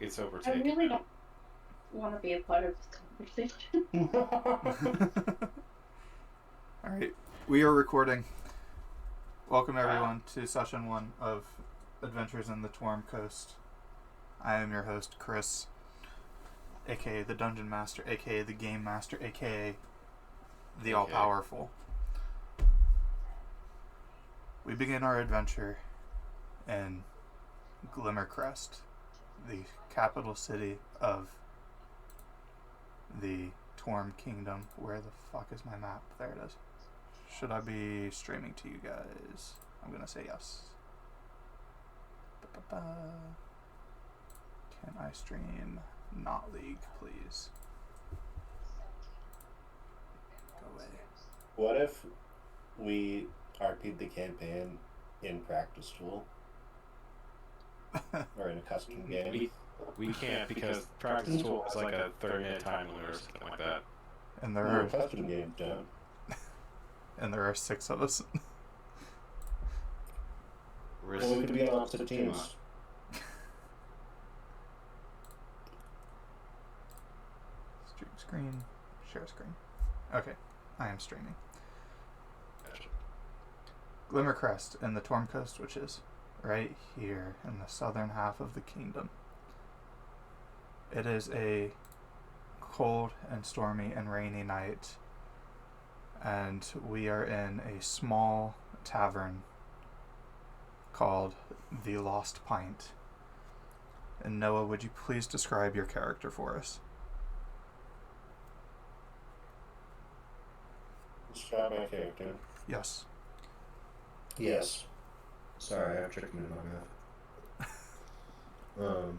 it's I overtaken really now. don't want to be a part of this conversation. Alright, we are recording. Welcome everyone to session 1 of Adventures in the Torm Coast. I am your host, Chris, aka the Dungeon Master, aka the Game Master, aka the All-Powerful. We begin our adventure in Glimmercrest, the capital city of the Torm Kingdom. Where the fuck is my map? There it is. Should I be streaming to you guys? I'm gonna say yes. Ba-ba-ba. Can I stream not League, please? Go away. What if we RP'd the campaign in practice tool? Or in a custom game? We can't because practice tool has like a 30-minute time limit or something like that. And there No, are custom games don't. and there are 6 of us. Well, we could be on opposite teams. Stream screen, share screen. Okay, I am streaming. Glimmercrest in the Torm Coast, which is right here in the southern half of the kingdom. It is a cold and stormy and rainy night, and we are in a small tavern called the Lost Pint. And Noah, would you please describe your character for us? Describe my character. Yes. Yes. Sorry, I have chicken in my mouth.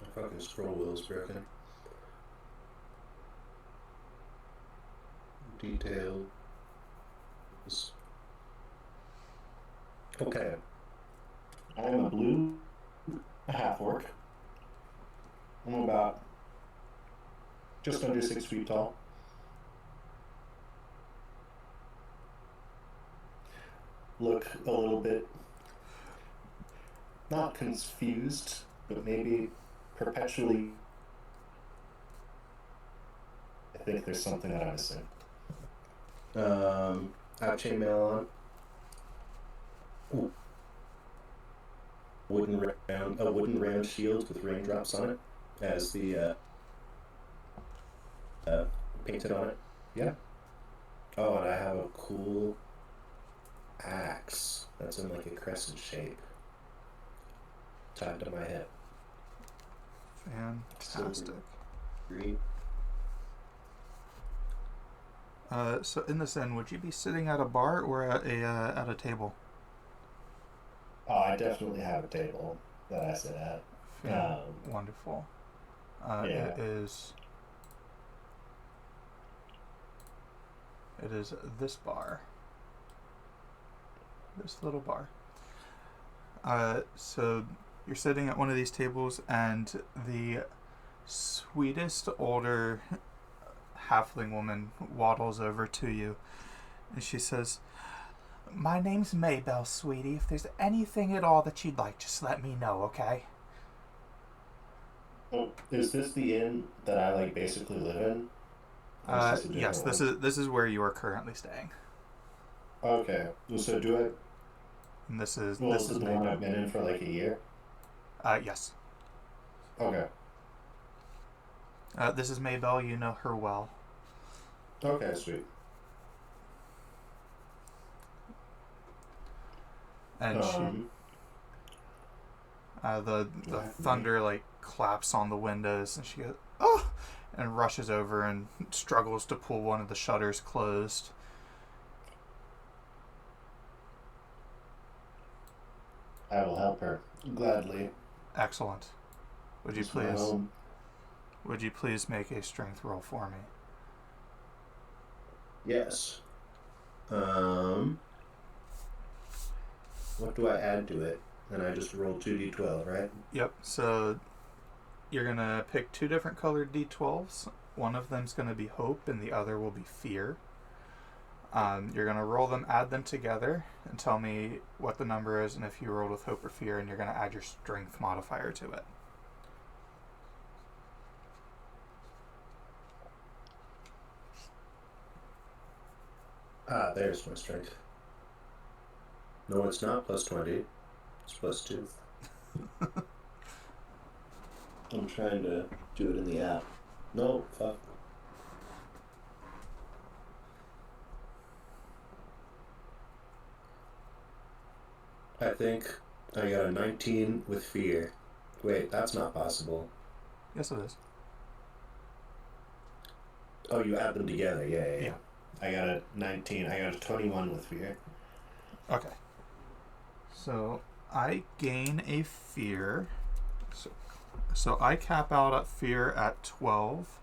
My fucking scroll wheel's broken. Details. Okay. I'm a blue half-orc. I'm about just under 6 feet tall. Look a little bit, not confused, but maybe perpetually. I think there's something that I'm missing. I have chainmail on. Ooh. A wooden round shield with raindrops on it, as the painted on it. Yeah. Oh, and I have a cool axe that's in like a crescent shape, tied to my hip. Fantastic. Green. So in this inn, would you be sitting at a bar or at a table? Oh, I definitely have a table that I sit at. Wonderful. Yeah. It is this bar. This little bar. So you're sitting at one of these tables, and the sweetest older halfling woman waddles over to you, and she says, "My name's Maybelle, sweetie. If there's anything at all that you'd like, just let me know, okay?" Oh, is this the inn that I basically live in? Yes, this is where you are currently staying. Okay, so do I? And this is the one I've been in for a year. Yes. Okay. This is Maybelle. You know her well. Okay, sweet. And the thunder claps on the windows, and she goes, "Oh!" and rushes over and struggles to pull one of the shutters closed. I will help her gladly. Excellent. Would you please make a strength roll for me? Yes. What do I add to it? And I just roll 2d12, right? Yep. So you're gonna pick 2 different colored d12s. One of them's gonna be hope, and the other will be fear. You're going to roll them, add them together, and tell me what the number is and if you rolled with hope or fear, and you're going to add your strength modifier to it. There's my strength. No, it's not plus 20. It's plus 2. I'm trying to do it in the app. No, fuck. I think I got a 19 with fear. Wait, that's not possible. Yes, it is. Oh, you add them together. Yeah. I got a 19. I got a 21 with fear. Okay. So I gain a fear. So I cap out at fear at 12.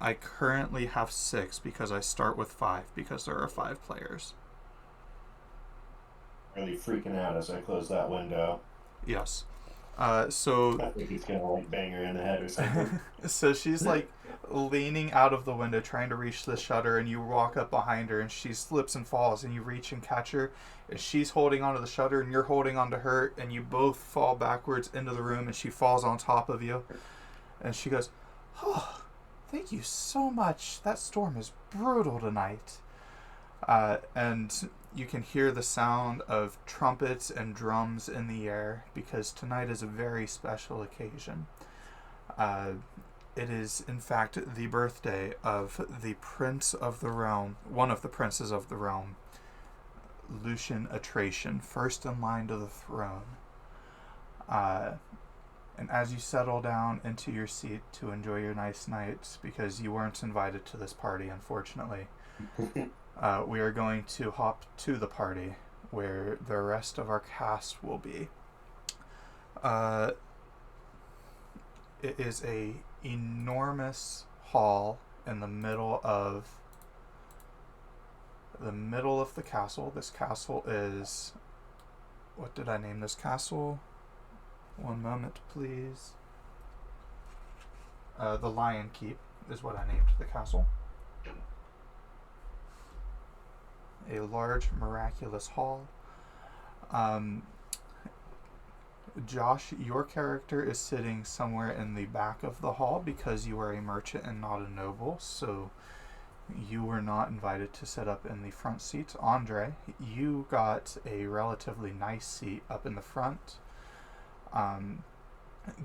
I currently have 6 because I start with 5 because there are 5 players. Really freaking out as I close that window. Yes. So I think he's gonna like bang her in the head or something. so she's like leaning out of the window trying to reach the shutter, and you walk up behind her and she slips and falls, and you reach and catch her, and she's holding onto the shutter and you're holding onto her, and you both fall backwards into the room, and she falls on top of you, and she goes, "Oh, thank you so much. That storm is brutal tonight." And you can hear the sound of trumpets and drums in the air because tonight is a very special occasion. It is, in fact, the birthday of the Prince of the Realm, one of the princes of the realm, Lucian Atratian, first in line to the throne. And as you settle down into your seat to enjoy your nice night, because you weren't invited to this party, unfortunately, we are going to hop to the party where the rest of our cast will be. It is a enormous hall in the middle of the castle. This castle is, what did I name this castle? One moment, please. The Lion Keep is what I named the castle. A large, miraculous hall. Josh, your character is sitting somewhere in the back of the hall because you are a merchant and not a noble, so you were not invited to sit up in the front seats. Andre, you got a relatively nice seat up in the front.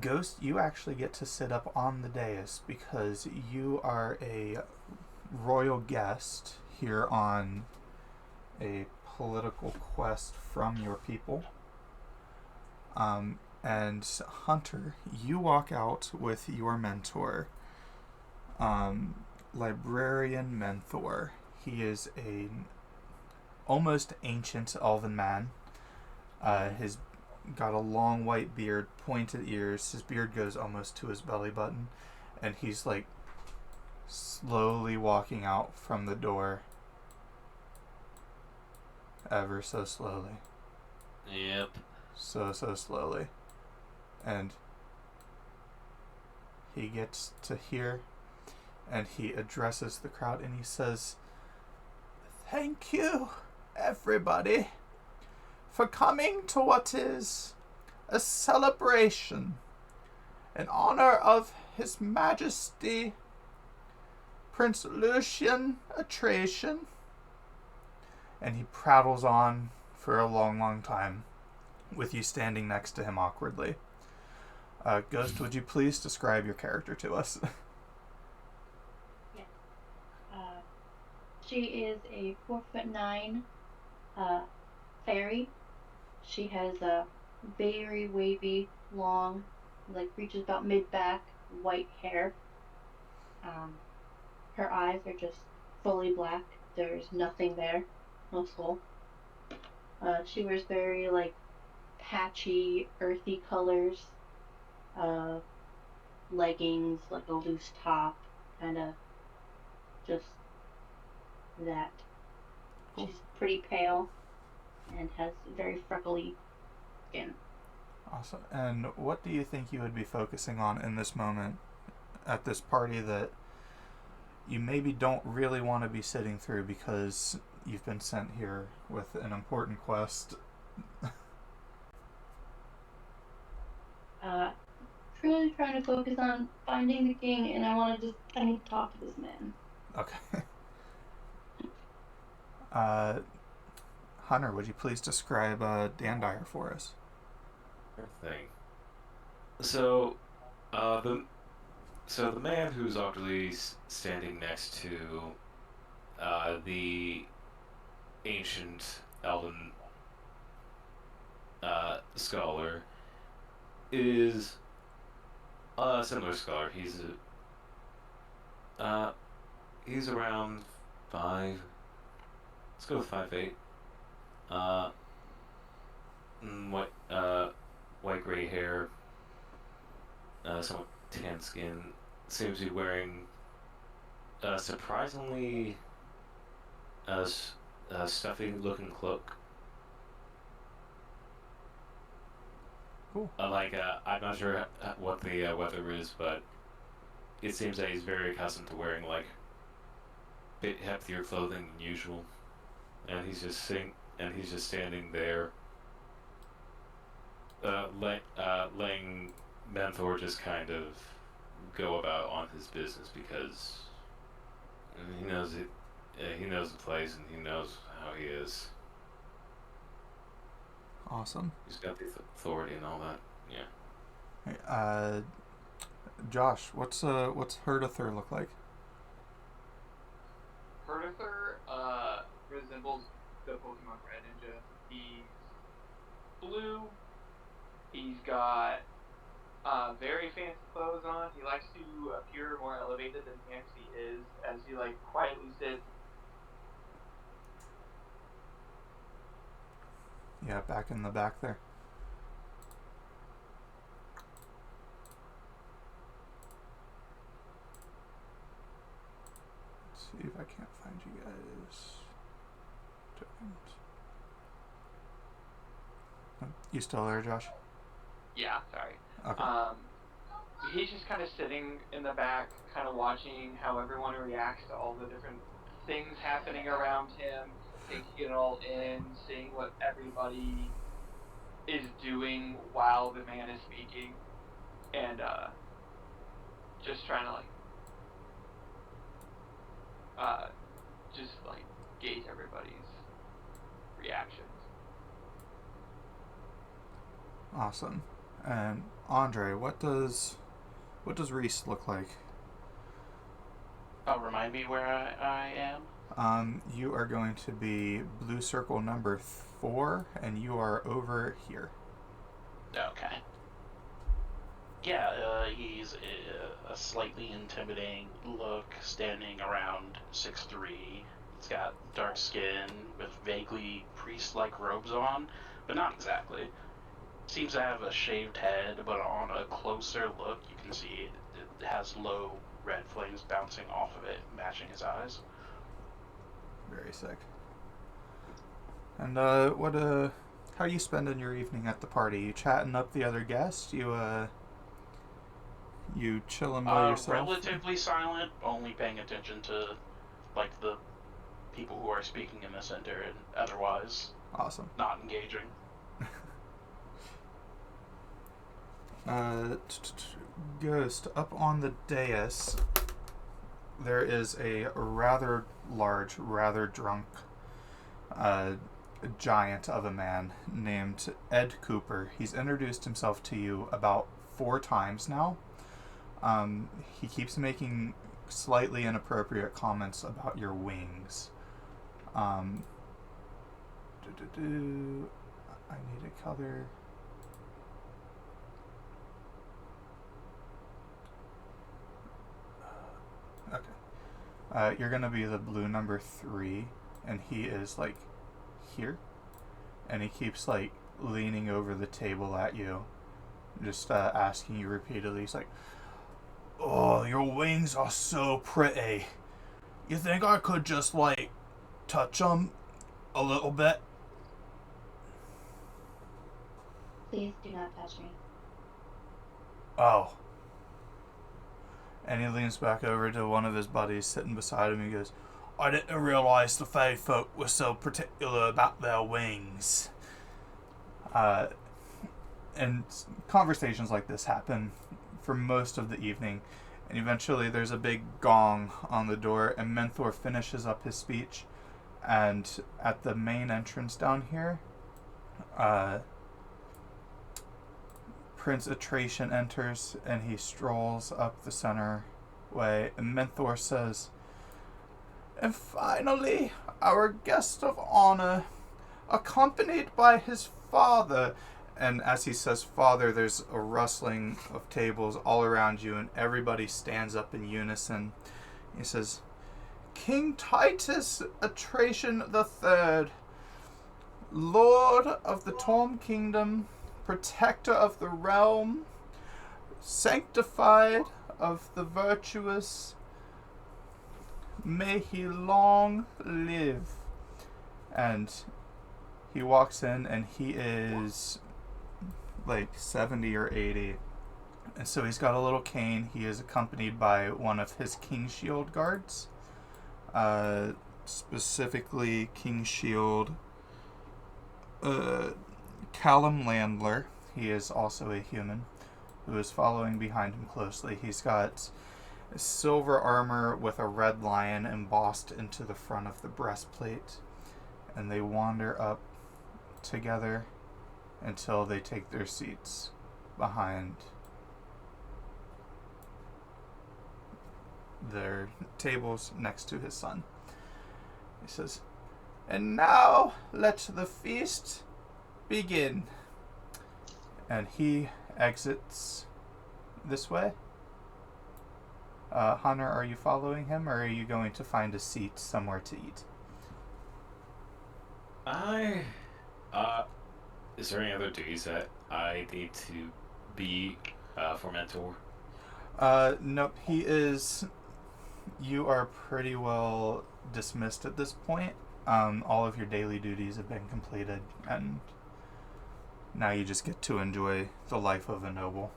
Ghost, you actually get to sit up on the dais because you are a royal guest here on a political quest from your people. And Hunter, you walk out with your mentor, Librarian Menthor. He is a almost ancient elven man. His got a long white beard, pointed ears. His beard goes almost to his belly button, and he's like slowly walking out from the door. Ever so slowly. Yep. So slowly. And he gets to here, and he addresses the crowd, and he says, "Thank you, everybody, for coming to what is a celebration in honor of His Majesty Prince Lucian Atratian." And he prattles on for a long, long time, with you standing next to him awkwardly. Ghost, would you please describe your character to us? Yes. She is a 4'9" fairy. She has a very wavy, long, like reaches about mid-back, white hair. Her eyes are just fully black. There's nothing there. No soul. She wears very, like, patchy, earthy colors. Leggings, like a loose top, kind of just that. Cool. She's pretty pale and has very freckly skin. Awesome. And what do you think you would be focusing on in this moment at this party that you maybe don't really want to be sitting through because you've been sent here with an important quest. Truly trying to focus on finding the king, and I need to talk to this man. Okay. Hunter, would you please describe Dandire for us? Sure thing. So, the man who's actually standing next to the ancient elven scholar is a similar scholar. He's around 5. Let's go with 5'8". Uh, white gray hair, somewhat tan skin. Seems to be wearing a surprisingly stuffy looking cloak. Cool. I'm not sure what the weather is, but it seems that he's very accustomed to wearing like bit heftier clothing than usual, and he's just standing there, letting Menthor just kind of go about on his business because he knows it. He knows the place and he knows how he is. Awesome. He's got the authority and all that. Yeah. Hey, Josh, what's Herdather look like? Herdather resembles the Pokemon Red Ninja. He's blue. He's got very fancy clothes on. He likes to appear more elevated than he actually is, as he quietly sits. Yeah, back in the back there. Let's see if I can't find you guys. You still there, Josh? Yeah, sorry. Okay. He's just kind of sitting in the back, kind of watching how everyone reacts to all the different things happening around him, taking it all in, seeing what everybody is doing while the man is speaking, and just trying to gauge everybody's reactions. Awesome. And Andre, what does Reese look like? Oh, remind me where I am? You are going to be blue circle number 4, and you are over here. Okay. Yeah, he's a slightly intimidating look, standing around 6'3". He's got dark skin with vaguely priest-like robes on, but not exactly. Seems to have a shaved head, but on a closer look, you can see it has low red flames bouncing off of it, matching his eyes. Very sick. And how are you spending your evening at the party? You chatting up the other guests? You chilling by yourself? Relatively silent, only paying attention to the people who are speaking in the center, and otherwise Awesome. not engaging. Ghost, up on the dais, there is a rather large, rather drunk giant of a man named Ed Cooper. He's introduced himself to you about 4 times now. He keeps making slightly inappropriate comments about your wings. I need a color. Okay. You're gonna be the blue number 3, and he is here, and he keeps leaning over the table at you, just asking you repeatedly. He's like, "Oh, your wings are so pretty. You think I could just touch them a little bit?" Please do not touch me. Oh. And he leans back over to one of his buddies sitting beside him. He goes, I didn't realize the Fae folk were so particular about their wings. And conversations like this happen for most of the evening, and eventually there's a big gong on the door, and Menthor finishes up his speech, and at the main entrance down here, Prince Atration enters, and he strolls up the center way, and Menthor says, "And finally, our guest of honor, accompanied by his father." And as he says father, there's a rustling of tables all around you, and everybody stands up in unison. He says, "King Titus Atration III, Lord of the Torm Kingdom, Protector of the Realm, Sanctified of the Virtuous, may he long live." And he walks in, and he is like 70 or 80. And so he's got a little cane. He is accompanied by one of his King Shield guards. Specifically King Shield Callum Landler. He is also a human who is following behind him closely. He's got silver armor with a red lion embossed into the front of the breastplate. And they wander up together until they take their seats behind their tables next to his son. He says, "And now let the feast begin." And he exits this way. Hunter, are you following him, or are you going to find a seat somewhere to eat? Is there any other duties that I need to be for Mentor? Nope, he is... You are pretty well dismissed at this point. All of your daily duties have been completed, and now you just get to enjoy the life of a noble.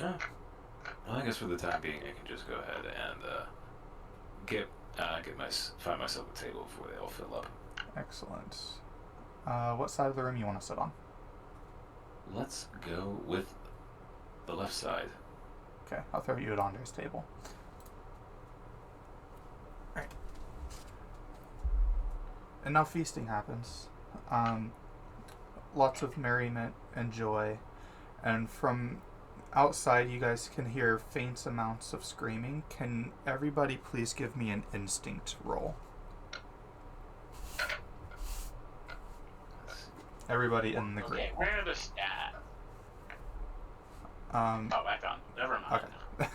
Well, I guess for the time being, I can just go ahead and find myself a table before they all fill up. Excellent. What side of the room you want to sit on? Let's go with the left side. Okay, I'll throw you at Andre's table. Right. And now feasting happens. Lots of merriment and joy. And from outside, you guys can hear faint amounts of screaming. Can everybody please give me an instinct roll? Everybody in the group. Okay, where are the stat? Um, Oh, back on. Never mind. Okay.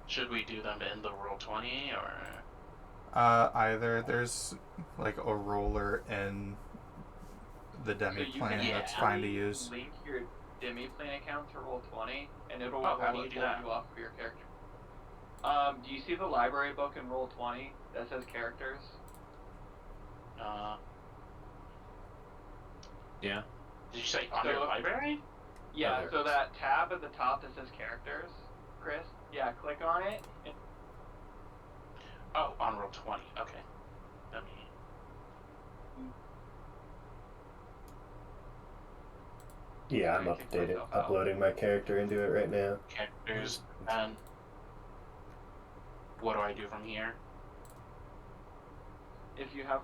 Should we do them in the roll 20 or? Either there's like a roller in the demi So you plane can that's actually fine to use. link your Demiplane account to Roll20, and it'll Oh, how do roll you it do that? you off of your character. Do you see the library book in Roll20 that says characters? Yeah. Did you say under So- library? Yeah, there it so is. that tab at the top that says characters, Chris, yeah, click on it. And Oh, on roll 20. Okay. Let me. Yeah, I'm I kicked updated. myself out. Uploading my character into it right now. Characters, and what do I do from here? if you have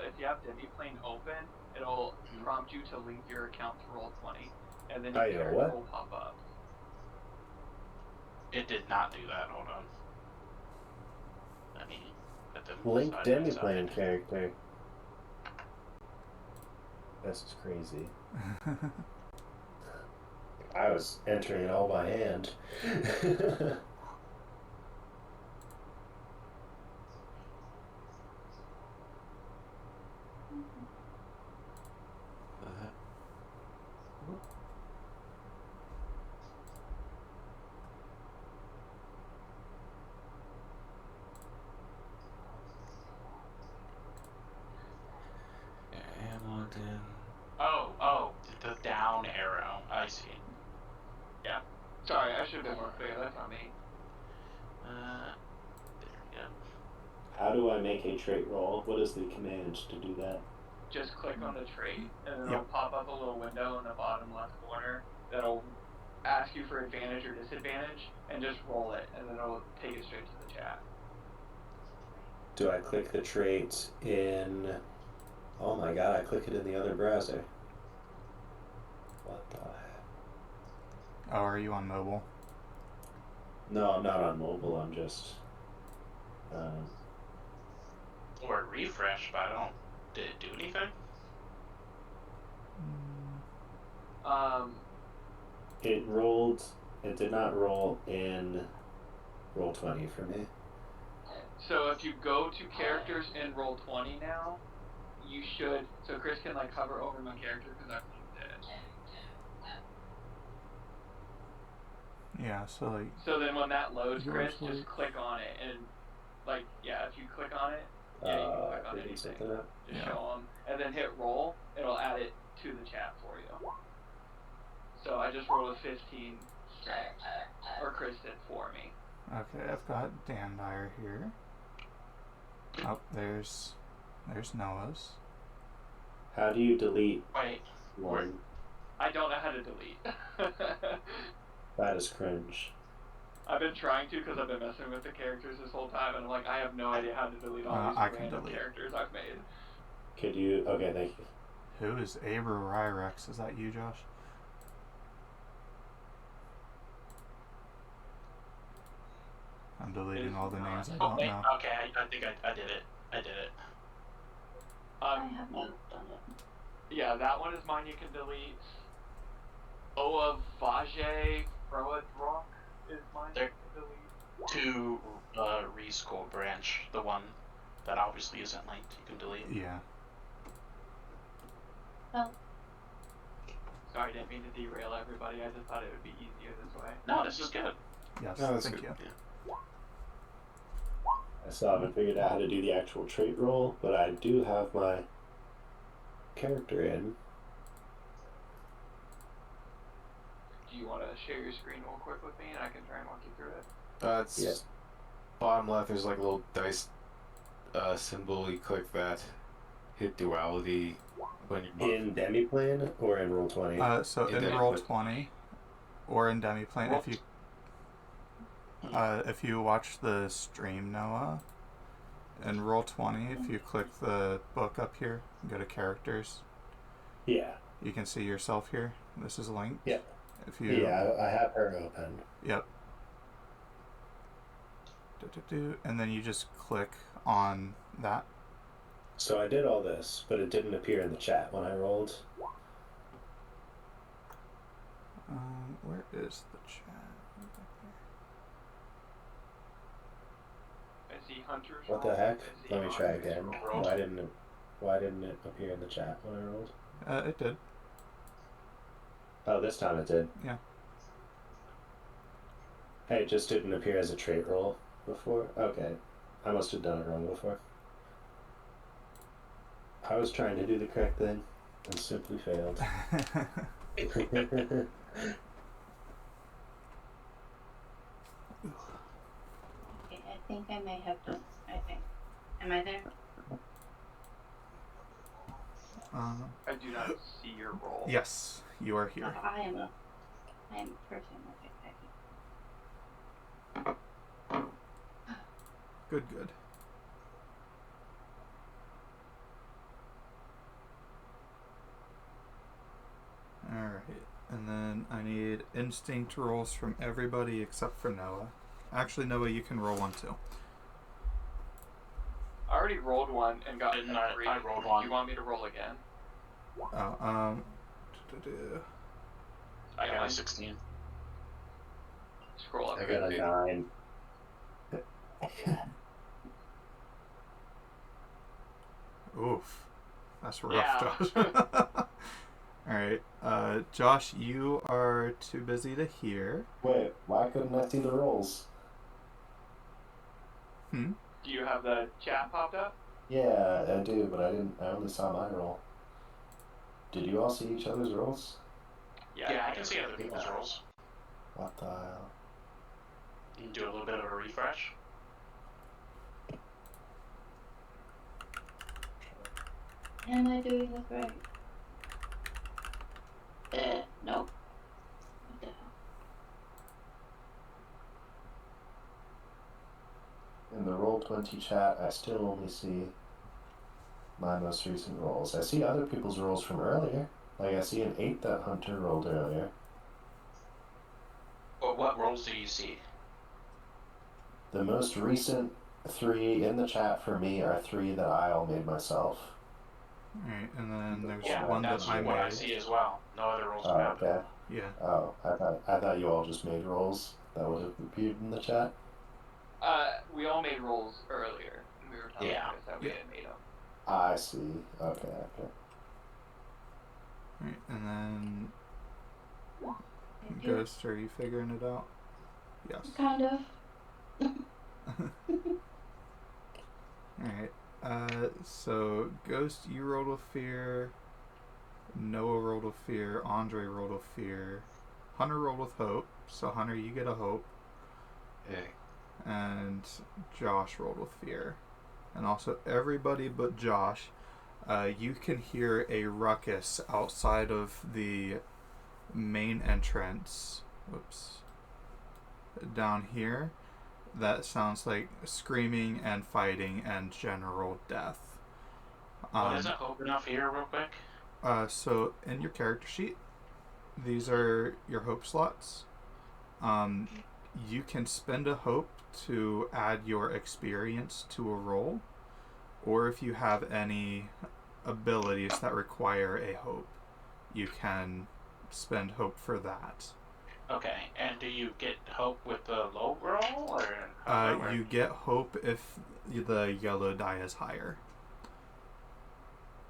if you have Demiplane open, it'll prompt you to link your account to Roll20, and then Oh, your yeah, character what? will pop up. It did not do that. Hold on. Let me put them Link side by Demiplane side. character. This is crazy. I was entering it all by hand. And logged in. Oh, the down arrow. I see. Sorry, I should have been more clear. That's on me. There we go. How do I make a trait roll? What is the command to do that? Just click on the trait, and then Yep. it'll pop up a little window in the bottom left corner that'll ask you for advantage or disadvantage, and just roll it, and then it'll take it straight to the chat. Do I click the trait in... Oh my god, I click it in the other browser. What the heck? Oh, are you on mobile? No, I'm not on mobile, I'm just... Or refresh, but I don't. Did it do anything? It rolled... It did not roll in Roll20 for me. So if you go to characters in Roll20 now, you should. So Chris can like hover over my character because I clicked it. Yeah, so like... So then when that loads, Yours Chris, was- just click on it and like if you click on it, yeah, you can click on Did it anything. something up? Just Yeah. show them, and then hit roll. It'll add it to the chat for you. So I just rolled a 15 strength, or Chris did for me. Okay, I've got Dandire here. Oh, there's Noah's. How do you delete Wait. one? I don't know how to delete. That is cringe. I've been trying to because I've been messing with the characters this whole time, and I'm like, I have no idea how to delete all these I can random delete. characters I've made. Could you... Okay, thank you. Who is Abra Ryrex? Is that you, Josh? I'm deleting all the names I Oh, don't wait. know. Okay, I think I did it. I did it. I have not done it. Yeah, that one is mine. You can delete. Oa Vajay Froadrock is mine. There- You can delete. To reschool branch, the one that obviously isn't linked, you can delete. Yeah. Oh, Sorry, I didn't mean to derail everybody. I just thought it would be easier this way. No, this is good. Yes, No, that's thank good. you. I still haven't figured out how to do the actual trait roll, but I do have my character in. Do you want to share your screen real quick with me, and I can try and walk you through it? It's Yeah. bottom left. There's like a little dice symbol. You click that. Hit duality when you're In Demiplane or in Roll20? So In in Demiplane. Roll20 or in Demiplane, if you watch the stream, Noah, in Roll20, if you click the book up here, go to characters, Yeah. you can see yourself here. This is linked. Yep. If you Yeah, I have her open. Yep. And then you just click on that. So I did all this, but it didn't appear in the chat when I rolled. Where is the chat? I see Hunter's What the roll, heck? I see Let me try Hunter's again. roll. Why didn't it appear in the chat when I rolled? It did. Oh, this time it did. Yeah. Hey, it just didn't appear as a trait roll before? Okay. I must have done it wrong before. I was trying to do the correct thing and simply failed. okay, I think I may have done. I think. Am I there? I do not see your roll. Yes, you are here. Oh, I am a person. Okay, Good, good. Alright, and then I need instinct rolls from everybody except for Noah. Actually, Noah, you can roll one too. I already rolled one and got Didn't a I- 3. I rolled Do one. you want me to roll again? Oh, I got a Nine. 16. Scroll up. I got a 9. Oof. That's rough, Yeah. Josh. Alright, Josh, you are too busy to hear. Wait, why couldn't I see the rolls? Hmm? Do you have the chat popped up? Yeah, I do, but I only saw my roll. Did you all see each other's rolls? Yeah, I can see other people's rolls. What the hell? You can do a little bit of a refresh. Am I doing this right? Nope. What the hell? In the Roll20 chat, I still only see my most recent rolls. I see other people's rolls from earlier. Like, I see an 8 that Hunter rolled earlier. Well, what rolls do you see? The most recent 3 in the chat for me are 3 that I all made myself. Alright, and then there's Yeah, one that's that I what I made. see as well. No other rolls Oh, come out. okay. Yeah. Oh, I thought you all just made rolls that would have appeared in the chat. We all made rolls earlier, and we were telling Yeah. Chris that we had made them. I see. Okay. Alright, and then Thank you. Ghost, are you figuring it out? Yes. Kind of. Alright. So Ghost, you rolled with fear. Noah rolled with fear. Andre rolled with fear. Hunter rolled with hope. So Hunter, you get a hope. Hey. And Josh rolled with fear. And also everybody but Josh, you can hear a ruckus outside of the main entrance. Whoops. Down here. That sounds like screaming and fighting and general death. Isn't hope enough here, real quick? So in your character sheet, these are your hope slots. You can spend a hope to add your experience to a roll, or if you have any abilities that require a hope, you can spend hope for that. Okay, and do you get hope with the low roll, or how does that You work? get hope if the yellow die is higher.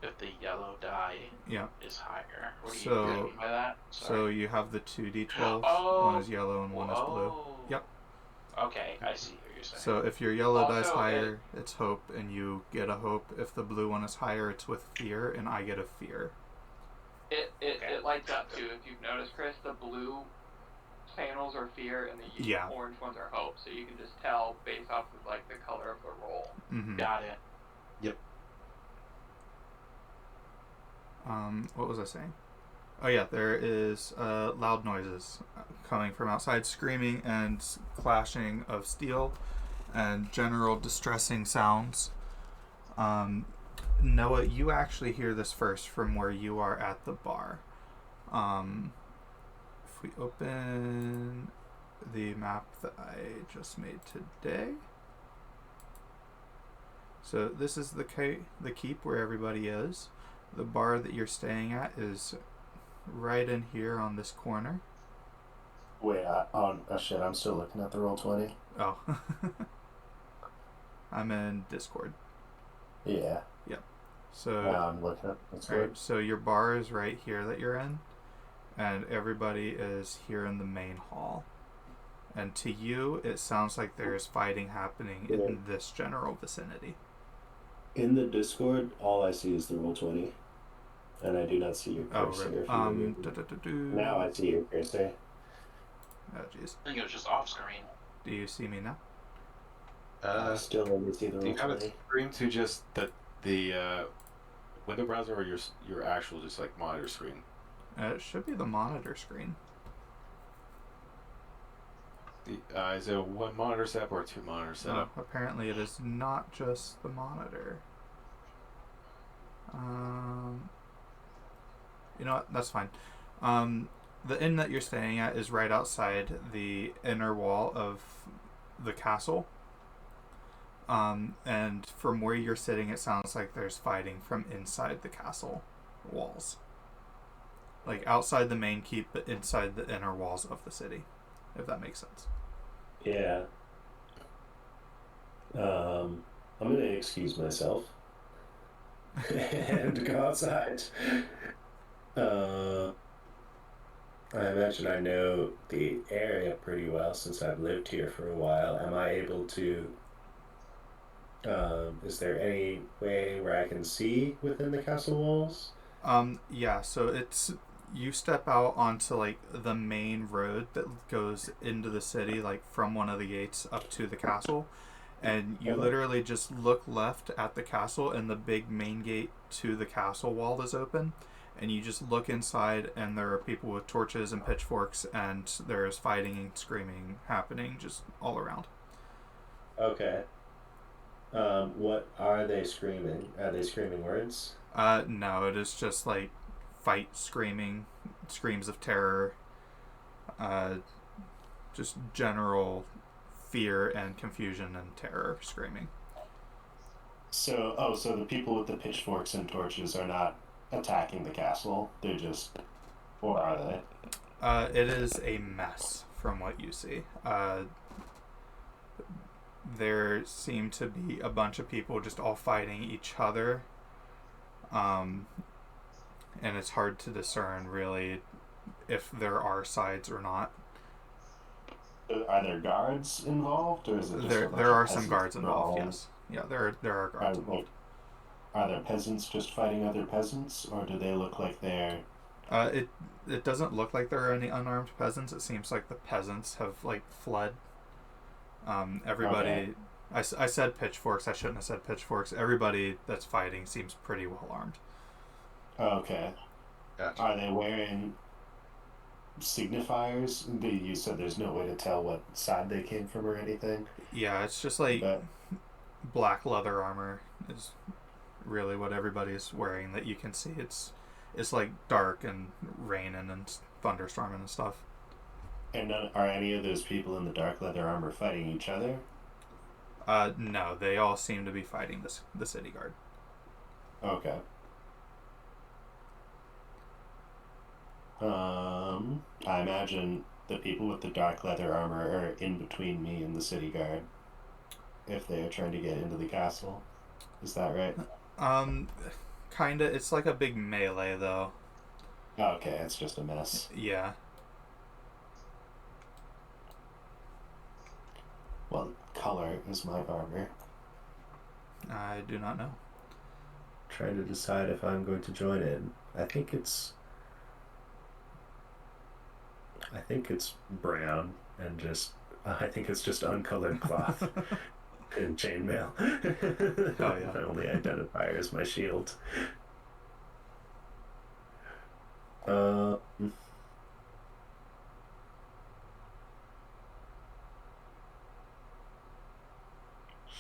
If the yellow die Yeah. is higher. What do you So- mean by that? So Sorry. you have the 2d12s. Oh. One is yellow and one is blue. Yep. Okay, I see what you're saying. So if your yellow dies Also, higher, it's hope, and you get a hope. If the blue one is higher, it's with fear, and I get a fear. It lights up too. If you've noticed, Chris, the blue panels are fear, and the Yeah. orange ones are hope. So you can just tell based off of like the color of the roll. Mm-hmm. Got it. What was I saying? Oh yeah, there is loud noises coming from outside, screaming and clashing of steel, and general distressing sounds. Noah, you actually hear this first from where you are at the bar. If we open the map that I just made today. So this is the keep where everybody is. The bar that you're staying at is right in here on this corner. Wait, oh shit, I'm still looking at the Roll20. Oh. I'm in Discord. Yeah. So Now I'm looking at that's alright, good. so your bar is right here that you're in, and everybody is here in the main hall. And to you, it sounds like there's fighting happening in this general vicinity. In the Discord, all I see is the Roll20. And I do not see your Oh, cursor. right. Now I see your cursor. Oh, jeez. I think it was just off screen. Do you see me now? I still only see the Do you have it Roll20. streamed to just the window browser or your actual just like monitor screen? It should be the monitor screen. Is it a one monitor setup or a two monitor setup? Apparently it is not just the monitor. You know what? That's fine. The inn that you're staying at is right outside the inner wall of the castle. And from where you're sitting, it sounds like there's fighting from inside the castle walls. Like outside the main keep, but inside the inner walls of the city. If that makes sense. Yeah. I'm gonna excuse myself and go outside. I imagine I know the area pretty well since I've lived here for a while. Am I able to? Is there any way where I can see within the castle walls? Yeah. So it's you step out onto like the main road that goes into the city, like from one of the gates up to the castle, and you literally just look left at the castle, and the big main gate to the castle wall is open, and you just look inside, and there are people with torches and pitchforks, and there's fighting and screaming happening just all around. Okay. What are they screaming? Are they screaming words? No, it is just like fight, screaming, screams of terror, just general fear and confusion and terror screaming. So the people with the pitchforks and torches are not attacking the castle. They're just, or are they? It is a mess from what you see. There seem to be a bunch of people just all fighting each other. And it's hard to discern really if there are sides or not. Are there guards involved, or is it just there are some guards involved? Yes, yeah, there are guards involved. Are there peasants just fighting other peasants, or do they look like they're? It doesn't look like there are any unarmed peasants. It seems like the peasants have like fled. Everybody. Okay. I said pitchforks. I shouldn't have said pitchforks. Everybody that's fighting seems pretty well armed. Okay. Gotcha. Are they wearing signifiers? You said there's no way to tell what side they came from or anything. Yeah, it's just like black leather armor is really what everybody's wearing that you can see. It's like dark and raining and thunderstorming and stuff. And are any of those people in the dark leather armor fighting each other? No, they all seem to be fighting the city guard. Okay. I imagine the people with the dark leather armor are in between me and the city guard if they are trying to get into the castle. Is that right? Kinda. It's like a big melee, though. Okay, it's just a mess. Yeah. What color is my armor? I do not know. Trying to decide if I'm going to join in. I think it's brown and just I think it's just uncolored cloth and chainmail. Oh yeah. My only identifier is my shield.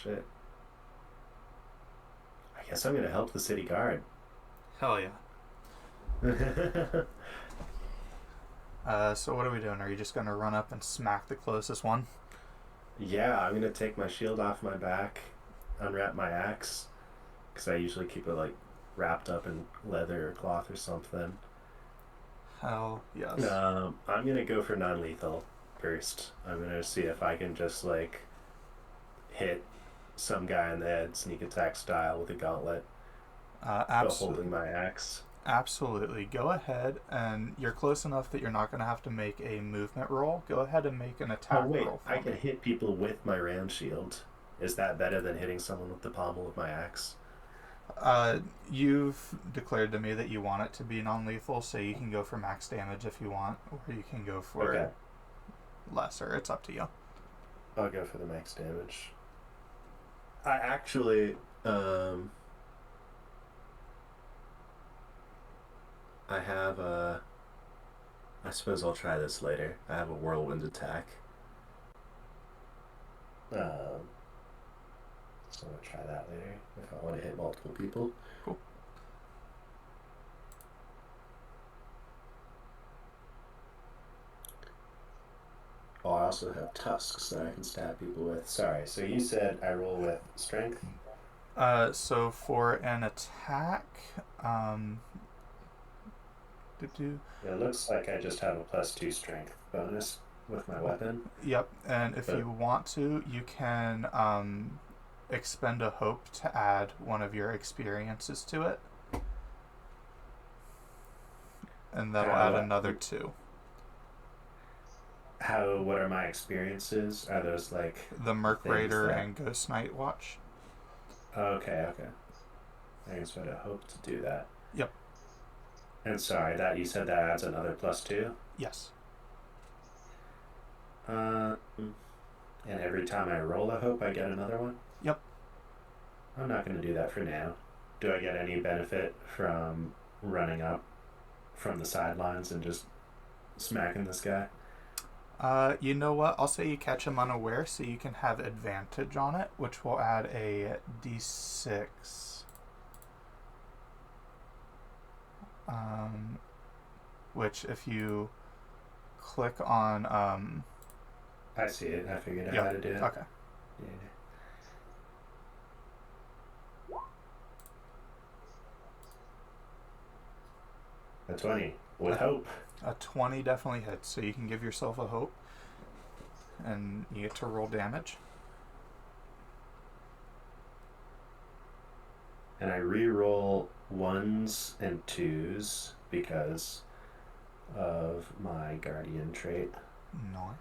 Shit. I guess I'm gonna help the city guard. Hell yeah. So what are we doing? Are you just gonna run up and smack the closest one? Yeah, I'm gonna take my shield off my back, unwrap my axe, because I usually keep it like wrapped up in leather or cloth or something. Hell yes. I'm gonna go for non-lethal first. I'm gonna see if I can just like hit some guy in the head, sneak attack style with a gauntlet, holding my axe. Absolutely. Go ahead, and you're close enough that you're not going to have to make a movement roll. Go ahead and make an attack roll. I can hit people with my round shield. Is that better than hitting someone with the pommel of my axe? You've declared to me that you want it to be non-lethal, so you can go for max damage if you want, or you can go for lesser. It's up to you. I'll go for the max damage. I actually, I have a... I suppose I'll try this later. I have a whirlwind attack. So I'm going to try that later if I want to hit multiple people. Cool. Oh, I also have tusks that I can stab people with. Sorry, so you said I roll with strength? So for an attack, It looks like I just have a +2 strength bonus with my weapon. Yep, and if you want to, you can expend a hope to add one of your experiences to it. And that'll add another 2. What are my experiences? Are those like... The Merc Raider and Ghost Knight Watch. Okay. I guess I hope to do that. Yep. And sorry, that you said that adds another +2? Yes. And every time I roll a hope, I get another one? Yep. I'm not going to do that for now. Do I get any benefit from running up from the sidelines and just smacking this guy? You know what? I'll say you catch him unaware, so you can have advantage on it, which will add a d6. Which if you click on I see it. I figured out how to do it. Okay. Yeah. A 20 with hope. A 20 definitely hits, so you can give yourself a hope, and you get to roll damage. And I re-roll 1s and 2s because of my guardian trait. Nice.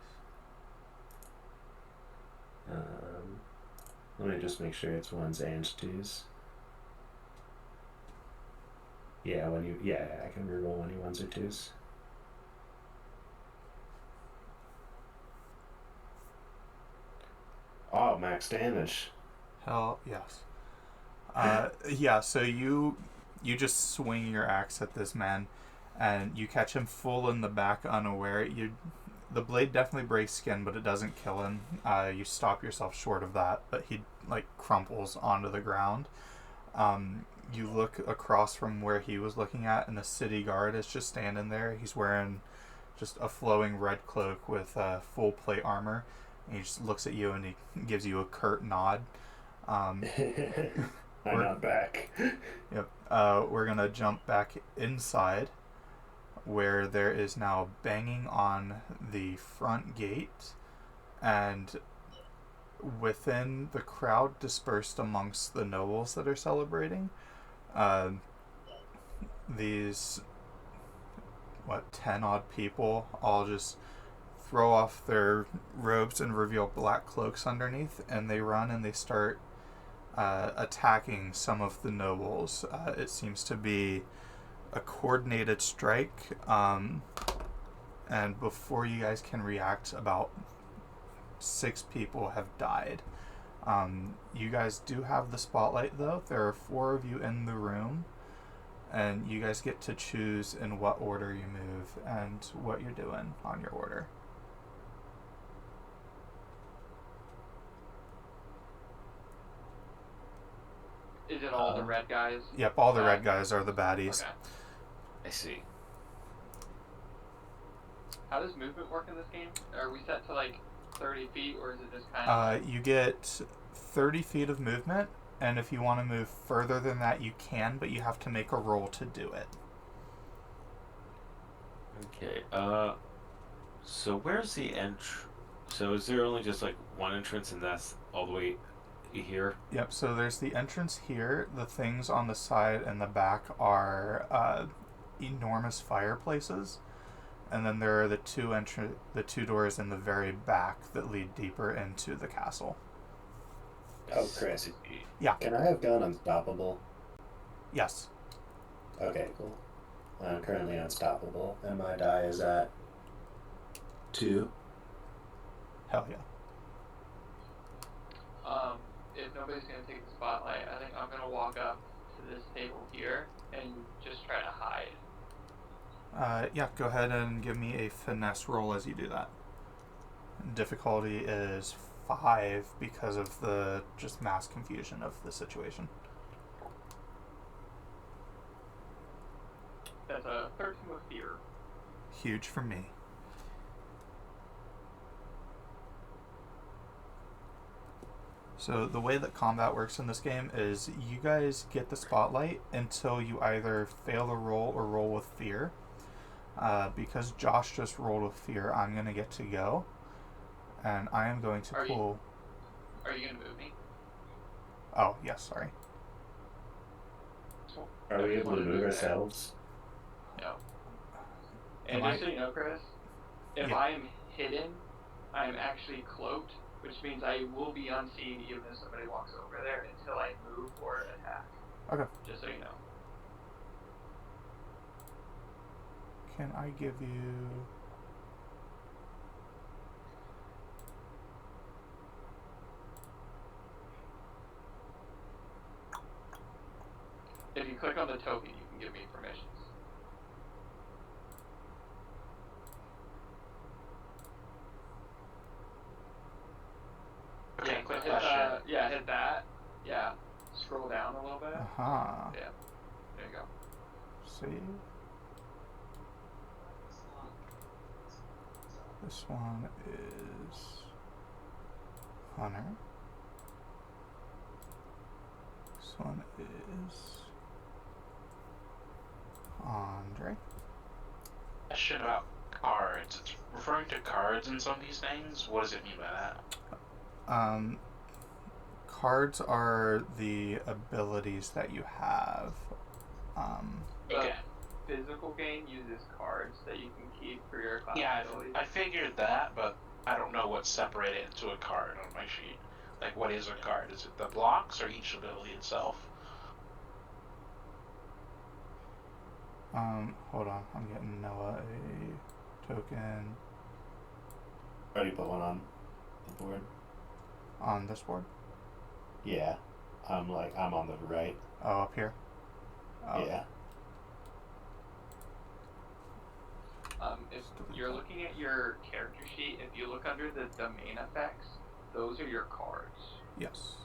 Let me just make sure it's 1s and 2s. Yeah, I can re-roll any 1s or 2s. Oh, max damage. Hell yes. So you just swing your axe at this man, and you catch him full in the back unaware. The blade definitely breaks skin, but it doesn't kill him. You stop yourself short of that, but he crumples onto the ground. You look across from where he was looking at, and the city guard is just standing there. He's wearing just a flowing red cloak with full plate armor. And he just looks at you and he gives you a curt nod. I'm not back. Yep. We're gonna jump back inside, where there is now banging on the front gate, and within the crowd dispersed amongst the nobles that are celebrating, these 10 odd people all just throw off their robes and reveal black cloaks underneath, and they run and they start attacking some of the nobles. It seems to be a coordinated strike, and before you guys can react, about 6 people have died. You guys do have the spotlight, though. There are 4 of you in the room, and you guys get to choose in what order you move and what you're doing on your order. Is it all the red guys? Yep, all the red guys are the baddies. Okay. I see. How does movement work in this game? Are we set to 30 feet, or is it just kind of... You get 30 feet of movement, and if you want to move further than that, you can, but you have to make a roll to do it. Okay, so where's the so is there only just one entrance, and that's all the way here? Yep, so there's the entrance here. The things on the side and the back are enormous fireplaces, and then there are the two doors in the very back that lead deeper into the castle. Oh, Chris. Yeah. Can I have gone unstoppable? Yes. Okay, cool. I'm currently unstoppable, and my die is at 2. Hell yeah. If nobody's going to take the spotlight, I think I'm going to walk up to this table here and just try to hide. Yeah, go ahead and give me a finesse roll as you do that. Difficulty is 5 because of the just mass confusion of the situation. That's a 13 with fear. Huge for me. So the way that combat works in this game is you guys get the spotlight until you either fail the roll or roll with fear. Because Josh just rolled with fear, I'm going to get to go. And I am going to pull... Are you going to move me? Oh, yes, sorry. Are we able to move ourselves? No. And just so you know, Chris, if I am hidden, I am actually cloaked, which means I will be unseen even if somebody walks over there until I move or attack. Okay. Just so you know. Can I give you... If you click on the token, you can give me permissions. Okay, quick hit, question. hit that. Yeah. Scroll down a little bit. Aha. Yeah. There you go. See? This one is Hunter. This one is Andre. Question about cards. It's referring to cards in some of these things. What does it mean by that? Cards are the abilities that you have. Okay. Physical game uses cards that you can keep for your class Yeah, abilities. I figured that, but I don't know what's separated into a card on my sheet. Like, what is a card? Is it the blocks or each ability itself? Hold on. I'm getting Noah a token. Already put one on the board. On this board? Yeah. I'm on the right. Oh, up here? Oh. Yeah. If you're looking at your character sheet, if you look under the domain effects, those are your cards. Yes.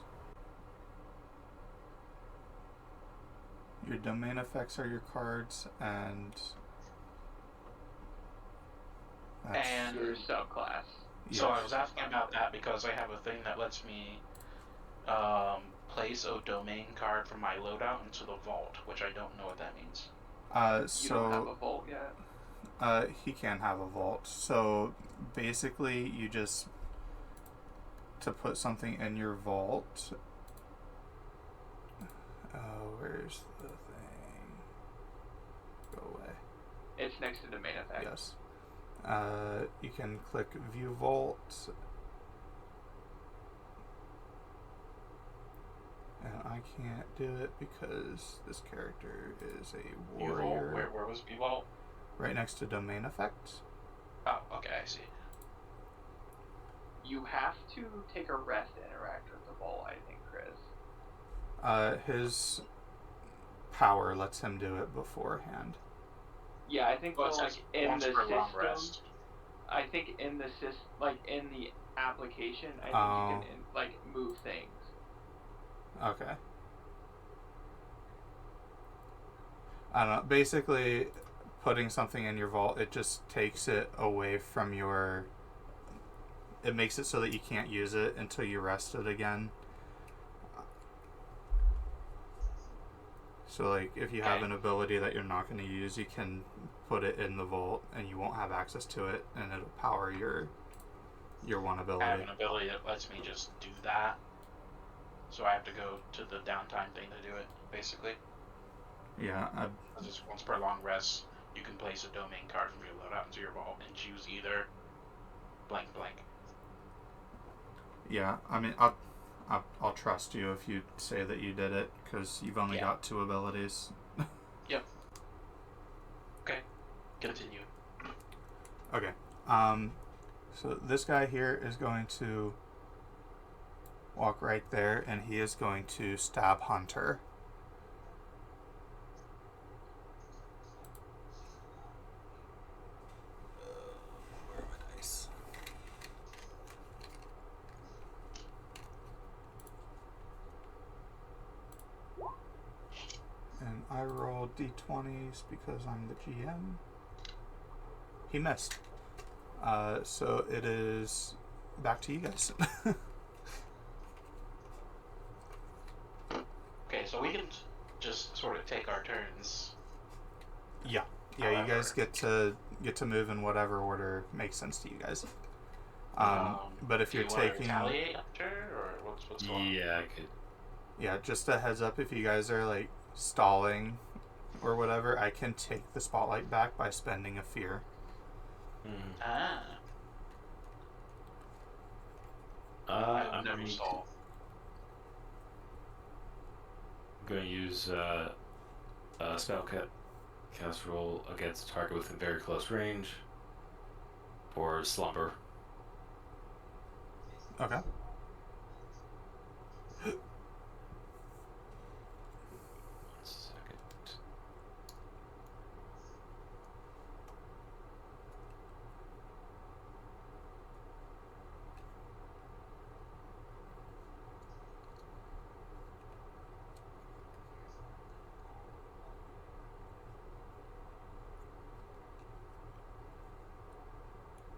Your domain effects are your cards, and that's And your subclass. yes. So I was asking about that because I have a thing that lets me place a domain card from my loadout into the vault, which I don't know what that means. You don't have a vault yet? He can have a vault. So basically, you just, to put something in your vault. Oh, where's the thing? Go away. It's next to domain effects. Yes. You can click View Vault. And I can't do it because this character is a warrior. Where was Vault? Right next to domain effects. Oh, okay, I see. You have to take a rest to interact with the vault, I think, Chris. His power lets him do it beforehand. Yeah, I think Well, like in once the per long system. rest. I think in the in the application, I think you can move things. Okay. I don't know. Basically, putting something in your vault, it just takes it away from your... It makes it so that you can't use it until you rest it again. So, like, if you have an ability that you're not going to use, you can put it in the vault, and you won't have access to it, and it'll power your one ability. I have an ability that lets me just do that. So I have to go to the downtime thing to do it, basically. Yeah. Just once per long rest, you can place a domain card from your loadout into your vault and choose either blank blank. Yeah, I mean, I'll trust you if you say that you did it, because you've only got 2 abilities. Yep. Okay. Continue. Okay. So this guy here is going to walk right there, and he is going to stab Hunter. Where are my dice? And I roll d20s because I'm the GM. He missed. So it is back to you guys. Okay, so we can just sort of take our turns. Yeah, you guys get to move in whatever order makes sense to you guys. But if you're taking, retaliate after, or what's going on? Yeah, I could. Yeah, just a heads up, if you guys are like stalling or whatever, I can take the spotlight back by spending a fear. I'm never stall. going to use spell cut. Cast roll against a target within very close range. Or slumber. Okay. Second.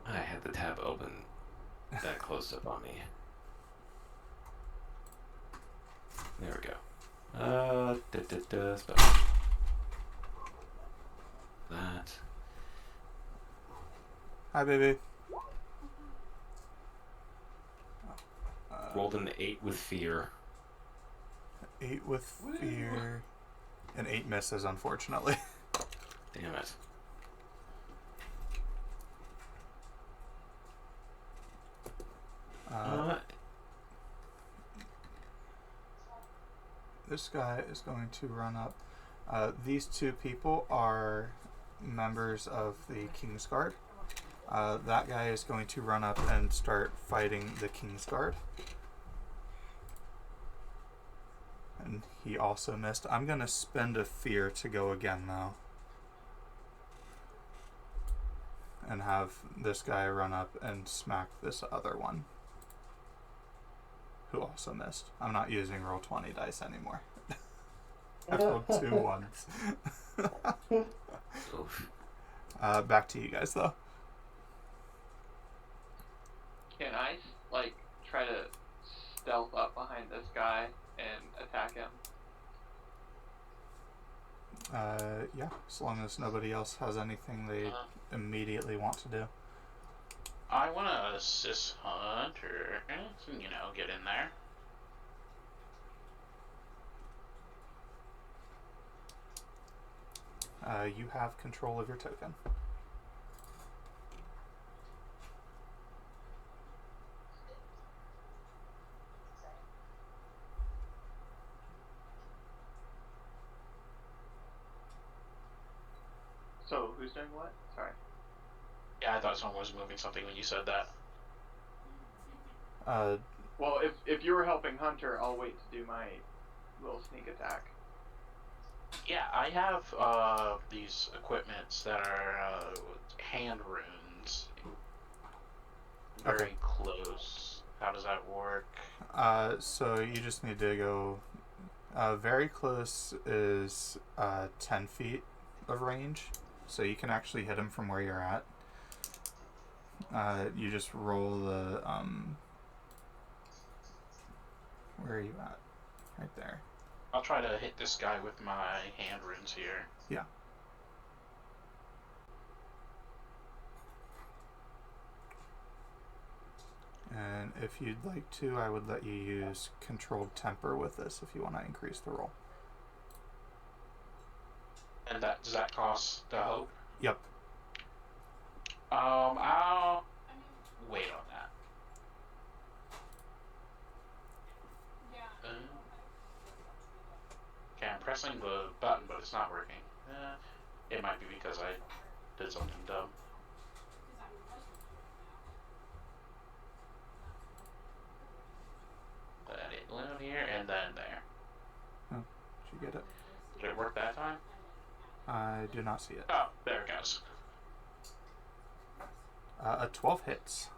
I had the tab open that close up on me. There we go. Spell. That. Hi, baby. Rolled an 8 with fear. 8 with fear. And 8 misses, unfortunately. Damn it. This guy is going to run up. These two people are members of the Kingsguard. That guy is going to run up and start fighting the Kingsguard. And he also missed. I'm going to spend a fear to go again, though. And have this guy run up and smack this other one, who also missed. I'm not using roll 20 dice anymore. I've rolled 2 ones. Back to you guys, though. Can I, like, try to stealth up behind this guy and attack him? Yeah, as long as nobody else has anything they immediately want to do. I want to assist Hunter, you know, get in there. You have control of your token. So, who's doing what? Sorry. Yeah, I thought someone was moving something when you said that. Well, if you were helping Hunter, I'll wait to do my little sneak attack. Yeah, I have these equipments that are hand runes. Very Okay. close. How does that work? So you just need to go. Very close is 10 feet of range, so you can actually hit him from where you're at. You just roll the where are you at? Right there. I'll try to hit this guy with my hand runes here. Yeah. And if you'd like to, I would let you use controlled temper with this if you want to increase the roll. And does that cost the hope? Yep. I'll wait on that. Okay, I'm pressing the button, but it's not working. It might be because I did something dumb. Let it load here, and then there. Oh, did you get it? Did it work that time? I do not see it. Oh, there it goes. A 12 hits.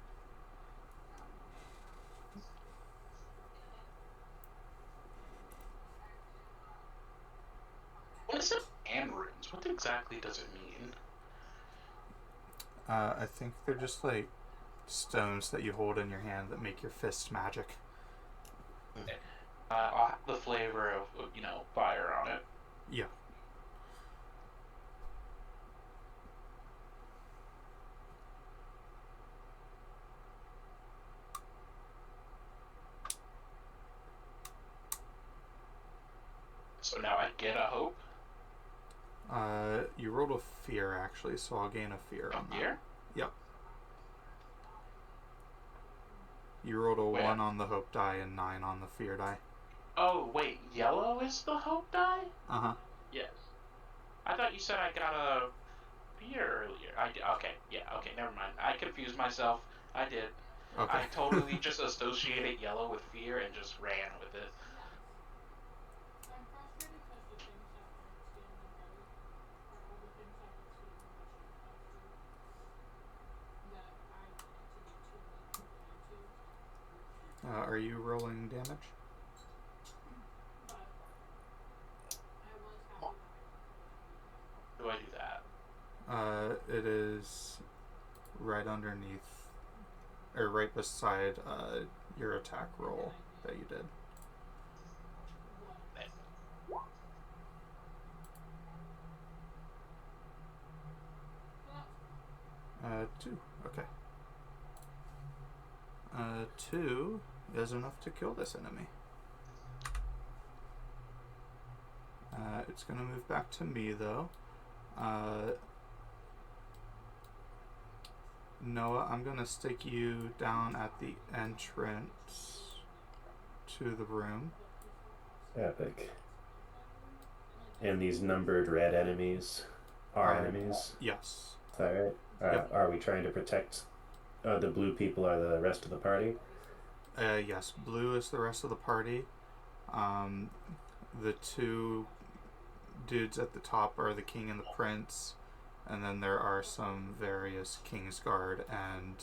What is it? Hand runes. What exactly does it mean? I think they're just like stones that you hold in your hand that make your fists magic. Okay. I'll have the flavor of, fire on it. Yeah. So now I get a hope. You rolled a fear actually, so I'll gain a fear on that. Fear? Yep. You rolled a 1 on the hope die and 9 on the fear die. Oh, wait, yellow is the hope die? Uh-huh. Yes. I thought you said I got a fear earlier. Okay, yeah, okay, never mind. I confused myself. I did. Okay. I totally just associated yellow with fear and just ran with it. Are you rolling damage? Do I do that? It is right underneath, or right beside your attack roll that you did. Two. Okay. 2 is enough to kill this enemy. It's gonna move back to me though. Noah, I'm gonna stick you down at the entrance to the room. Epic. And these numbered red enemies are enemies? Yes. Is that right? Yep. Are we trying to protect the blue people or the rest of the party? Yes, blue is the rest of the party. The 2 dudes at the top are the king and the prince, and then there are some various Kingsguard and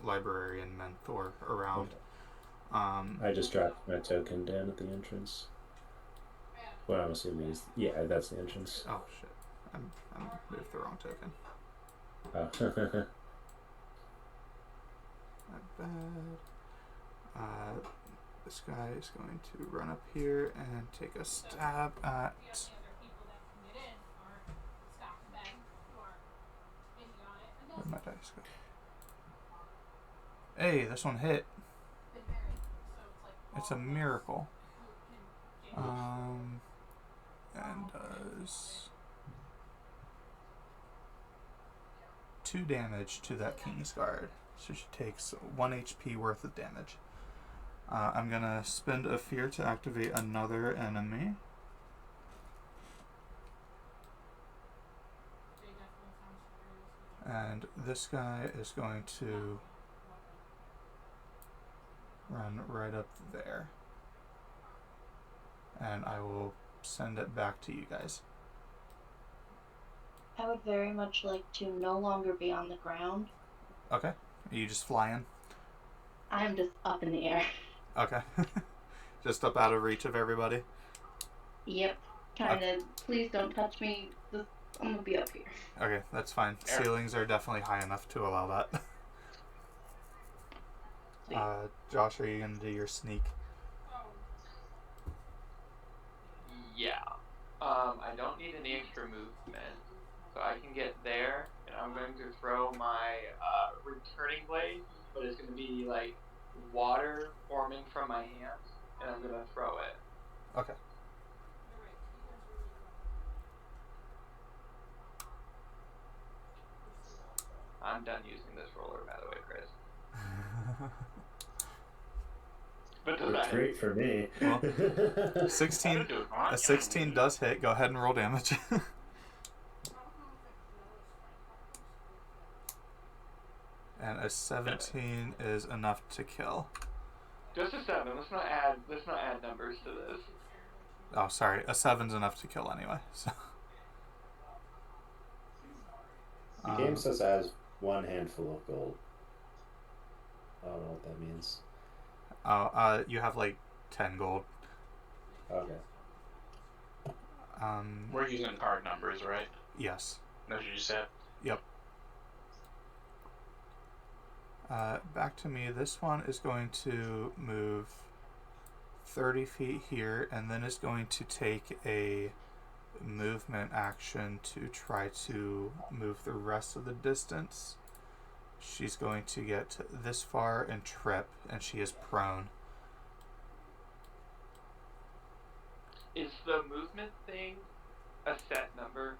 librarian mentor around. I just dropped my token down at the entrance. Well, I'm assuming is that's the entrance. Oh shit! I moved the wrong token. Oh. My bad. This guy is going to run up here and take a stab at. Where'd my dice go? Hey, this one hit. It's a miracle. And does 2 damage to that Kingsguard. So she takes 1 HP worth of damage. I'm gonna spend a fear to activate another enemy. And this guy is going to run right up there. And I will send it back to you guys. I would very much like to no longer be on the ground. Okay. Are you just flying? I'm just up in the air. Okay. Just up out of reach of everybody? Yep. Kind of, please don't touch me. I'm going to be up here. Okay, that's fine. Air. Ceilings are definitely high enough to allow that. Josh, are you going to do your sneak? Yeah. I don't need any extra movement, so I can get there, and I'm going to throw my returning blade, but it's going to be like water forming from my hands, and I'm going to throw it. Okay. I'm done using this roller, by the way, Chris. But does That's that great for me. Well, 16. A 16 does hit. Go ahead and roll damage. And a 17 is enough to kill. Just a 7. Let's not add numbers to this. Oh, sorry. A 7's enough to kill anyway. So. The game says it has 1 handful of gold. I don't know what that means. You have like 10 gold. Okay. We're using card numbers, right? Yes. That's what you said? Yep. Back to me. This one is going to move 30 feet here, and then is going to take a movement action to try to move the rest of the distance. She's going to get this far and trip, and she is prone. Is the movement thing a set number?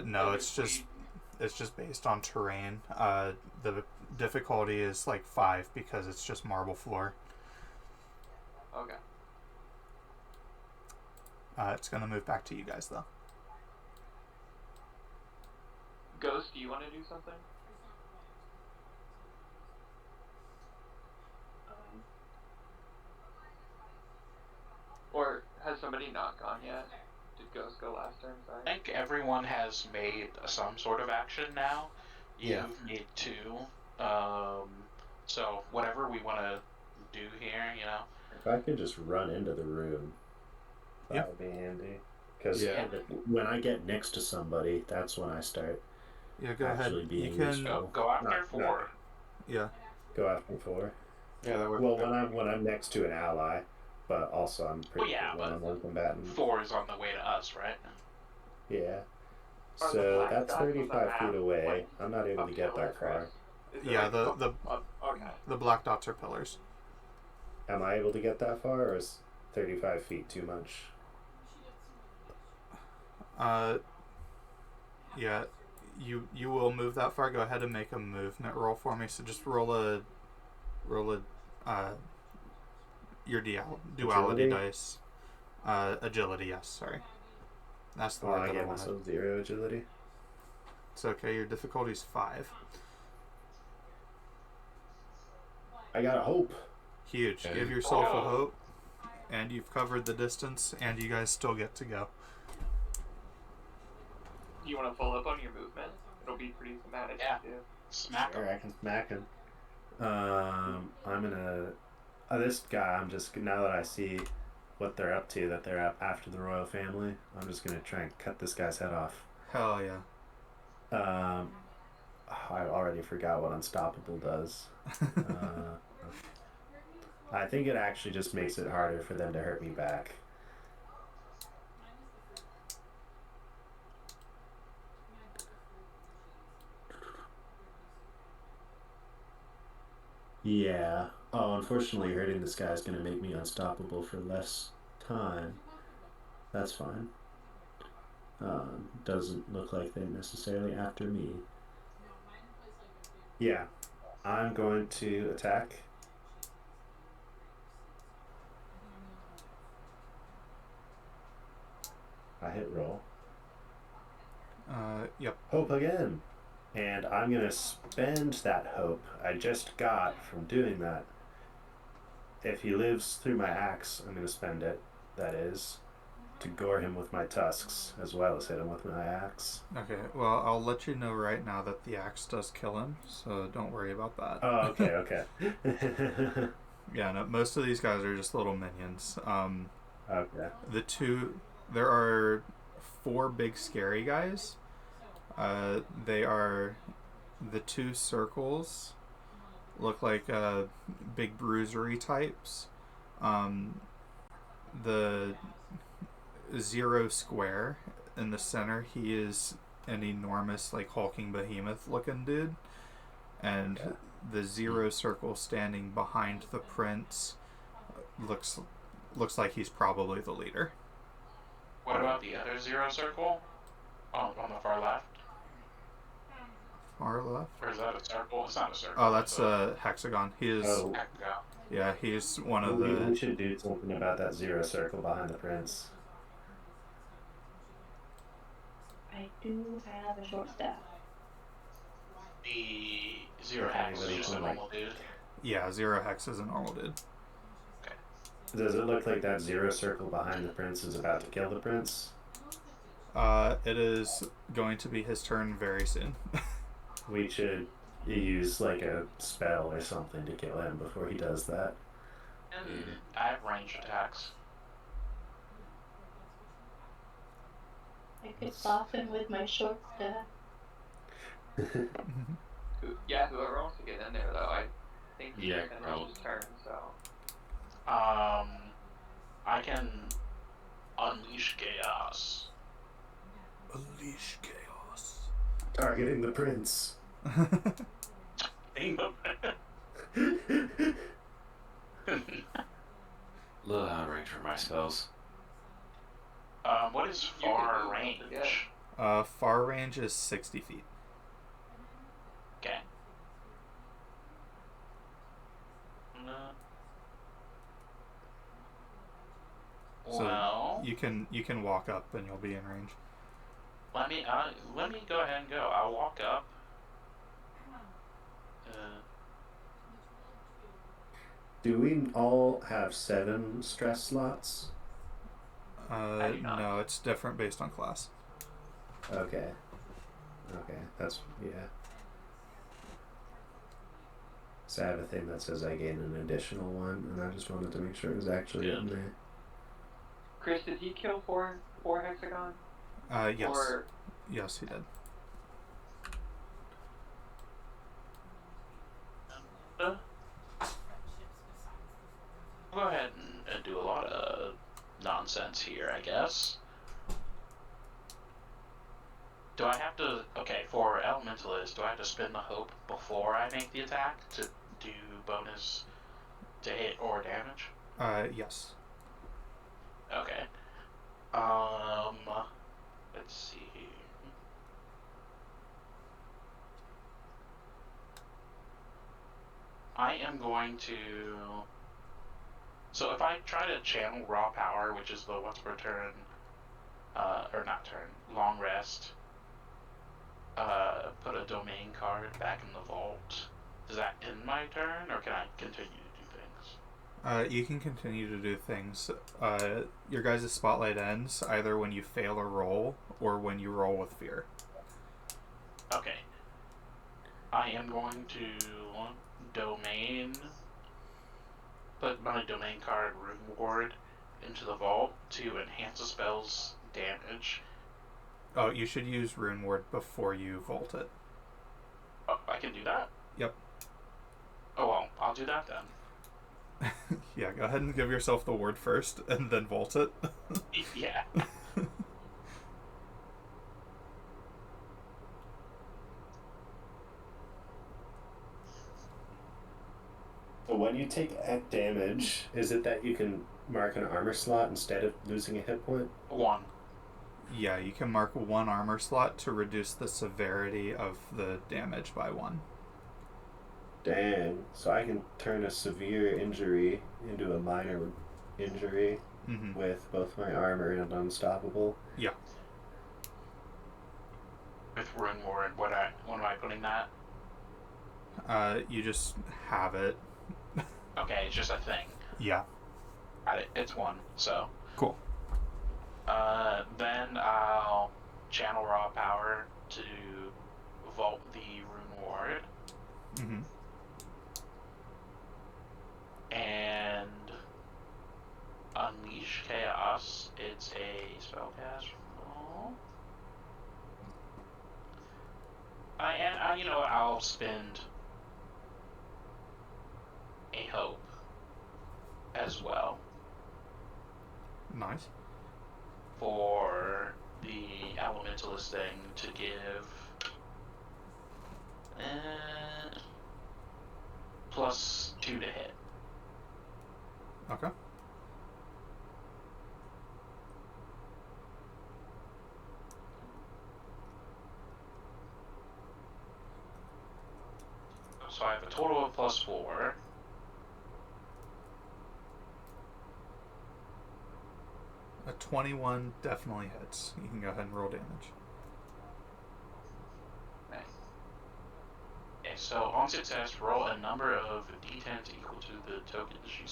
No, it's just based on terrain. The difficulty is like 5 because it's just marble floor. Okay. It's gonna move back to you guys though. Ghost, do you want to do something? Or has somebody not gone yet? Did Ghost go last turn? Sorry. I think everyone has made some sort of action now. Yeah. You've made 2. So whatever we want to do here, you know. If I could just run into the room, that would be handy. Because when I get next to somebody, that's when I start go actually ahead. being You can useful. Go after 4. Go after 4. Yeah, that would. Well, when I'm next to an ally, but also I'm pretty good when I'm combatant. 4 is on the way to us, right? Yeah. Are the So black that's dots on the 35 map, feet away. like, I'm not able a to get pillar, that far. Chris? Is it Yeah, like okay. the black dots are pillars. Am I able to get that far, or is 35 feet too much? Yeah, you will move that far. Go ahead and make a movement roll for me. So just roll a your duality dice. Agility, yes. Sorry, that's the word I that I get wanted. myself 0 agility. It's okay. Your difficulty's 5. I got a hope. Huge. Okay. Give yourself a hope, and you've covered the distance, and you guys still get to go. You want to pull up on your movement? It'll be pretty thematic. Yeah. Too. Smack him. I can smack him. I'm gonna. This guy, I'm just, now that I see what they're up to, that they're up after the royal family, I'm just gonna try and cut this guy's head off. Hell yeah. I already forgot what Unstoppable does. I think it actually just makes it harder for them to hurt me back. Yeah. Oh, unfortunately, hurting this guy is going to make me unstoppable for less time. That's fine. Doesn't look like they're necessarily after me. Yeah. I'm going to attack. I hit roll. Yep. Hope again. And I'm going to spend that hope I just got from doing that. If he lives through my axe, I'm going to spend it, that is, to gore him with my tusks, as well as hit him with my axe. Okay, well, I'll let you know right now that the axe does kill him, so don't worry about that. Oh, okay. Yeah, no, most of these guys are just little minions. Okay. There are 4 big scary guys. They are the 2 circles. Look like big bruisery types. The 0 square in the center, he is an enormous, like, hulking behemoth looking dude. And the 0 circle standing behind the prince looks like he's probably the leader. What about the other 0 circle? On the far left? Far left? Or is that a circle? It's not a circle. Oh, that's a hexagon. He is. Oh. Yeah, he's one of We the. should do something about that 0 circle behind the prince. I do have a short staff. The 0 hex is just a normal dude. Yeah, 0 hex is a normal dude. Okay. Does it look like that 0 circle behind the prince is about to kill the prince? It is going to be his turn very soon. We should use like a spell or something to kill him before he does that. And I have range attacks. I could soften with my short staff. Whoever wants to get in there, though, I think he's finished his turn, so. I can unleash chaos. Unleash chaos. Targeting the prince. Little out of range for my spells. What is far range? Far range is 60 feet. Okay. So Well, you can walk up and you'll be in range. Let me go ahead and go. I'll walk up. Do we all have 7 stress slots? I do not. No, it's different based on class. Okay. That's, yeah. So I have a thing that says I gain an additional one, and I just wanted to make sure it was actually in there. Chris, did he kill four hexagon? Yes. Or... Yes, he did. Go ahead and do a lot of nonsense here, I guess. Do I have to... Okay, for Elementalist, do I have to spend the hope before I make the attack to do bonus to hit or damage? Yes. Okay. Let's see. I am going to... So if I try to channel Raw Power, which is the once per turn, or not turn, long rest, put a domain card back in the vault, does that end my turn, or can I continue to do things? You can continue to do things. Your guys' spotlight ends either when you fail a roll or when you roll with fear. Okay. I am going to domain... Put my domain card Rune Ward into the vault to enhance a spell's damage. Oh, you should use Rune Ward before you vault it. Oh, I can do that? Yep. Oh, well, I'll do that then. Yeah, go ahead and give yourself the ward first, and then vault it. Yeah. When you take damage, is it that you can mark an armor slot instead of losing a hit point? 1. Yeah, you can mark 1 armor slot to reduce the severity of the damage by 1. Dang. So I can turn a severe injury into a minor injury with both my armor and unstoppable? Yeah. With Rune Ward, when am I putting that? You just have it. Okay, it's just a thing. Yeah. Got it. It's 1, so. Cool. Then I'll channel Raw Power to vault the Rune Ward. And Unleash Chaos. It's a spellcast roll. I'll spend a hope as well. Nice. For the Elementalist thing to give +2 to hit. Okay. So I have a total of +4. A 21 definitely hits. You can go ahead and roll damage. Nice. Okay, so on success, roll a number of d10s equal to the tokens you...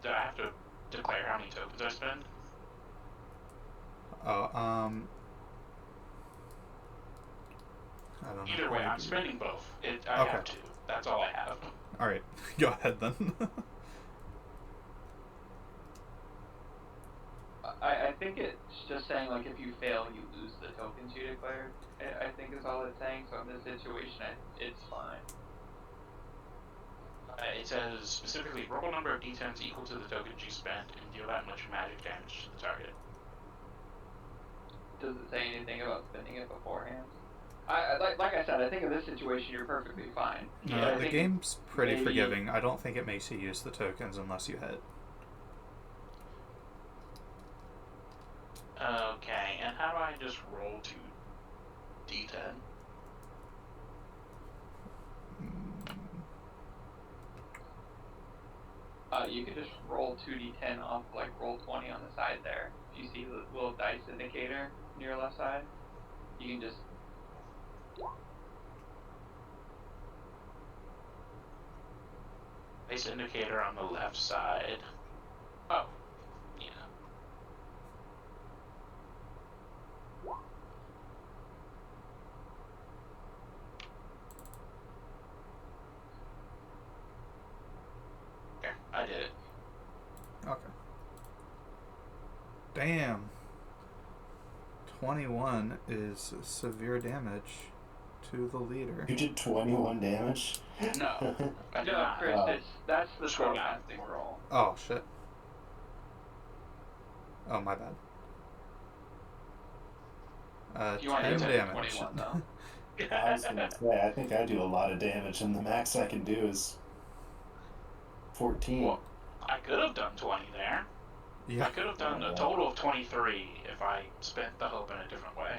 do I have to declare how many tokens I spend? I don't know. Either way, I'm spending both. I have to. That's all I have. Alright, go ahead then. I think it's just saying, like, if you fail, you lose the tokens you declared. I think is all it's saying, so in this situation, it's fine. It says specifically, roll a number of d10s equal to the tokens you spent and deal that much magic damage to the target. Does it say anything about spending it beforehand? Like I said, I think in this situation you're perfectly fine. The game's pretty forgiving. I don't think it makes you use the tokens unless you hit. Okay, and how do I just roll 2d10? You could just roll 2d10 off, like roll 20 on the side there. If you see the little dice indicator near your left side. You can just. Place indicator on the left side. Oh, yeah. There, I did it. Okay. Damn. 21 is severe damage to the leader. You did 21 damage? No, I did No, not. Chris, that's the Scroll down. spellcasting roll. Oh, shit. Oh, my bad. If you want 10 to do damage. 21, though. I was gonna say, I think I do a lot of damage, and the max I can do is 14. Well, I could have done 20 there. Yeah. I could have done a total of 23 if I spent the hope in a different way.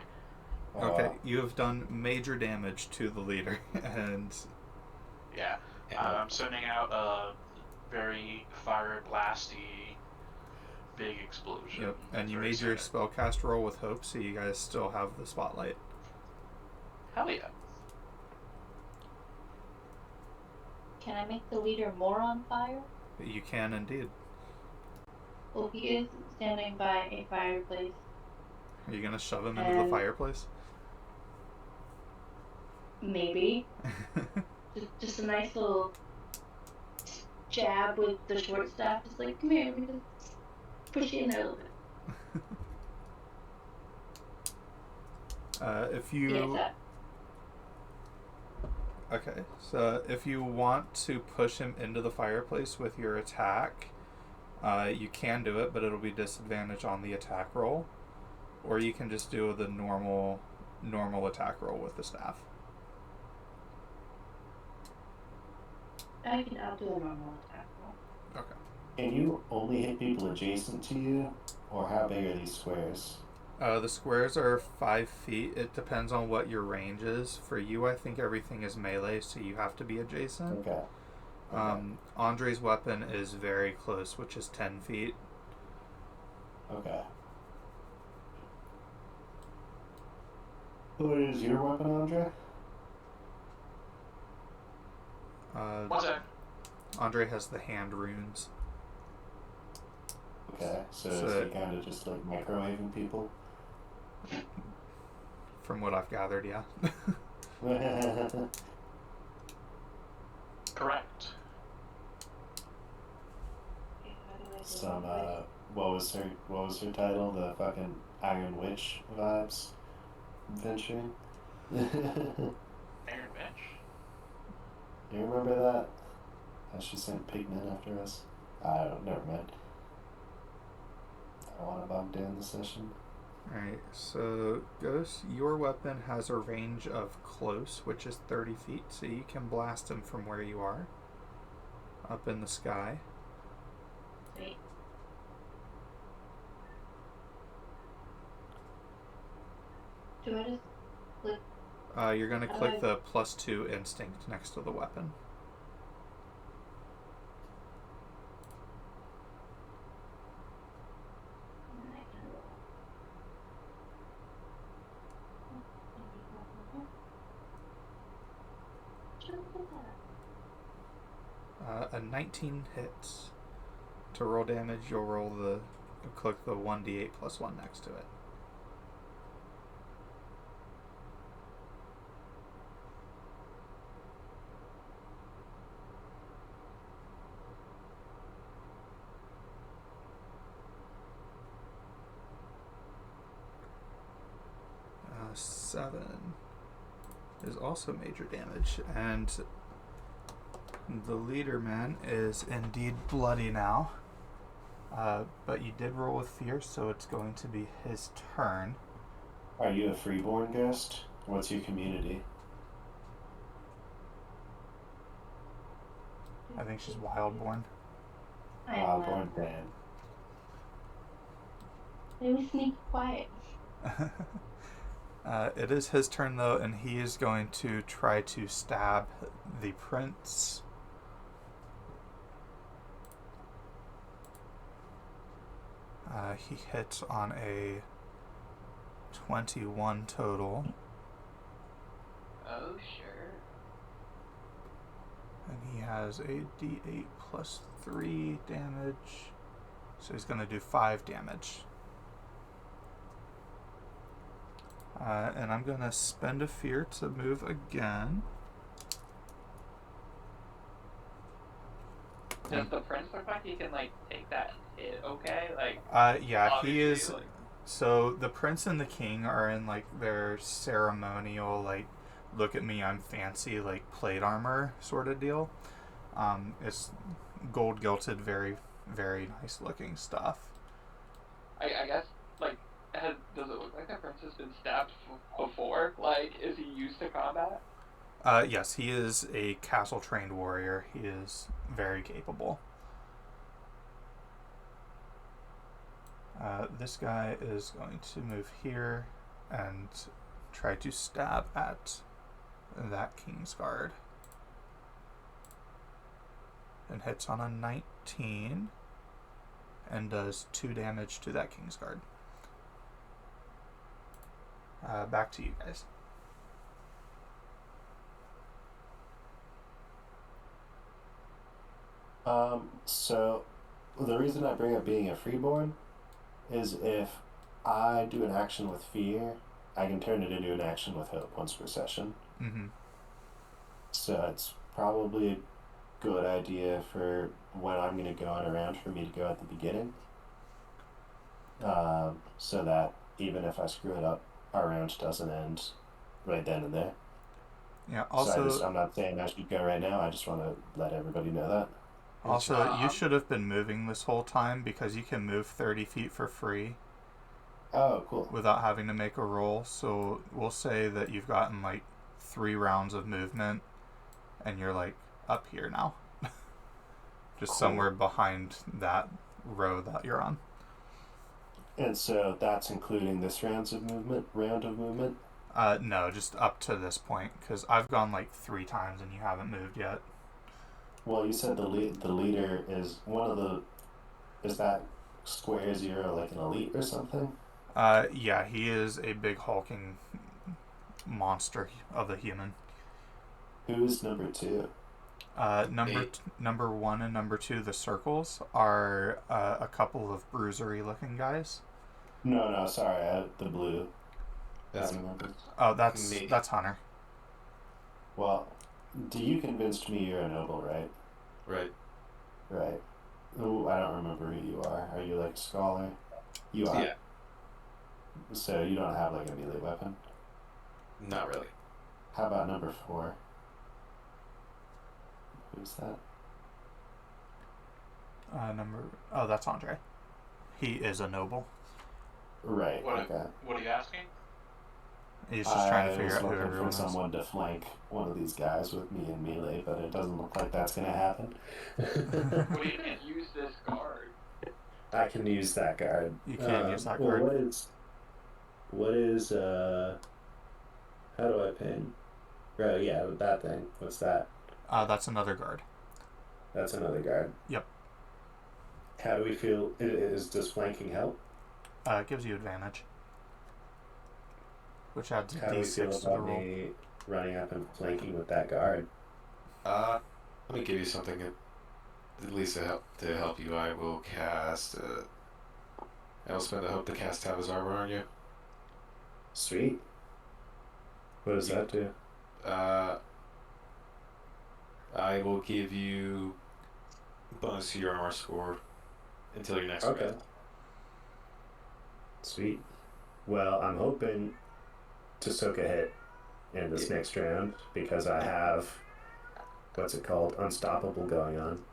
Okay, you have done major damage to the leader, and... Yeah. I'm sending out a very fire blasty big explosion. Yep, and you very made your soon. spellcast roll with hope, so you guys still have the spotlight. Hell yeah. Can I make the leader more on fire? You can indeed. Well, he is standing by a fireplace. Are you going to shove him into the fireplace? Maybe. Just a nice little jab with the short staff. Just like, come here, let me just push you in there a little bit. If you... Yes, that. Okay, so if you want to push him into the fireplace with your attack, you can do it, but it'll be disadvantage on the attack roll. Or you can just do the normal attack roll with the staff. I'll do a normal attack roll. Okay. Can you only hit people adjacent to you, or how big are these squares? The squares are 5 feet. It depends on what your range is. For you, I think everything is melee, so you have to be adjacent. Okay. Andre's weapon is very close, which is 10 feet. Okay. What is your weapon, Andre? What's that? Andre has the hand runes. Okay, so is he kind of just like microwaving people? From what I've gathered, yeah. Correct. Some what was her title? The fucking Iron Witch vibes adventuring. Iron Bench? You remember that? How she sent pigmen after us? Never mind. I don't want to bog down the session. Alright, so Ghost, your weapon has a range of close, which is 30 feet, so you can blast him from where you are, up in the sky. Sweet. Do I just click? You're going to click the +2 instinct next to the weapon. A 19 hits. To roll damage, you'll click the 1d8 + 1 next to it. Seven is also major damage, and the leader man is indeed bloody now. But you did roll with fierce, so it's going to be his turn. Are you a freeborn ghost? What's your community? I think she's wildborn. Wildborn, damn. Maybe sneak quiet. It is his turn, though, and he is going to try to stab the prince. He hits on a 21 total. Oh, sure. And he has a d8 plus 3 damage. So he's going to do 5 damage. And I'm going to spend a fear to move again. Does the prince look like he can, like, take that hit okay? Like, yeah, he is. like... So the prince and the king are in, like, their ceremonial, like, look at me, I'm fancy, like, plate armor sort of deal. It's gold gilded, very, very nice looking stuff. I guess, like, does it look like the prince has been stabbed before? Like, is he used to combat? Yes, he is a castle trained warrior. He is very capable. This guy is going to move here and try to stab at that King's Guard. And hits on a 19 and does 2 damage to that King's Guard. Back to you guys. So the reason I bring up being a freeborn is if I do an action with fear, I can turn it into an action with hope once per session. Mm-hmm. So it's probably a good idea for when I'm going to go on around for me to go at the beginning. So that even if I screw it up, our round doesn't end right then and there. Yeah, also... So I'm not saying I should go right now, I just want to let everybody know that. Also, you should have been moving this whole time because you can move 30 feet for free. Oh, cool. Without having to make a roll. So we'll say that you've gotten like 3 rounds of movement and you're like up here now. Just cool. Somewhere behind that row that you're on. And so that's including this round of movement? No, just up to this point because I've gone like 3 times and you haven't moved yet. Well, you said the leader is one of the... Is that Square Zero like an elite or something? Yeah, he is a big hulking monster of a human. Who's number 2? Number 1 and number 2, the circles, are a couple of bruisery looking guys. No, sorry, the blue. That's That's Hunter. Well, you convinced me you're a noble, right? Right. Ooh, I don't remember who you are. Are you like a scholar? You are. Yeah. So you don't have like a melee weapon? Not really. How about number 4? Who's that? That's Andre. He is a noble. Right. What are you asking? He's just trying to figure out who everyone is. I was looking for someone to flank one of these guys with me in melee, but it doesn't look like that's going to happen. Well, you can use this guard. I can use that guard. You can use that guard. What is, how do I ping? Oh, yeah, that thing. What's that? That's another guard. That's another guard. Yep. How do we feel? Does flanking help? It gives you advantage. Which adds How do we feel D6 to the about roll. me running up and flanking with that guard? Let me give you something at least to help you. I will cast. I will spend a hope to cast Tavi's armor on you. Sweet. What does that do? I will give you bonus to your armor score until your next round. Sweet. Well, I'm hoping to soak a hit in this next round because I have what's it called? Unstoppable going on.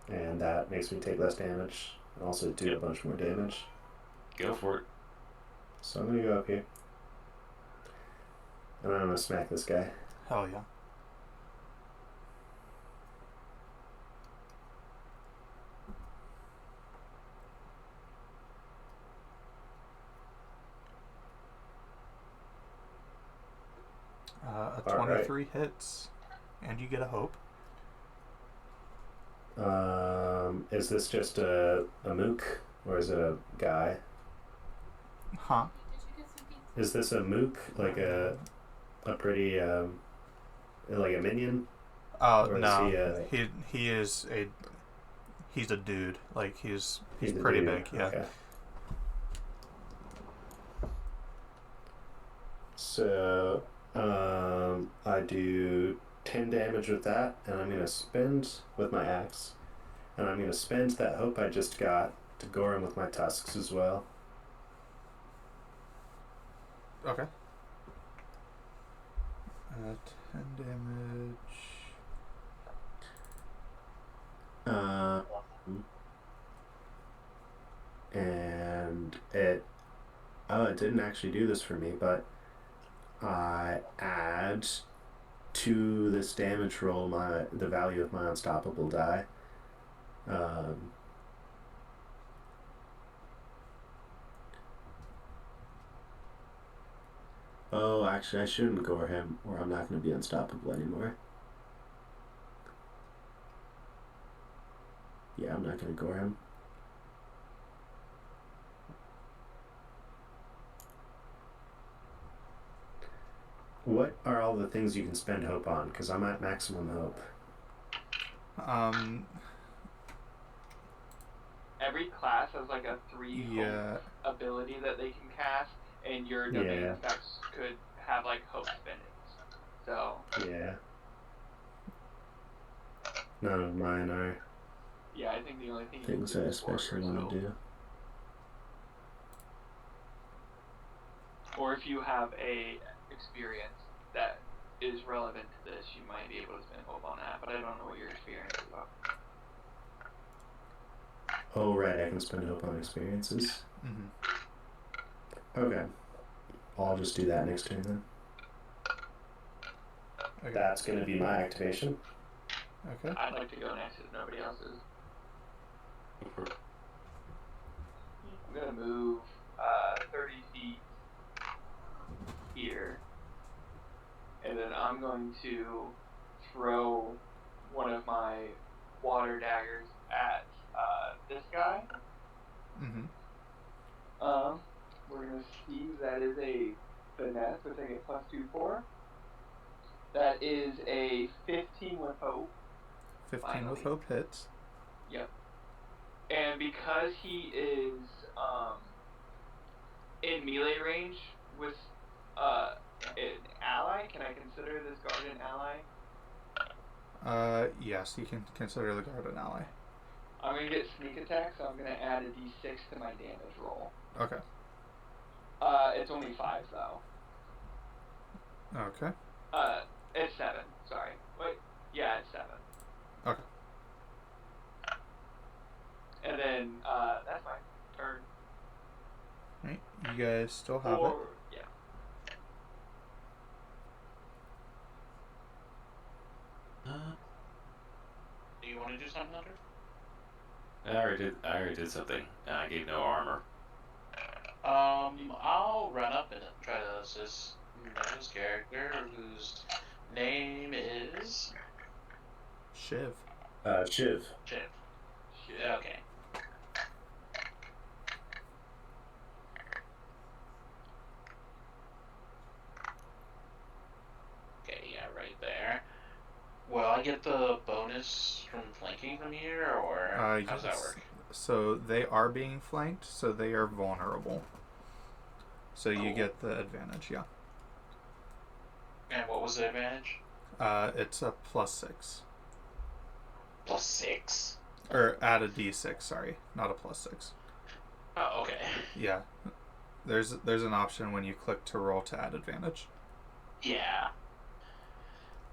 And that makes me take less damage and also do a bunch more damage. Go for it. So I'm gonna go up here. And I'm gonna smack this guy. Hell yeah. A 23 hits, and you get a hope. Is this just a mook or is it a guy? Huh? Is this a mook, like a pretty like a minion? Oh Or is no, he he's a dude. Like he's a pretty dude? big. Yeah. Okay. So I do 10 damage with that, and I'm gonna spend with my axe, and I'm gonna spend that hope I just got to gore him with my tusks as well. Okay. 10 damage. And it didn't actually do this for me, but I add to this damage roll the value of my unstoppable die. Oh, actually, I shouldn't gore him, or I'm not going to be unstoppable anymore. Yeah, I'm not going to gore him. What are all the things you can spend hope on? Because I'm at maximum hope. Every class has like a 3 hope ability that they can cast, and your domain specs could have like hope spendings. So. Yeah. None of mine are. Yeah, I think the only thing things I especially want to do. Or if you have a experience that is relevant to this, you might be able to spend hope on that, but I don't know what your experience is about. Oh, right, I can spend hope on experiences. Mm-hmm. Okay. I'll just do that next turn then. Okay. That's going to be my activation. Okay. I'd like to go next if nobody else is. I'm going to move 30 feet here. And then I'm going to throw one of my water daggers at this guy. Mm-hmm. We're going to see that is a finesse, which I get +2/4. That is a 15 with hope. 15 with hope hits. Yep. And because he is in melee range with an ally, can I consider this guard an ally? Yes, you can consider the guard an ally. I'm going to get sneak attack, so I'm going to add a d6 to my damage roll. Okay. It's only 5, though. Okay. It's 7, sorry. Wait, yeah, it's 7. Okay. And then, that's my turn. Right, you guys still have it? Yeah. Do you want to do something, Hunter? I already did something. I gave no armor. I'll run up and try to assist this character whose name is Shiv. Shiv. Shiv. Okay. Okay, yeah, right there. Will I get the bonus from flanking from here, or how does that work? So they are being flanked, so they are vulnerable. So you get the advantage, yeah. And what was the advantage? It's a +6. +6? Or add a d6, sorry. Not a +6. Oh, okay. Yeah. There's an option when you click to roll to add advantage. Yeah.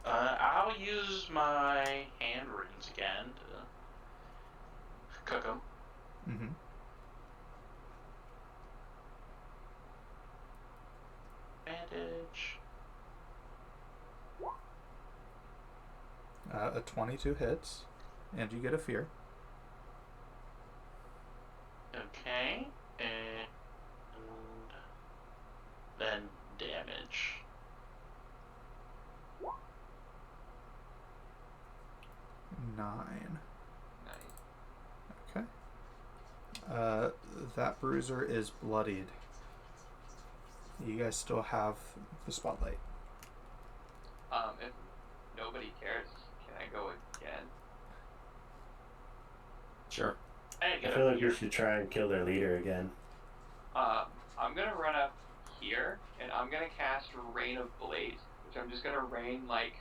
I'll use my hand runes again to cook them. Mm-hmm. Advantage. A 22 hits, and you get a fear. Okay, and then damage. 9. That bruiser is bloodied. You guys still have the spotlight. If nobody cares, can I go again? Sure. Hey, I feel like we should try and kill their leader again. I'm gonna run up here, and I'm gonna cast Rain of Blades, which I'm just gonna rain, like,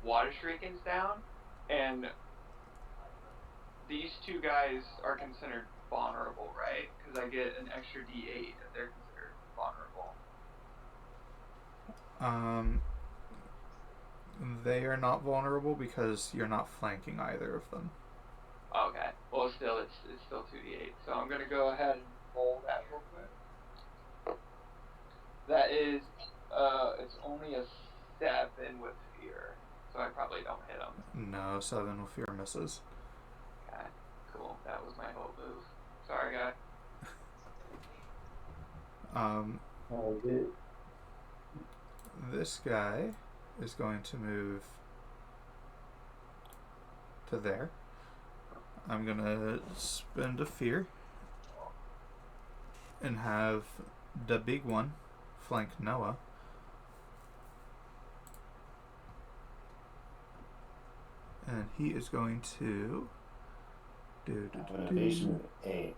water shurikens down, and these two guys are considered vulnerable, right? Because I get an extra D8 if they're considered vulnerable. They are not vulnerable because you're not flanking either of them. Okay. Well, still, it's still 2d8. So I'm gonna go ahead and roll that real quick. That is, it's only a 7 with fear, so I probably don't hit him. No, 7 with fear misses. Okay. Cool. That was my whole move. Sorry, guy. This guy is going to move to there. I'm gonna spend a fear and have the big one flank Noah. And he is going to Innovation of 8.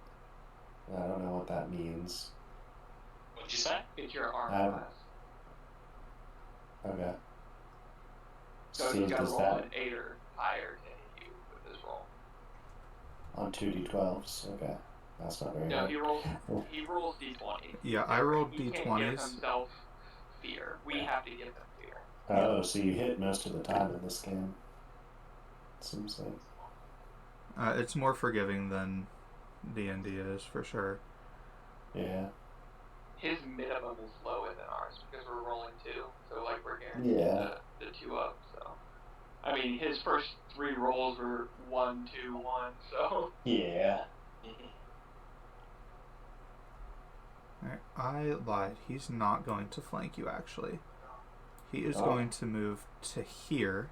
I don't know what that means. What'd you say? It's your arm class. Okay. So he's got to roll an 8 or higher to hit you with this roll. On 2d12s. Okay. That's not very No, hard. he rolls d20s. Yeah, I rolled he d20s. He can't give himself fear. We have to give him fear. Oh, so you hit most of the time in this game. Seems like. It's more forgiving than D&D is, for sure. Yeah. His minimum is lower than ours because we're rolling 2, so like we're guaranteed the 2 up. So, I mean, his first 3 rolls were 1, 2, 1. So yeah. Alright, I lied. He's not going to flank you, actually. He is going to move to here,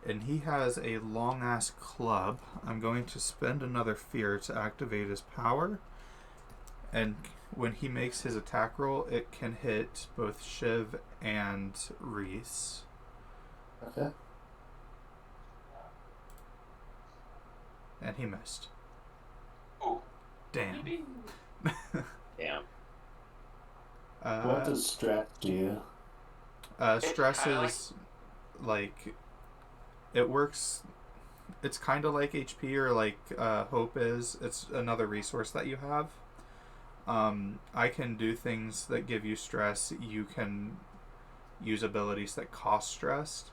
and he has a long-ass club. I'm going to spend another fear to activate his power, and when he makes his attack roll, it can hit both Shiv and Reese. Okay. And he missed. Oh. Damn. Damn. What does stress do? Stress is like it works. It's kind of like HP or like Hope is. It's another resource that you have. I can do things that give you stress. You can use abilities that cost stress.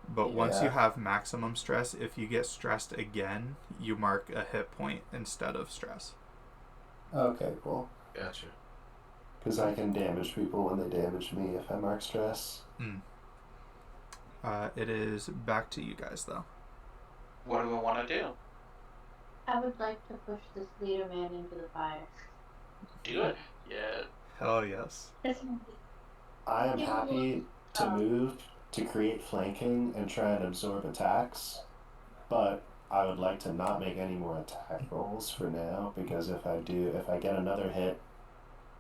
But once you have maximum stress, if you get stressed again, you mark a hit point instead of stress. Okay, cool. Gotcha. Because I can damage people when they damage me if I mark stress. It is back to you guys, though. What do we want to do? I would like to push this leader man into the fire. Do it. yeah. Hell yes. I am happy to move to create flanking and try and absorb attacks, but I would like to not make any more attack rolls for now, because if I get another hit,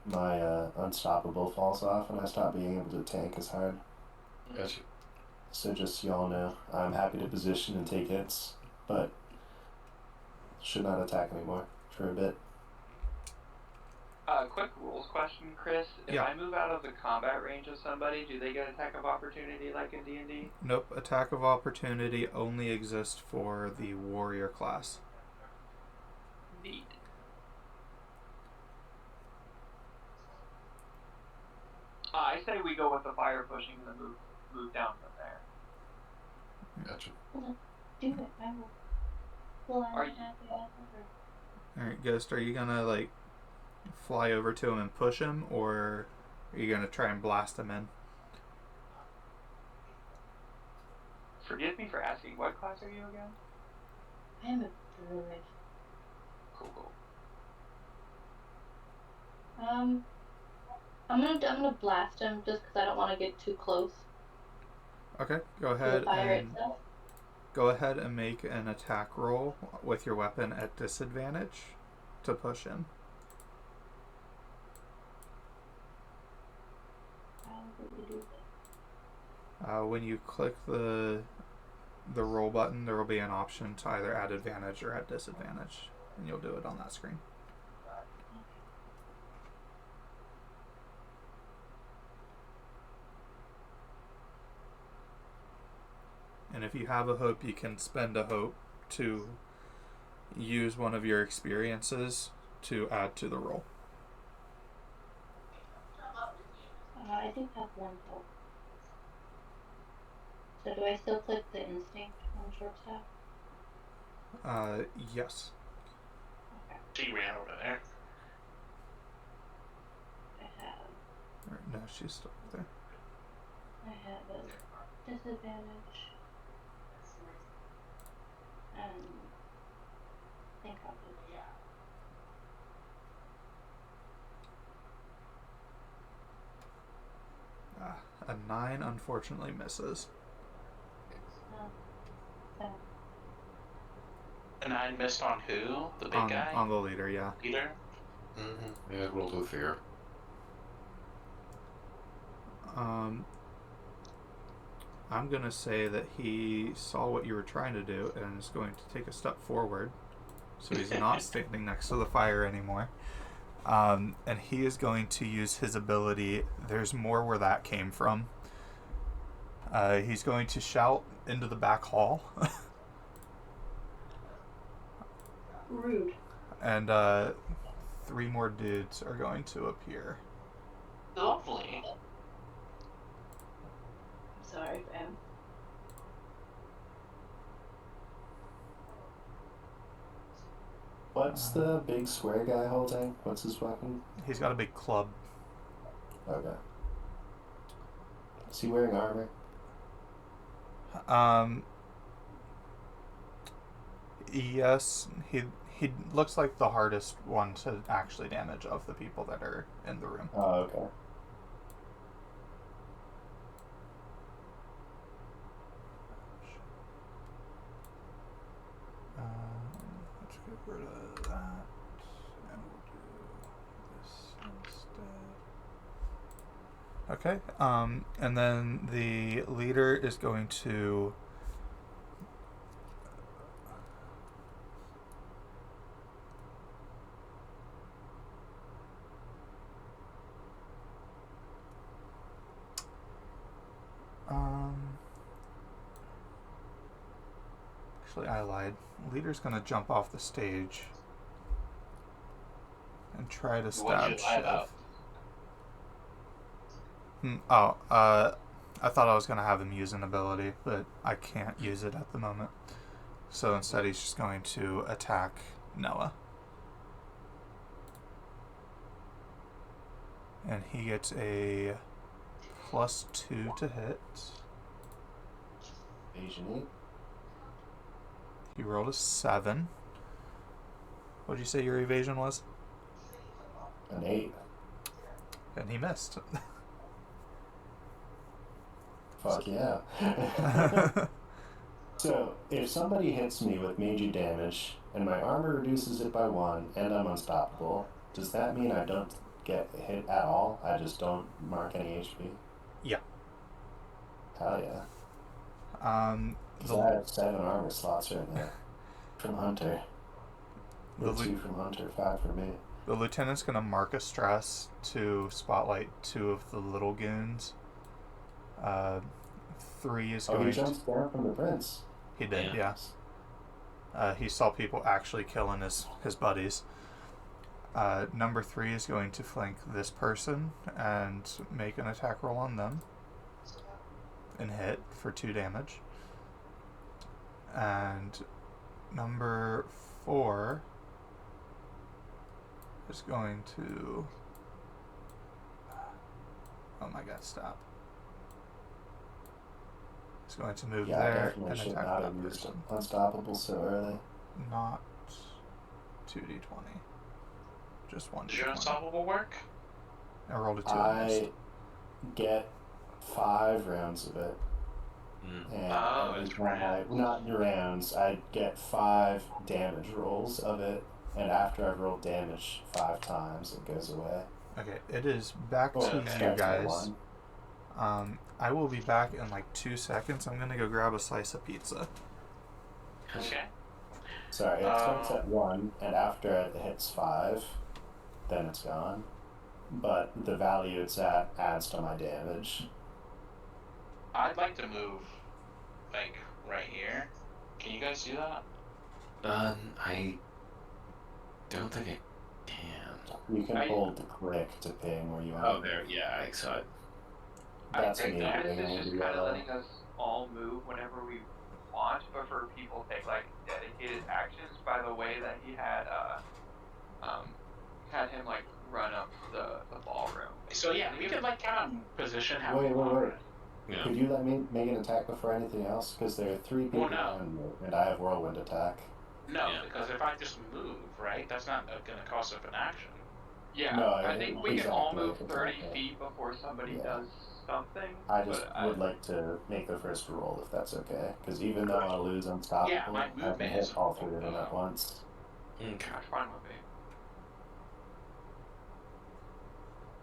my unstoppable falls off and I stop being able to tank as hard. Gotcha. So just so y'all know, I'm happy to position and take hits, but should not attack anymore for a bit. Quick rules question, Chris. If I move out of the combat range of somebody, do they get attack of opportunity like in D&D? Nope. Attack of opportunity only exists for the warrior class. Neat. I say we go with the fire pushing and then move down from there. Gotcha. Do it. I will. Well, I'm Are you- happy I ever. Alright, Ghost, are you gonna, like, fly over to him and push him, or are you gonna try and blast him in? Forgive me for asking, what class are you again? I am a druid. Cool. I'm gonna blast him just because I don't want to get too close Okay, go to the ahead fire and itself. go ahead and make an attack roll with your weapon at disadvantage. to push in. How would we do this? When you click the roll button, there will be an option to either add advantage or add disadvantage, and you'll do it on that screen. And if you have a hope, you can spend a hope to use one of your experiences to add to the roll. I do have one hope. So do I still click the instinct on the short staff? Yes. Okay. She ran over there. I have No, she's still there. a disadvantage. And I think I'll do A 9 unfortunately misses. so. A 9 missed on who? The big guy? On the leader, yeah. Leader? Mm-hmm. Yeah, it rolled with fear. I'm going to say that he saw what you were trying to do and is going to take a step forward. So he's not standing next to the fire anymore. And he is going to use his ability. There's more where that came from. He's going to shout into the back hall. Rude. And 3 more dudes are going to appear. Lovely. Sorry, fam. What's the big square guy holding? What's his weapon? He's got a big club. Okay. Is he wearing armor? Yes, he looks like the hardest one to actually damage of the people that are in the room. Oh, okay. Let's get rid of that, and we'll do this instead. Okay, and then the leader is going to actually, I lied. Leader's gonna jump off the stage and try to stab Shiv. I thought I was gonna have him use an ability, but I can't use it at the moment. So instead, he's just going to attack Noah. And he gets a +2 to hit. Asian 8. He rolled a 7. What'd you say your evasion was? An 8. And he missed. Fuck yeah. So, if somebody hits me with major damage, and my armor reduces it by 1, and I'm unstoppable, does that mean I don't get hit at all? I just don't mark any HP? Yeah. Hell yeah. I have 7 armor slots right now. From Hunter. 2 from Hunter, 5 for me. The lieutenant's going to mark a stress to spotlight 2 of the little goons. 3 is going he jumps down from the prince. He did, yeah. He saw people actually killing his buddies. Number 3 is going to flank this person and make an attack roll on them. And hit for 2 damage. And number 4 is going to... Oh my god, stop. He's going to move there and attack that person. Unstoppable so early. Not 2d20. Just 1d20. Does your unstoppable work? I rolled a 2. I get 5 rounds of it. And it's rounds. not rounds. I get 5 damage rolls of it and after I've rolled damage 5 times, it goes away. Okay, it is back to you Starts at guys. 1. I will be back in like 2 seconds. I'm gonna go grab a slice of pizza. Okay. Sorry, it starts at 1, and after it hits 5, then it's gone. But the value it's at adds to my damage. I'd like to move, like, right here. Can you guys do that? I don't think I can. You can hold the click to ping where you want. Oh, there. Yeah, I saw it. That's I think me. this moving is just into kind of yellow. letting us all move whenever we want, but for people to take like dedicated actions. By the way, that he had him like run up the ballroom. So yeah, we could like kind of position how we Wait. want. Yeah. Could you let me make an attack before anything else? Because there are 3 people around me, and I have whirlwind attack. No, Yeah. because if I just move, right, that's not going to cost up an action. Yeah, No, I think we can all move 30 exactly. feet before somebody Yeah. does something. I just would like to make the first roll, if that's okay. Because even though I lose unstoppable, Yeah, my I can movement hit is all 3 of them at once. Okay. That's fine with me.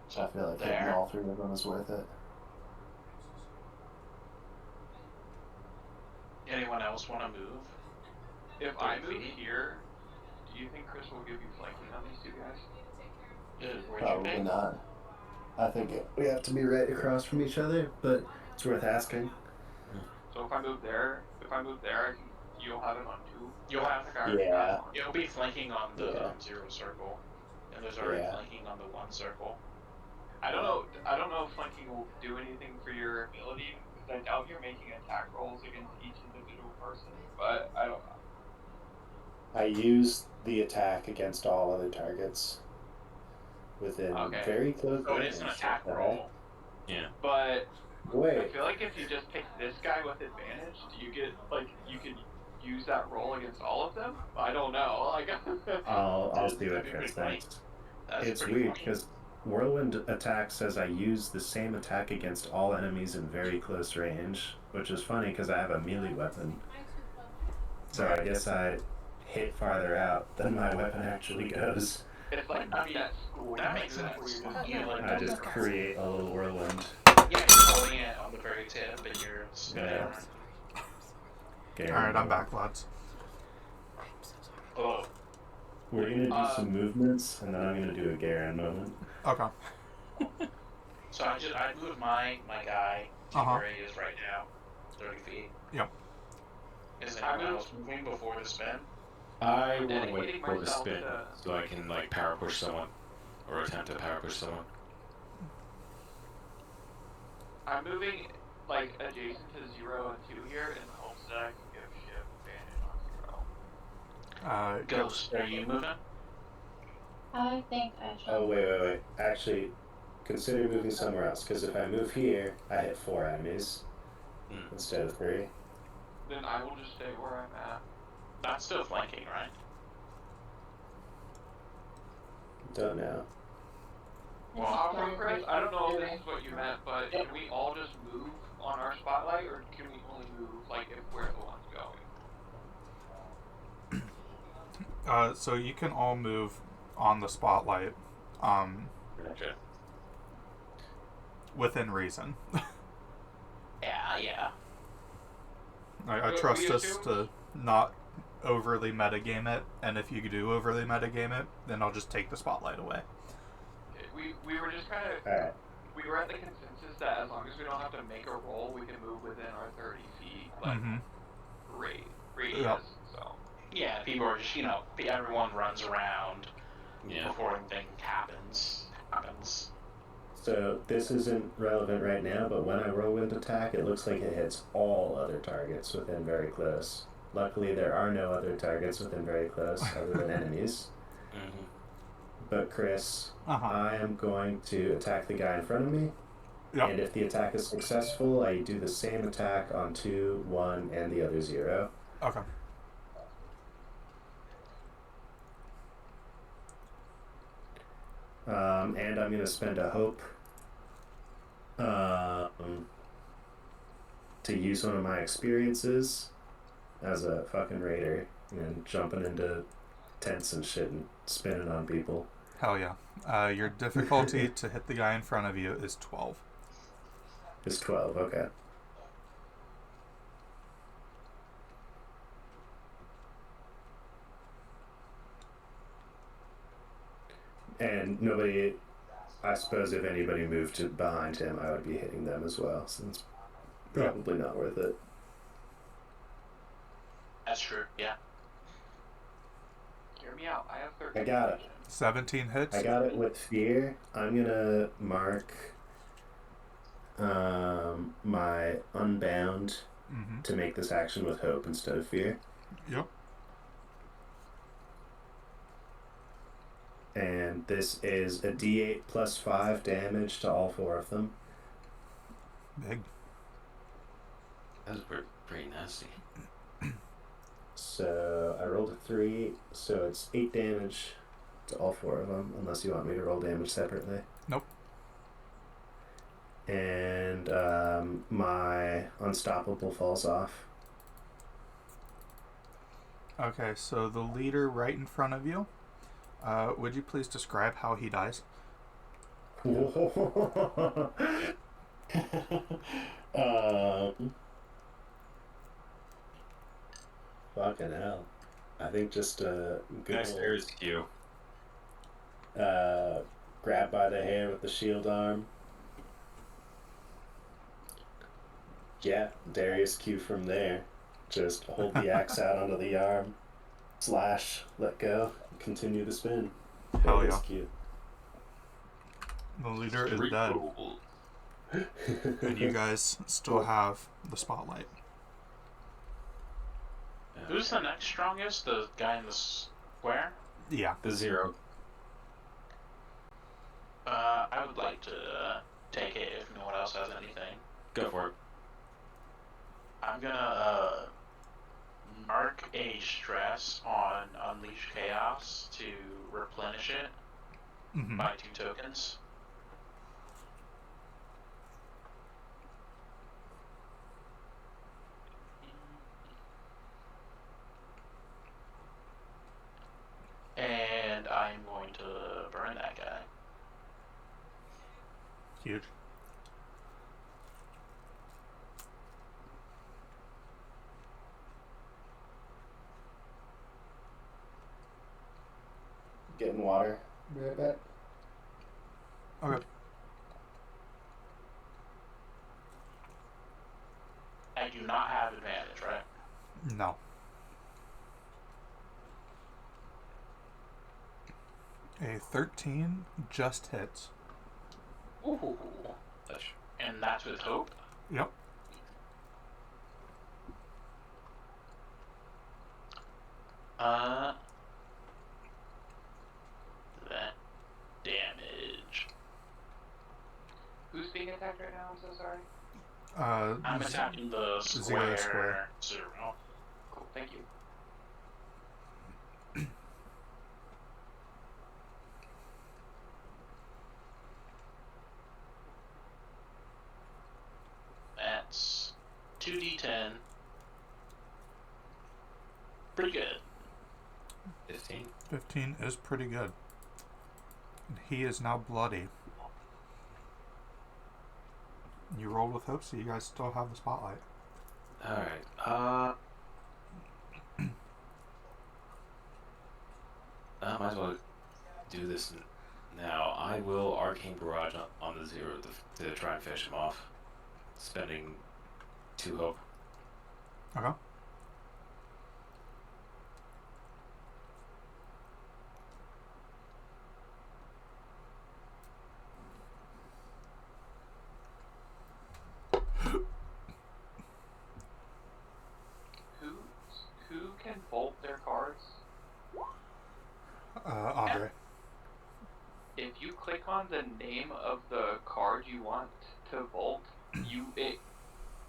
So I feel like hitting all 3 of them is worth it. Anyone else want to move? If I move here, do you think Chris will give you flanking on these 2 guys? Where'd you Probably pick? not. I think we have to be right across from each other, but it's worth asking. So if I move there, you'll have him on 2. You'll have. Yeah. You'll be flanking on the Yeah. 0 circle, and there's already Yeah. flanking on the 1 circle. I don't know if flanking will do anything for your ability, because I doubt you're making attack rolls against each individual person, but I don't know. I use the attack against all other targets within very close So it is an attack roll. Yeah. But I Wait. feel like if you just pick this guy with advantage, do you get, like, you can use that roll against all of them? I don't know. Like, I'll That's see what pretty Chris funny. thinks. That's It's pretty weird funny. because Whirlwind attack says I use the same attack against all enemies in very close range, which is funny because I have a melee weapon. So I guess I hit farther out than my weapon actually goes. it's like that school. That makes sense. You like I just create a little whirlwind. Yeah, you're holding it on the very tip, and you're spinning Yeah. around. Okay, Alright, I'm back, lads. Oh, We're gonna do some movements, and then I'm gonna do a Garen moment. Okay. so I moved my guy to where he is right now, 30 feet. Yep. Is anyone else moving before the spin? I want to Dedicating wait for the myself spin to- so I can like power push someone or attempt to power push someone. I'm moving, like, adjacent to 0 and 2 here in the hopes that I can give Shiv advantage on 0. Ghost, are you moving? I think I should. Oh, wait. Actually, consider moving somewhere else, because if I move here, I hit 4 enemies instead of 3. Then I will just stay where I'm at. That's still flanking, right? Don't know. Well, Chris, I don't know if this is what you meant, but can we all just move on our spotlight, or can we only move, like, if we're the ones going? So you can all move on the spotlight, Okay. within reason. Yeah. I But trust we us assumed- to not overly metagame it, and if you do overly metagame it, then I'll just take the spotlight away. We were just kind of, Alright. we were at the consensus that as long as we don't have to make a roll, we can move within our 30 feet, like, radius, Yep. so. Yeah, people are just, everyone runs around Yeah. before anything happens. So this isn't relevant right now, but when I whirlwind attack, it looks like it hits all other targets within very close. Luckily, there are no other targets within very close other than enemies. Mm-hmm. But Chris, Uh-huh. I am going to attack the guy in front of me, Yep. and if the attack is successful, I do the same attack on 2, 1, and the other 0. Okay. And I'm going to spend a hope to use one of my experiences as a fucking raider and jumping into tents and shit and spinning on people. Hell yeah. Your difficulty to hit the guy in front of you is 12. It's 12, okay. And nobody, I suppose if anybody moved to behind him, I would be hitting them as well, so it's probably not worth it. That's true, yeah. Hear me out. I have 13. I got it. 17 hits? I got it with fear. I'm gonna mark my unbound to make this action with hope instead of fear. Yep. And this is a D8 plus 5 damage to all 4 of them. Big. That was pretty nasty. So I rolled a 3, so it's 8 damage to all 4 of them, unless you want me to roll damage separately. Nope. And my unstoppable falls off. Okay, so the leader right in front of you, would you please describe how he dies? Fucking hell. I think just a good Dexterity skew. grab by the hair with the shield arm. Yeah, Darius Q from there. Just hold the axe out onto the arm, slash, let go, continue the spin. Hell Darius yeah. Q. The leader is dead. And you guys still have the spotlight. Who's the next strongest? The guy in the square? Yeah. The 0. I would like to take it if no one else has anything. Go for it. I'm gonna mark a stress on Unleash Chaos to replenish it by 2 tokens. And I'm going to burn that guy. Huge. Getting water. Be right back. Okay. I do not have advantage, right? No. A 13 just hits. Ooh. Touch. And that's with hope? Yep. That damage. Who's being attacked right now? I'm so sorry. I'm attacking the square. 0. Cool, thank you. That's 2d10. Pretty good. 15. 15 is pretty good. And he is now bloody. You rolled with hope, so you guys still have the spotlight. Alright. I might as well do this now. I will Arcane Barrage on the 0 to try and finish him off. Spending 2 hope. Okay. Who can bolt their cards? Andre. If you click on the name of the card you want to vault, it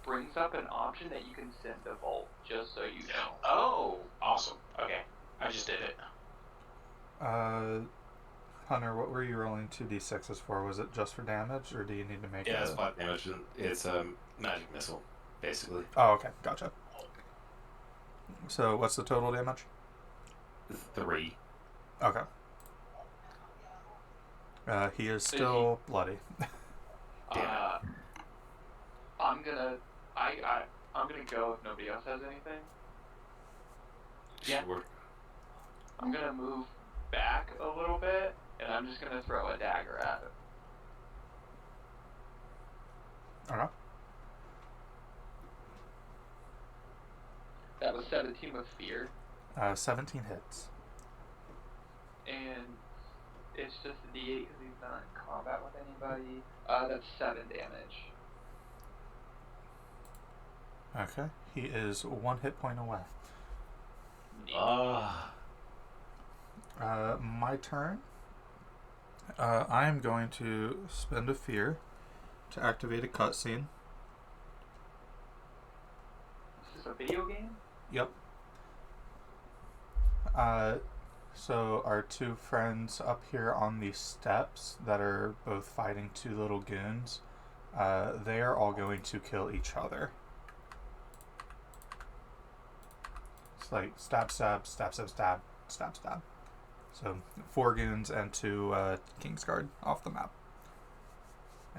brings up an option that you can send to vault, just so you know. Oh, awesome. Okay, I just did it. Hunter, what were you rolling 2d6s for? Was it just for damage, or do you need to make Yeah, it's flat damage. It's a magic missile, basically. Oh, okay. Gotcha. So, what's the total damage? 3. Okay. He is still bloody. Damn I'm gonna go if nobody else has anything. Yeah. Sure. I'm gonna move back a little bit, and I'm just gonna throw a dagger at him. Okay. That was 17 with fear, 17 hits. and it's just a D8 because he's not in combat with anybody. That's 7 damage. Okay. He is 1 hit point away. Neat. My turn. I am going to spend a fear to activate a cutscene. Is this a video game? Yep. So our two friends up here on these steps that are both fighting two little goons, they are all going to kill each other. It's like stab, stab, stab, stab, stab, stab, stab. So 4 goons and 2 Kingsguard off the map.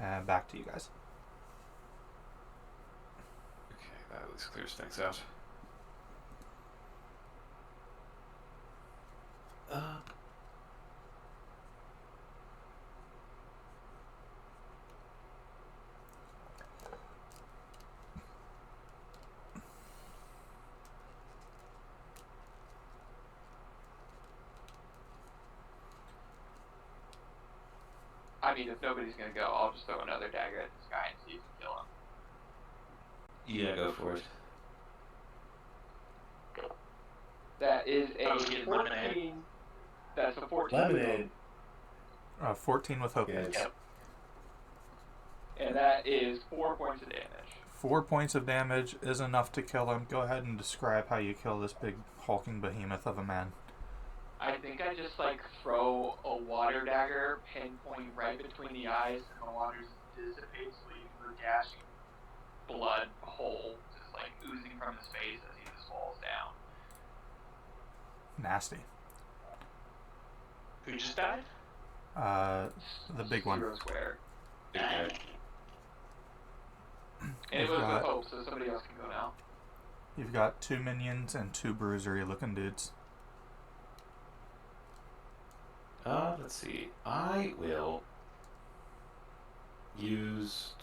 And back to you guys. Okay, that at least clears things out. I mean, if nobody's gonna go, I'll just throw another dagger at this guy and see if we can kill him. Yeah, go for it. That is I was a getting 14. lemonade. That's a 14. Lemonade. 14 with hope. Yes. Yep. And that is 4 points of damage. 4 points of damage is enough to kill him. Go ahead and describe how you kill this big hulking behemoth of a man. I think I just throw a water dagger, pinpoint right between the eyes, and the water dissipates, leaving the gashing blood hole just oozing from his face as he just falls down. Nasty. Who just died? The big one. 0 square. Big guy. And it was with hope, so somebody else can go now. You've got 2 minions and 2 bruisery looking dudes. Let's see. I will use.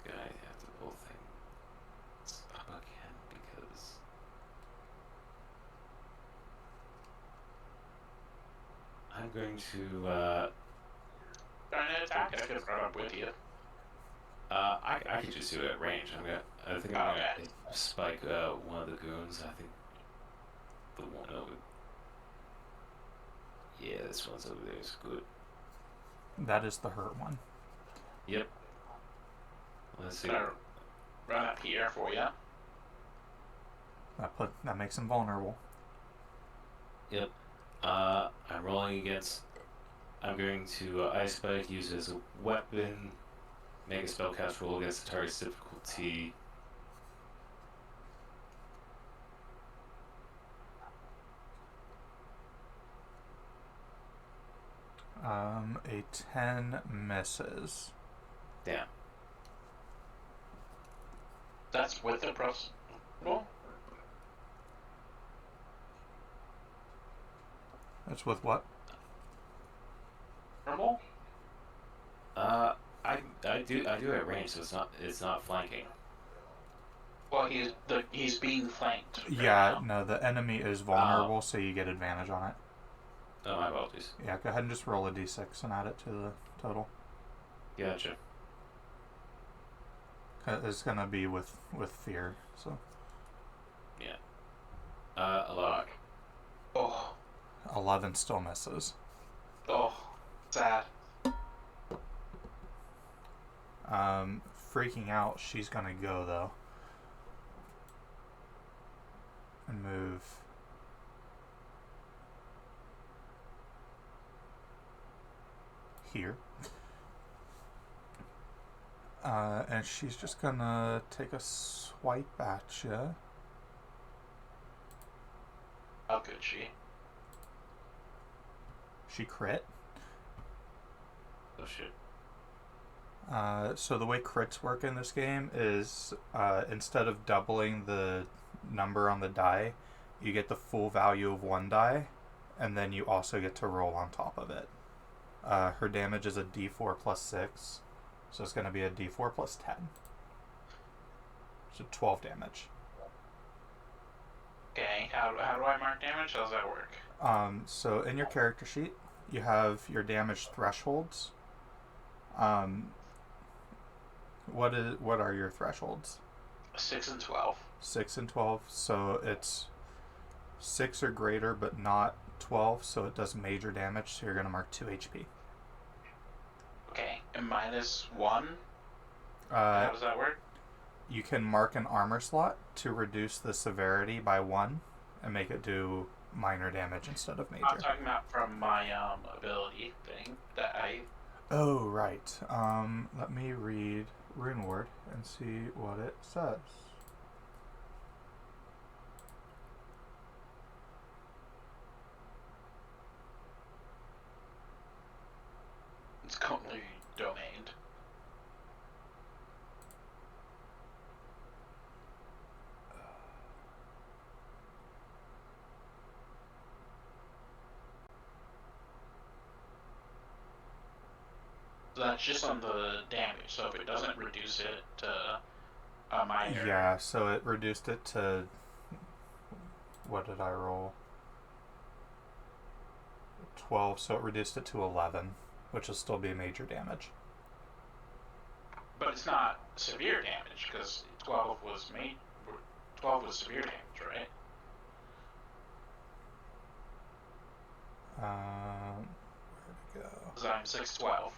Gonna have to pull things up again because I'm going to. Trying to attack. I could run up with you. I could just do it at range. I think I'm gonna spike one of the goons. I think the one over. Yeah, this one's over there is good. That is the hurt one. Yep. Let's see. Gonna run up here for you. That makes him vulnerable. Yep. I'm rolling against. I'm going to Ice Spike, use it as a weapon, make a spellcast roll against the target's difficulty. A 10 misses. Damn. That's with the pros roll? That's with what? Normal? I do at range, so it's not flanking. Well, he's being flanked. Right Yeah, now. no, the enemy is vulnerable, so you get advantage on it. Oh, my apologies. Yeah, go ahead and just roll a d6 and add it to the total. Gotcha. It's gonna be with fear, so. Yeah. 11. Oh, 11 still misses. oh, sad. Freaking out, she's gonna go though. And move. Here. And she's just gonna take a swipe at you. Oh, good. did she? She crit. Oh shit. So the way crits work in this game is instead of doubling the number on the die, you get the full value of one die, and then you also get to roll on top of it. Her damage is a d4 plus 6, so it's going to be a d4 plus 10. So 12 damage. Okay, how do I mark damage? How does that work? So in your character sheet, you have your damage thresholds. What are your thresholds? 6 and 12. 6 and 12. So it's 6 or greater, but not 12. So it does major damage. So you're gonna mark 2 HP. Okay, and minus 1. How does that work? You can mark an armor slot to reduce the severity by 1 and make it do minor damage instead of major. I'm talking about from my ability thing that I. Oh, right. Let me read Rune Word and see what it says. It's currently domained. So that's just on the damage. So if it doesn't reduce it to a minor. Yeah, so it reduced it to. What did I roll? 12, so it reduced it to 11, which will still be major damage. But it's not severe damage because 12 was severe damage, right? Where'd it go? Because I'm 612.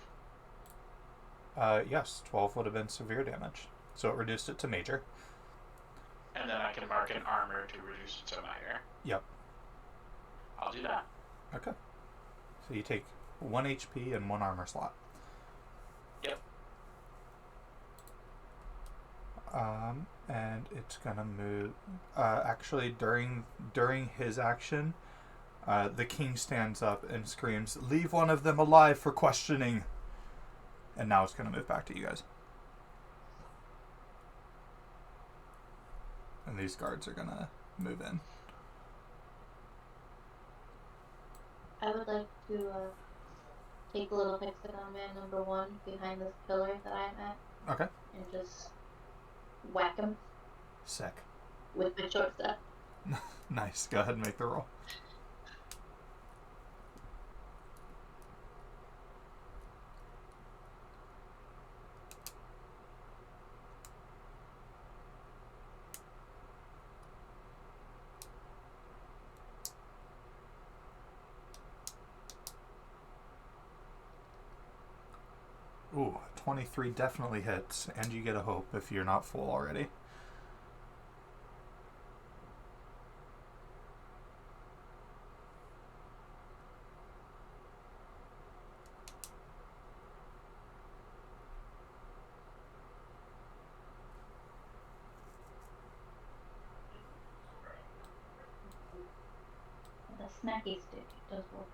Yes, 12 would have been severe damage. So it reduced it to major. And then I can mark an armor to reduce it to minor. Yep. I'll do that. Okay. So you take 1 HP and 1 armor slot. Yep. And it's gonna move. Actually, during his action, the king stands up and screams, "Leave one of them alive for questioning." And now it's gonna move back to you guys. And these guards are gonna move in. I would like to take a little hexagon man number 1 behind this pillar that I'm at. Okay. And just whack him Sick. with my short staff. Nice. Go ahead and make the roll. Ooh, 23 definitely hits, and you get a hope if you're not full already. The snacky stick does work.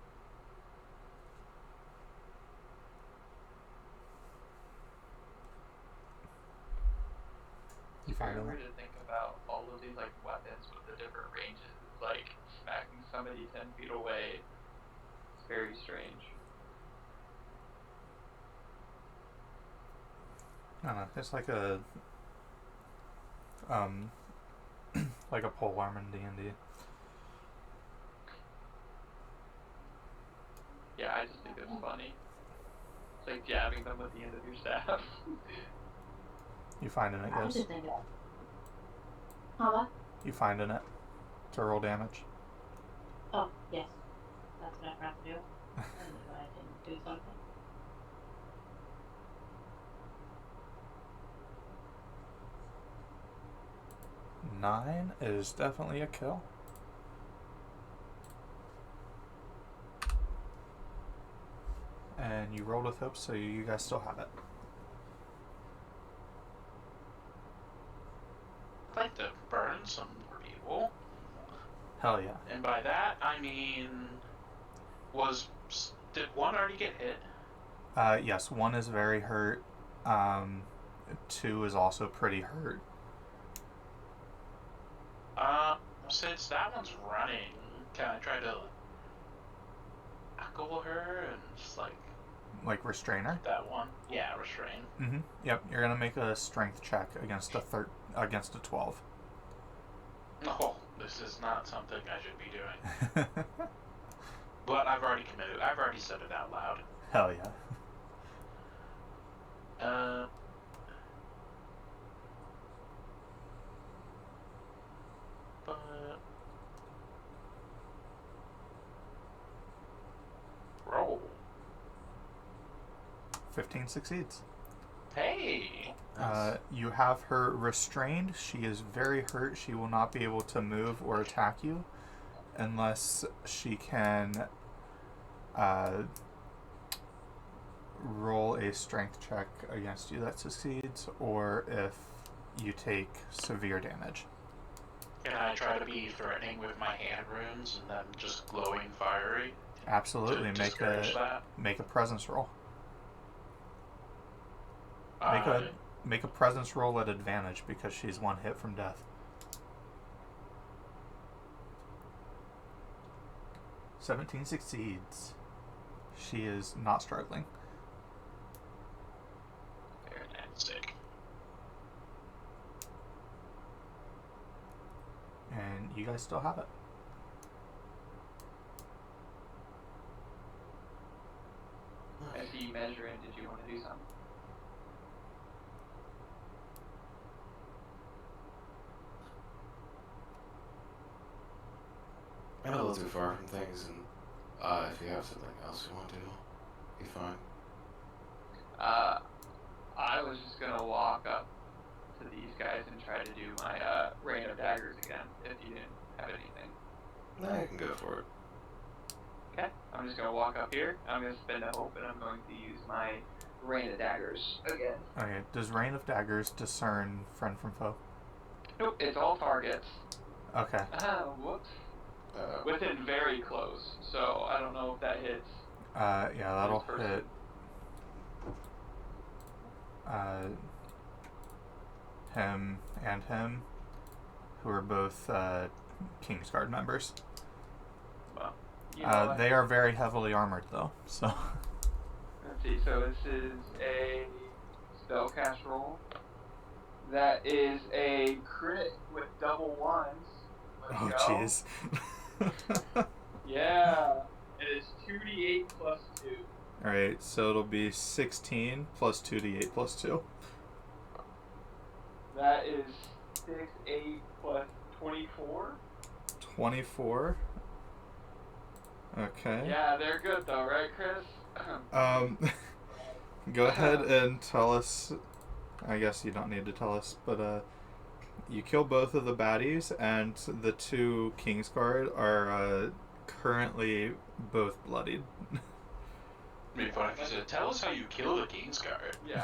You It's find very him? weird to think about all of these like weapons with the different ranges. Like smacking somebody 10 feet away. It's very strange. I don't know. It's like a like a polearm in D&D. Yeah, I just think it's funny. It's like jabbing them with the end of your staff. You finding it, I guys? just think it. How what? You finding it to roll damage? Oh, yes. That's what I forgot to do. I knew I didn't do something. Nine is definitely a kill. And you rolled with hope, so you guys still have it. I'd like to burn some more people. Hell yeah. And by that, mean, did one already get hit? Yes, 1 is very hurt. 2 is also pretty hurt. Since that one's running, can I try to tackle her and just like restrain her? that one? Yeah, restrain. Mm-hmm. Yep. You're gonna make a strength check against a 12. Oh, this is not something I should be doing. But I've already committed. I've already said it out loud. Hell yeah. But roll. 15 succeeds. Hey. You have her restrained. She is very hurt. She will not be able to move or attack you unless she can roll a strength check against you that succeeds, or if you take severe damage. Can I try to be threatening with my hand runes and then just glowing fiery? Absolutely. To discourage that? Make a presence roll. Uh, Make a presence roll at advantage because she's 1 hit from death. 17 succeeds. She is not struggling. Very sick. And you guys still have it. I see you measuring. Did you want to do something? I'm a little too far from things, and if you have something else you want to do, be fine. I was just gonna walk up to these guys and try to do my rain of daggers again. If you didn't have anything. No, you can go for it. Okay. I'm just gonna walk up here. I'm gonna spend a hope, and I'm going to use my rain of daggers again. Okay. Does Rain of Daggers discern friend from foe? Nope. It's all targets. Okay. Whoops. Within very close, so I don't know if that hits. Yeah, that'll this person. hit. Him and him, who are both Kingsguard members. Well, you know what? They are very heavily armored, though. So. Let's see. So this is a spellcast roll. That is a crit with double ones. Let's Oh, go. jeez. Yeah. It is 2d8 plus 2. Alright, so it'll be 16 plus 2d8 plus 2. That is 6, 8 plus 24. 24. Okay. Yeah, they're good though, right, Chris? Go ahead and tell us. I guess you don't need to tell us, but you kill both of the baddies, and the 2 Kingsguard are currently both bloodied. I mean, funny if you said, tell us how you kill the Kingsguard. Yeah.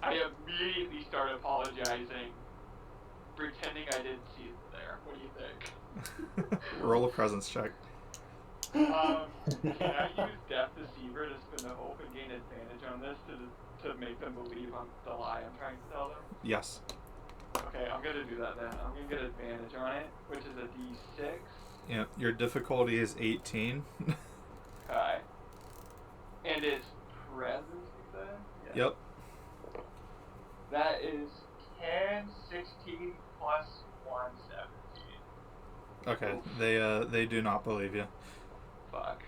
I immediately started apologizing, pretending I didn't see it there. What do you think? Roll a presence check. Can I use Death Deceiver to spin the hope and gain advantage on this to make them believe on the lie I'm trying to tell them? Yes. Okay, I'm gonna do that then. I'm gonna get advantage on it, which is a D6. Yeah, your difficulty is 18. Okay. And it's presence, you said? Yeah. Yep. That is 10, 16 plus 1, 17. Okay, they do not believe you. Fuck.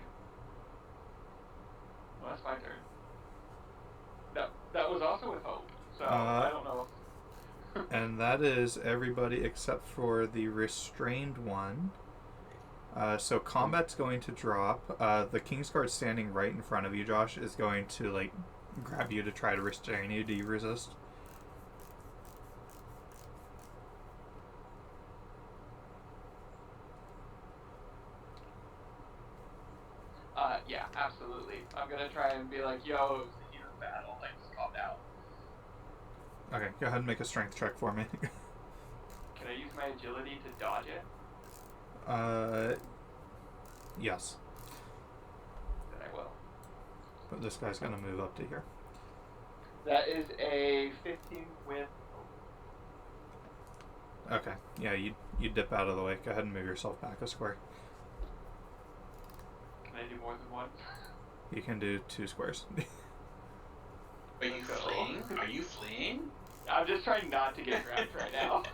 Well, that's my turn. That was also with hope, so I don't know. And that is everybody except for the restrained one. So combat's going to drop. The Kingsguard standing right in front of you, Josh, is going to grab you to try to restrain you. Do you resist? Yeah, absolutely. I'm gonna try and be like, yo, it was the heat of battle, just calm down. Okay, go ahead and make a strength check for me. Can I use my agility to dodge it? Yes. Then I will. But this guy's gonna move up to here. That is a 15 with. Okay. Yeah, you dip out of the way. Go ahead and move yourself back a square. Can I do more than one? You can do 2 squares. Are you fleeing? Are you fleeing? I'm just trying not to get grabbed right now.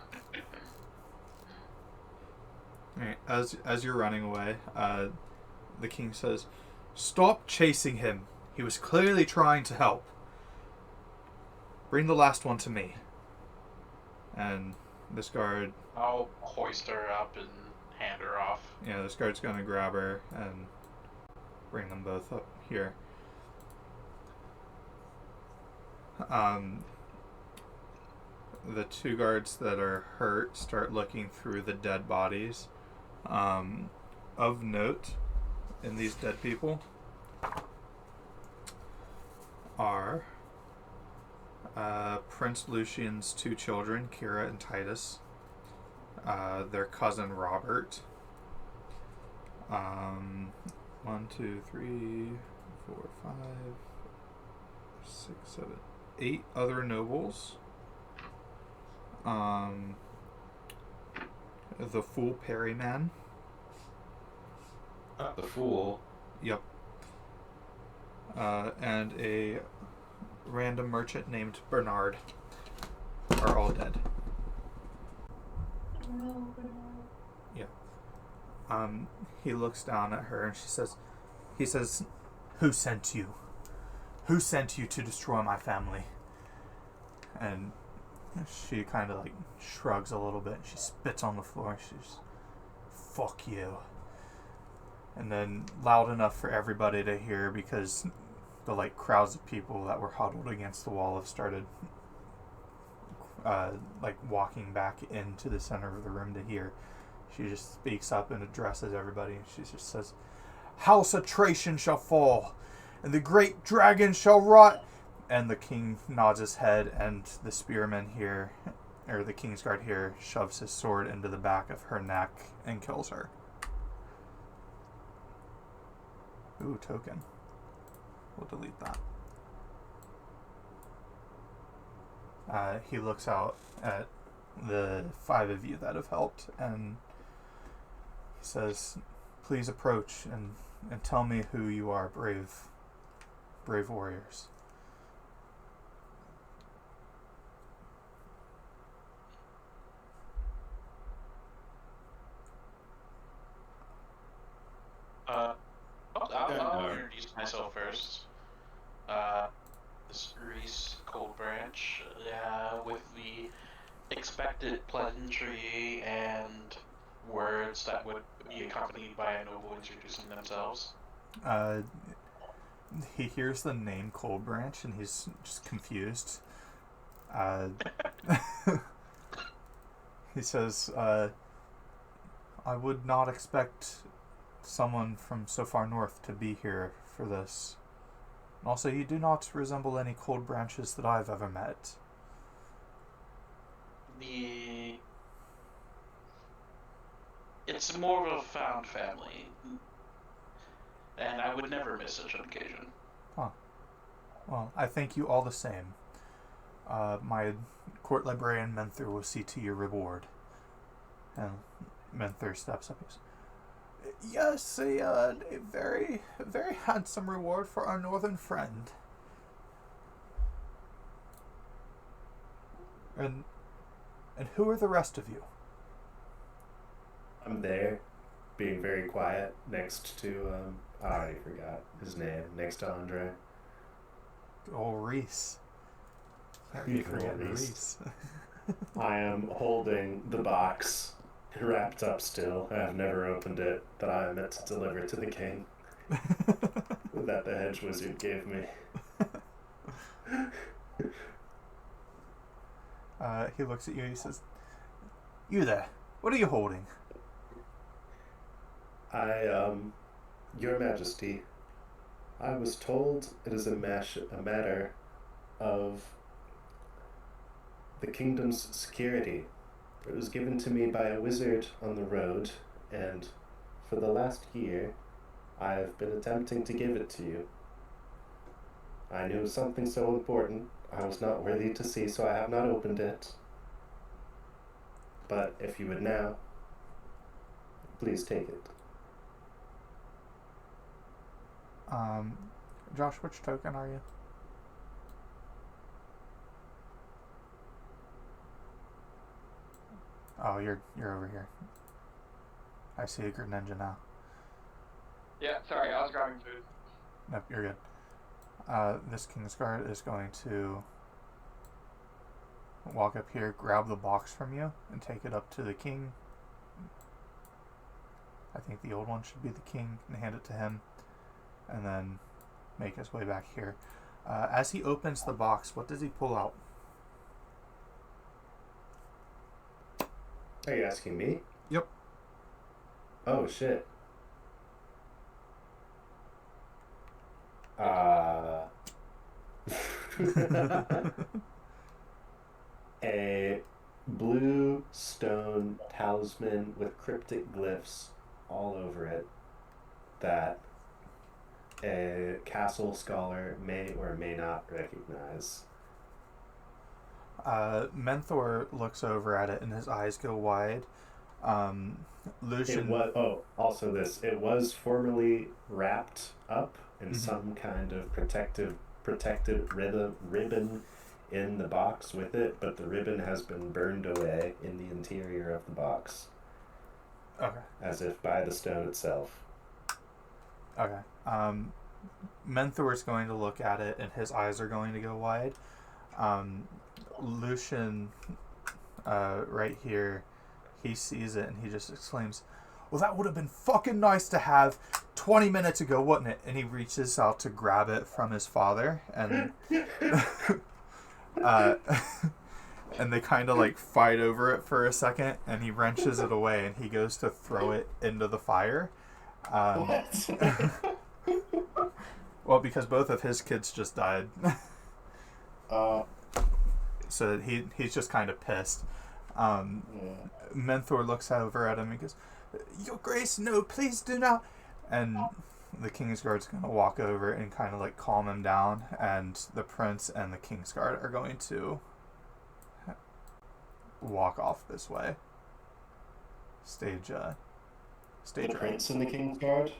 Alright, as you're running away, the king says, "Stop chasing him. He was clearly trying to help. Bring the last one to me." And this guard... I'll hoist her up and hand her off. Yeah, this guard's gonna grab her and bring them both up here. The 2 guards that are hurt start looking through the dead bodies. Of note, in these dead people are Prince Lucian's 2 children, Kira and Titus, their cousin Robert, 1, 2, 3, 4, 5, 6, 7, 8 other nobles, the Fool Perryman. Not the fool. Yep. And a random merchant named Bernard are all dead. No. He looks down at her and he says, "Who sent you? Who sent you to destroy my family?" And she kind of like shrugs a little bit. She spits on the floor. She's, "Fuck you." And then loud enough for everybody to hear, because the like crowds of people that were huddled against the wall have started like walking back into the center of the room to hear. She just speaks up and addresses everybody. She just says, "House Atration shall fall, and the great dragon shall rot." And the king nods his head, and the spearman here, or the Kingsguard here, shoves his sword into the back of her neck and kills her. Ooh, token. We'll delete that. He looks out at the 5 of you that have helped, and he says, "Please approach and tell me who you are, brave warriors." I'll introduce myself first. This Reese Cold Branch, with the expected pleasantry and words that would be accompanied by a noble introducing themselves. He hears the name Cold Branch and he's just confused. He says, "I would not expect someone from so far north to be here for this. And also, you do not resemble any Cold Branches that I've ever met." It's more of a found family, and I would never miss such an occasion. Huh. Well, I thank you all the same. My court librarian Menther will see to your reward. And Menther steps up and says, "Yes, a very, very handsome reward for our northern friend." And who are the rest of you? I'm there, being very quiet, next to, I already forgot his name, next to Andre. Oh, Reese. You forget Reese. I am holding the box, wrapped up still. I have never opened it, that I am meant to deliver to the king. That the hedge wizard gave me. He looks at you and he says, "You there, what are you holding?" Your Majesty, I was told it is a matter of the kingdom's security. It was given to me by a wizard on the road, and for the last year, I have been attempting to give it to you. I knew something so important I was not worthy to see, so I have not opened it. But if you would now, please take it. Josh, which token are you? Oh, you're over here. I see a Greninja now. Yeah, sorry, I was grabbing food. Nope, you're good. This Kingsguard is going to walk up here, grab the box from you, and take it up to the king. I think the old one should be the king, and hand it to him, and then make his way back here. As he opens the box, what does he pull out? Are you asking me? Yep. Oh, shit. A blue stone talisman with cryptic glyphs all over it that a castle scholar may or may not recognize. Menthor looks over at it and his eyes go wide. Lucian... It was formerly wrapped up in some kind of protected ribbon in the box with it, but the ribbon has been burned away in the interior of the box. Okay. As if by the stone itself. Okay. Menthor's going to look at it and his eyes are going to go wide. Lucian, right here, he sees it and he just exclaims, "Well, that would have been fucking nice to have 20 minutes ago, wouldn't it?" And he reaches out to grab it from his father, and and they kind of like fight over it for a second, and he wrenches it away and he goes to throw it into the fire. Well, because both of his kids just died. So he's just kind of pissed. Menthor looks over at him and goes, "Your Grace, no, please do not." And the Kingsguard's going to walk over and kind of like calm him down, and the Prince and the Kingsguard are going to walk off this way. Stage the right. Prince and the Kingsguard?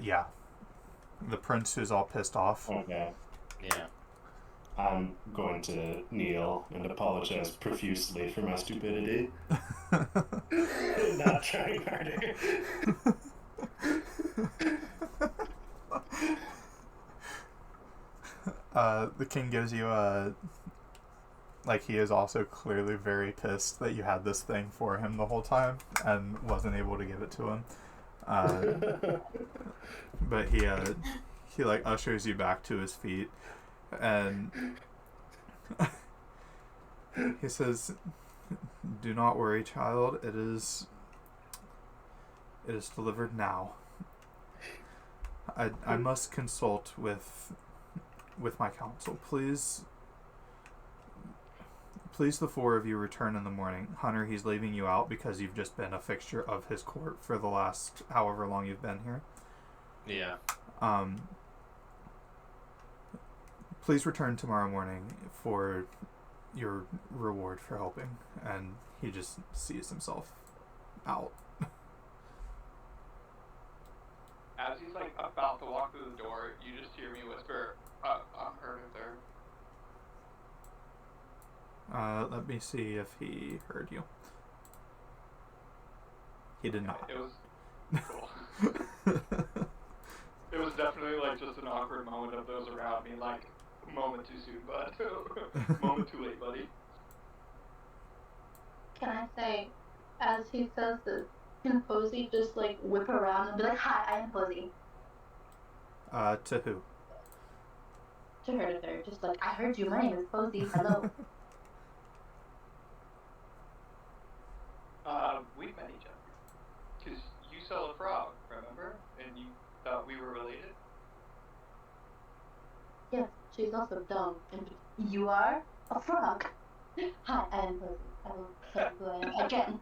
Yeah. The Prince who's all pissed off. Okay. Yeah. I'm going to kneel and apologize profusely for my stupidity. Not trying harder. The king gives you like, he is also clearly very pissed that you had this thing for him the whole time and wasn't able to give it to him. But he like ushers you back to his feet, and he says, "Do not worry, child. It is delivered now. I must consult with my council. Please, the four of you return in the morning. Hunter, he's leaving you out because you've just been a fixture of his court for the last however long you've been here. Yeah. Please return tomorrow morning for your reward for helping." And he just sees himself out. As he's like about to walk through the door, you just hear me whisper, "I'm heard of there." Let me see if he heard you. He did not. It was cool. It was definitely like just an awkward moment of those around me, like, moment too soon, bud. Moment too late, buddy. Can I say, as he says this, can Posey just like whip around and be like, "Hi, I am Posey." To who? To her, to her. Just like, "I heard you, my name is Posey, hello." We met each other. Because you sell a frog, remember? And you thought we were related? Yes, she's also dumb. And you are a frog. Hi, I am Posey. I will tell you who I am again.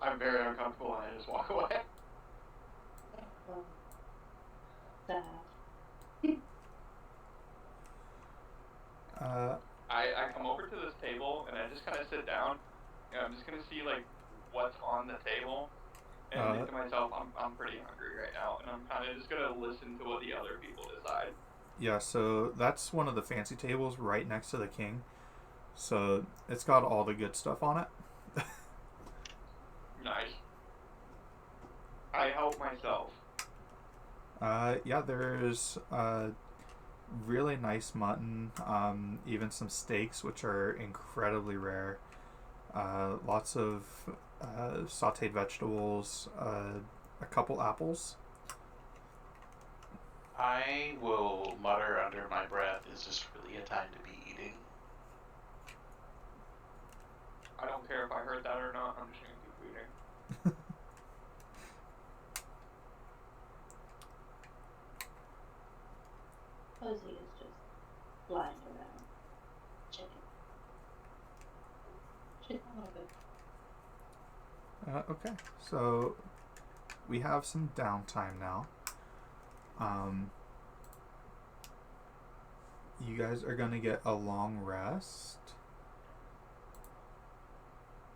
I'm very uncomfortable and I just walk away. Sad. I come over to this table and I just kind of sit down and I'm just gonna see like what's on the table and think to myself, I'm pretty hungry right now, and I'm kind of just gonna listen to what the other people decide. Yeah, so that's one of the fancy tables right next to the king. So it's got all the good stuff on it. Nice. I help myself. Yeah, there's really nice mutton, even some steaks, which are incredibly rare. Lots of sauteed vegetables, a couple apples. I will mutter under my breath, is this really a time to be eating? I don't care if I heard that or not, I'm just gonna keep reading. Posey is just flying around, checking. She's a little bit. Okay, so we have some downtime now. You guys are going to get a long rest.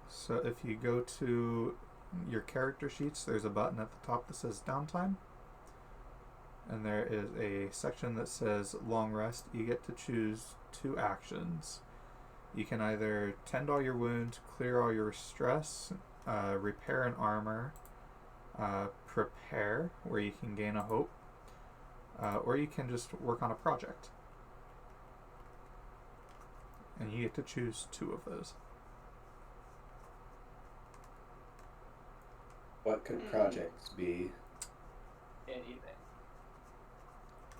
So if you go to your character sheets, there's a button at the top that says downtime. And there is a section that says long rest. You get to choose 2 actions. You can either tend all your wounds, clear all your stress, repair an armor, prepare, where you can gain a hope, or you can just work on a project. And you get to choose 2 of those. What could projects be? Anything.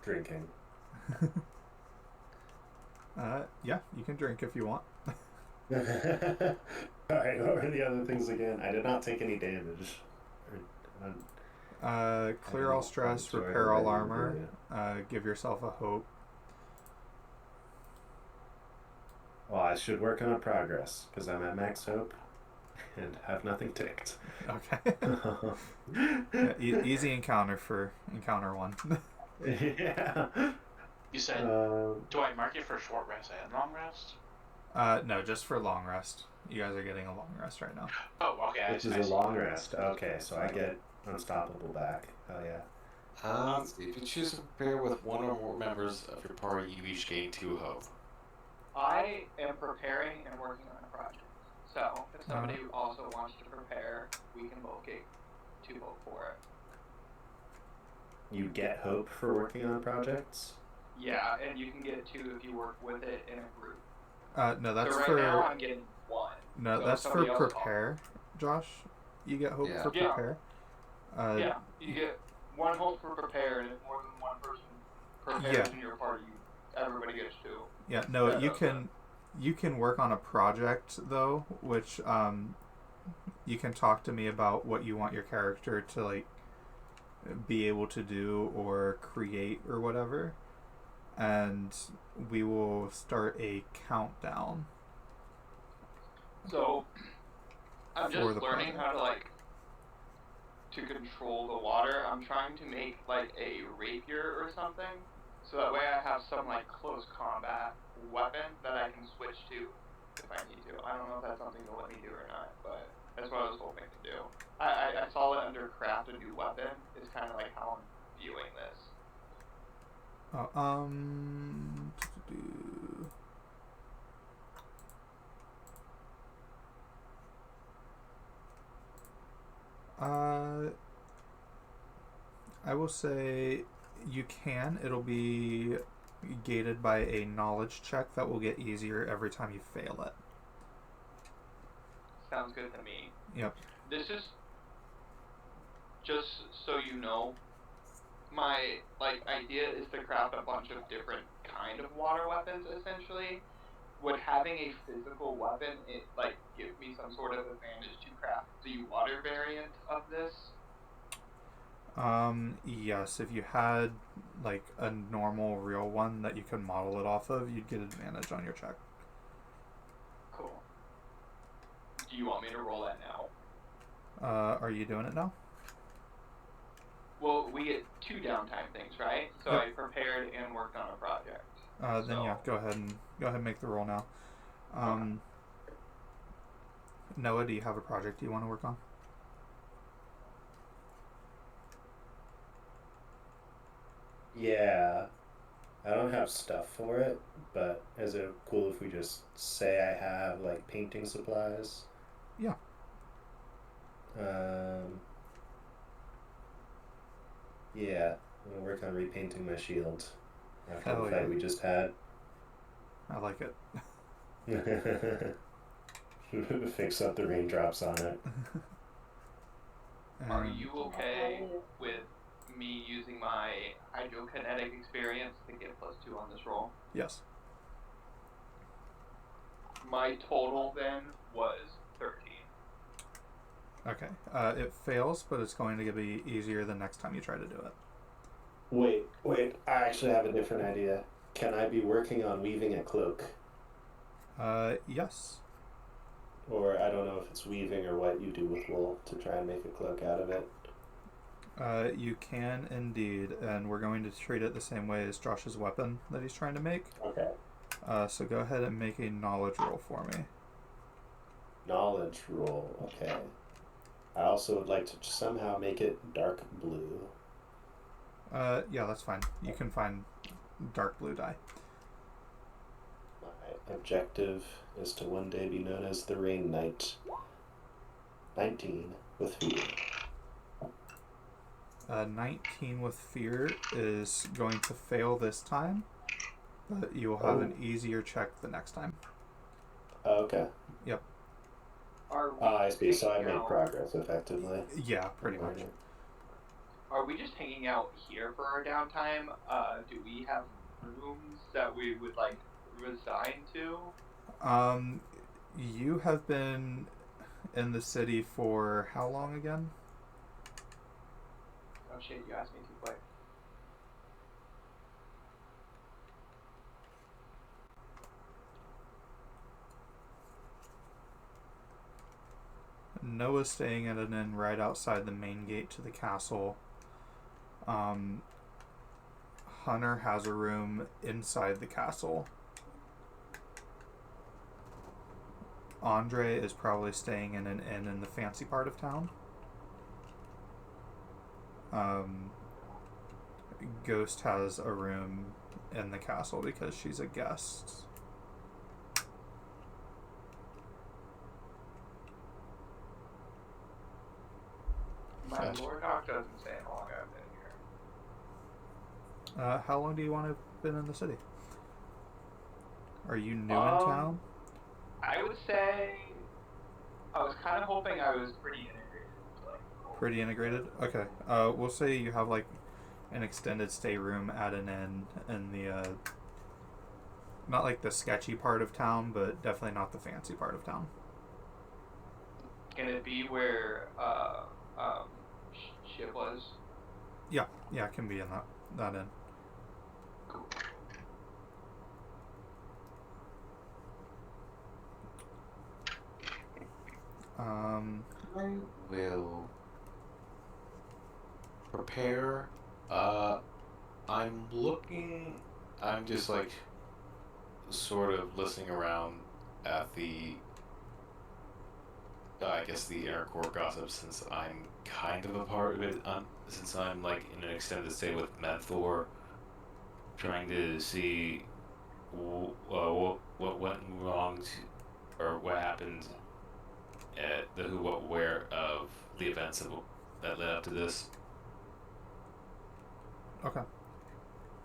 Drinking. Yeah, you can drink if you want. Alright, what were the other things again? I did not take any damage. Clear all stress, repair all armor, give yourself a hope. Well, I should work on a progress, because I'm at max hope and have nothing ticked. Okay. Yeah, easy encounter for encounter 1. Yeah. You said, do I mark it for short rest and long rest? No, just for long rest. You guys are getting a long rest right now. Oh, okay. Which is a long rest. Okay, so I get unstoppable back. Oh, yeah. Let's see. If you choose to prepare with one or more members of your party, you each gain 2 hope. I am preparing and working on a project. So, if somebody also wants to prepare, we can both get 2 hope for it. You get hope for working on projects? Yeah, and you can get 2 if you work with it in a group. No, that's so right for. now I'm getting 1. No, so that's for prepare, Josh. You get hope for Yeah. prepare. Yeah, you get 1 hope for prepare, and if more than 1 person prepares in your party, everybody gets 2. Yeah, no, you can work on a project though, which you can talk to me about what you want your character to like be able to do or create or whatever, and we will start a countdown. So I'm just learning how to like to control the water. I'm trying to make like a rapier or something, so that way I have some like close combat weapon that I can switch to if I need to. I don't know if that's something they'll let me do or not, but that's what I was hoping to do. I saw it under craft a new weapon. It's kind of like how I'm viewing this. I will say you can. It'll be gated by a knowledge check that will get easier every time you fail it. Sounds good to me. Yep. This is just so you know, my like idea is to craft a bunch of different kind of water weapons essentially. Would having a physical weapon like give me some sort of advantage to craft the water variant of this? Yes, if you had like a normal real one that you could model it off of, you'd get advantage on your check. Cool. Do you want me to roll that now? Are you doing it now? Well, we get 2 downtime things, right? So Yep. I prepared and worked on a project. Then yeah, go ahead and make the roll now. Okay. Noah, do you have a project you want to work on? Yeah. I don't have stuff for it, but is it cool if we just say I have like painting supplies? Yeah. Yeah. I'm gonna work on repainting my shield after Hell the fight yeah. we just had. I like it. Fix up the raindrops on it. Are you okay with me using my hydrokinetic experience to get +2 on this roll? Yes. My total then was 13. Okay. It fails, but it's going to be easier the next time you try to do it. Wait. I actually have a different idea. Can I be working on weaving a cloak? Yes. Or I don't know if it's weaving or what you do with wool to try and make a cloak out of it. You can indeed, and we're going to treat it the same way as Josh's weapon that he's trying to make. Okay. So go ahead and make a knowledge roll for me. Knowledge roll. Okay. I also would like to somehow make it dark blue. Yeah, that's fine. You can find dark blue dye. My objective is to one day be known as the Rain Knight. 19 with fear. 19 with fear is going to fail this time, but you will have an easier check the next time. Oh, okay. Yep. I see. So I made progress effectively. Yeah, pretty much. Are we just hanging out here for our downtime? Do we have rooms that we would like resign to? You have been in the city for how long again? Oh shit, you asked me too quick. Noah's staying at an inn right outside the main gate to the castle. Hunter has a room inside the castle. Andre is probably staying in an inn in the fancy part of town. Ghost has a room in the castle because she's a guest. My Lord Doc doesn't say how long I've been here. How long do you want to have been in the city? Are you new in town? I would say I was kind of hoping I was pretty integrated. Pretty integrated? Okay. We'll say you have like an extended stay room at an inn in the not like the sketchy part of town, but definitely not the fancy part of town. Can it be where ship was? Yeah, it can be in that inn. Cool. I will prepare. I'm just like sort of listening around at the I guess the inner core gossip, since I'm kind of a part of it, since I'm like in an extended stay with Menthor, trying to see what went wrong or what happened at the who, what, where of the events that led up to this. Okay.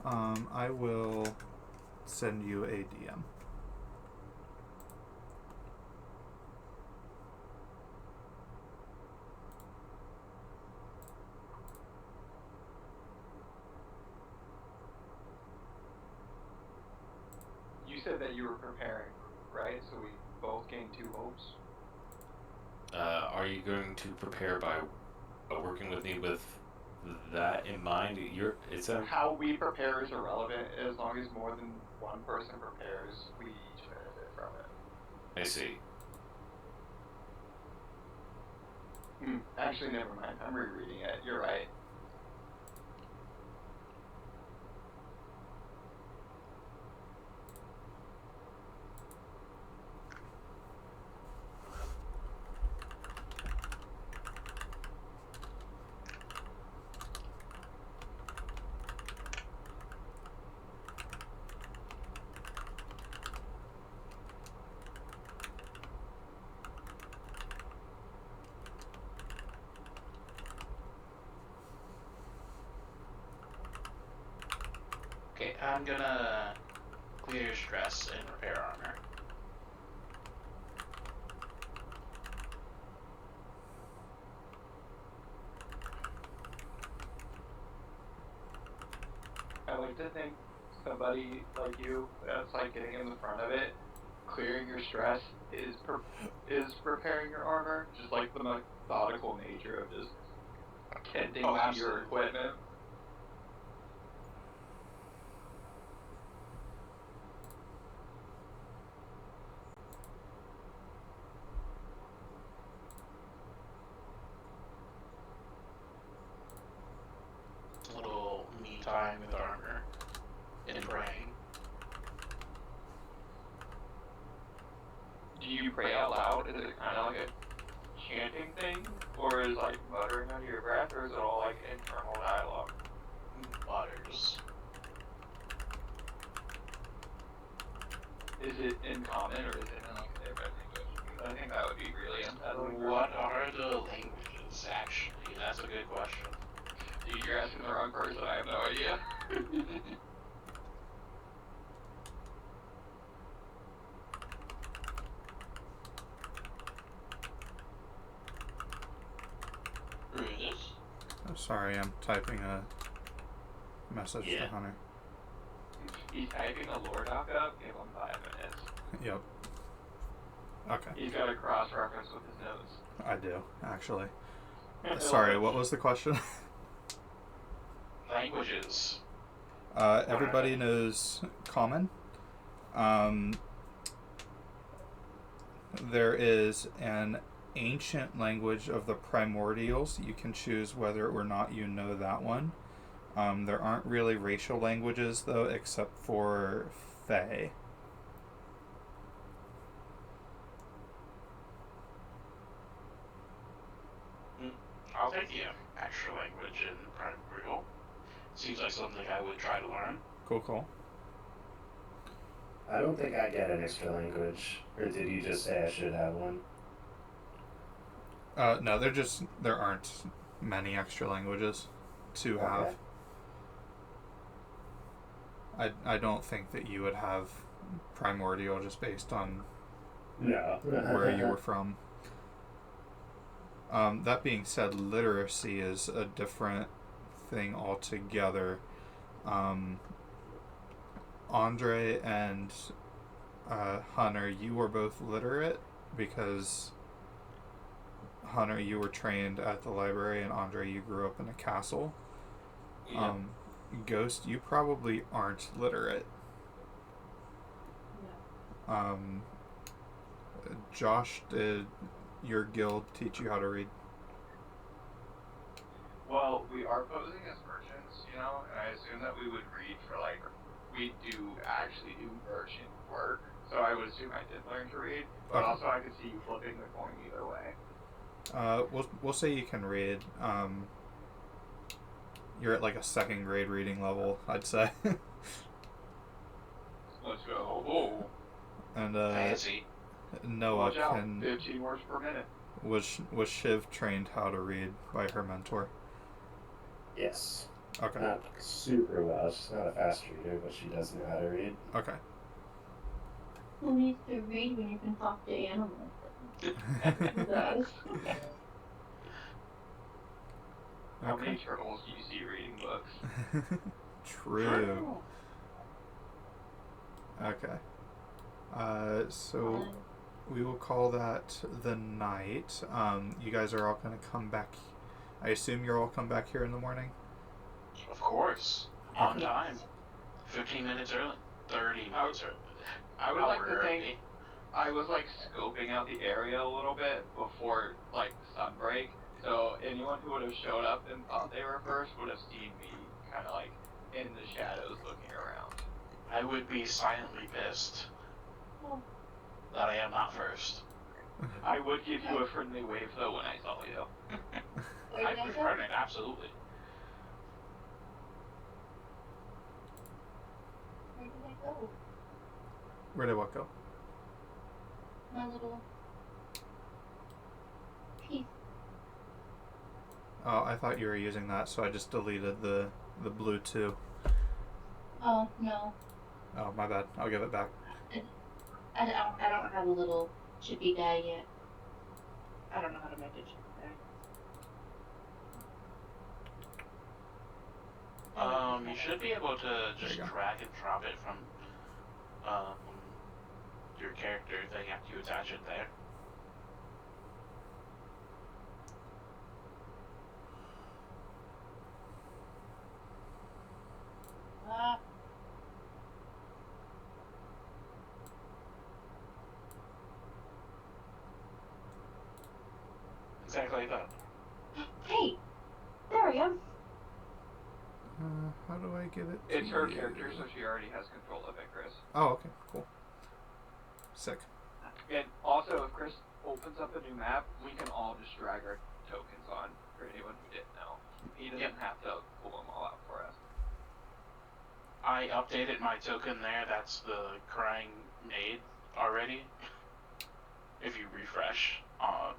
I will send you a DM. You said that you were preparing, right? So we both gained 2 hopes. Are you going to prepare by working with me with that in mind? How we prepare is irrelevant as long as more than one person prepares. We each benefit from it. I see. Actually, never mind. I'm rereading it. You're right. Okay, I'm gonna clear stress and repair armor. I like to think somebody like you that's like getting in the front of it, clearing your stress is preparing your armor, just like the methodical nature of just tending to your equipment. A little me time with armor and praying. Do you pray out loud? Is it kind of like a chanting thing, or is like muttering under your breath, or is it all like internal dialogue? Mutters. Is it in common, or is it in like a different language? I think that would be really unsettling. What are the languages, actually? That's a good question. Dude, you're asking the wrong person. I have no idea. Oh, sorry, I'm typing a message to Hunter. He's typing a lore doc up. Give him 5 minutes. Yep. Okay. He's got a cross-reference with his notes. I do, actually. Sorry, what was the question? Languages. Everybody knows Common. There is an ancient language of the primordials. You can choose whether or not you know that one. There aren't really racial languages, though, except for Fae. I'll take the actual language in primordial. Seems like something I would try to learn. Cool. I don't think I get an extra language. Or did you just say I should have one? No, there aren't many extra languages to have. I don't think that you would have primordial just based on where you were from. That being said, literacy is a different thing altogether. Andre and Hunter, you were both literate because Hunter, you were trained at the library, and Andre, you grew up in a castle. Yeah. Ghost, you probably aren't literate. No. Josh, did your guild teach you how to read? Well, we are posing as merchants, and I assume that we would read for we actually do merchant work, so I would assume I did learn to read, but also I could see you flipping the coin either way. We'll say you can read. You're at like a 2nd grade reading level, I'd say. Let's go. And Fancy. Noah Watch out, can 15 words per minute. was Shiv trained how to read by her mentor? Yes. Okay. Not super well. She's not a fast reader, but she does know how to read. Okay. Who needs to read when you can talk to animals? Who does? How many turtles do you see reading books? True. Okay. So we will call that the night. You guys are all going to come back. I assume you're all come back here in the morning? Of course. On time. 15 minutes early. 30 minutes early. I would like to think I was scoping out the area a little bit before sunbreak, So anyone who would have showed up and thought they were first would have seen me kind of like in the shadows looking around. I would be silently pissed that I am not first. I would give you a friendly wave though when I saw you. I'd return it, absolutely. Where did I go? Where did what go? My little piece. Oh, I thought you were using that, so I just deleted the blue 2. Oh, no. Oh, my bad. I'll give it back. I don't have a little chippy guy yet. I don't know how to make a chippy guy. You should be able to just drag and drop it from your character thing after you attach it there. Exactly like that. Hey! There I am! How do I give it to It's her you? character, so she already has control of it, Chris. Oh, okay. Cool. Sick. And also, if Chris opens up a new map, we can all just drag our tokens on for anyone who didn't know. He doesn't have to pull them all out for us. I updated my token there. That's the crying maid already. If you refresh on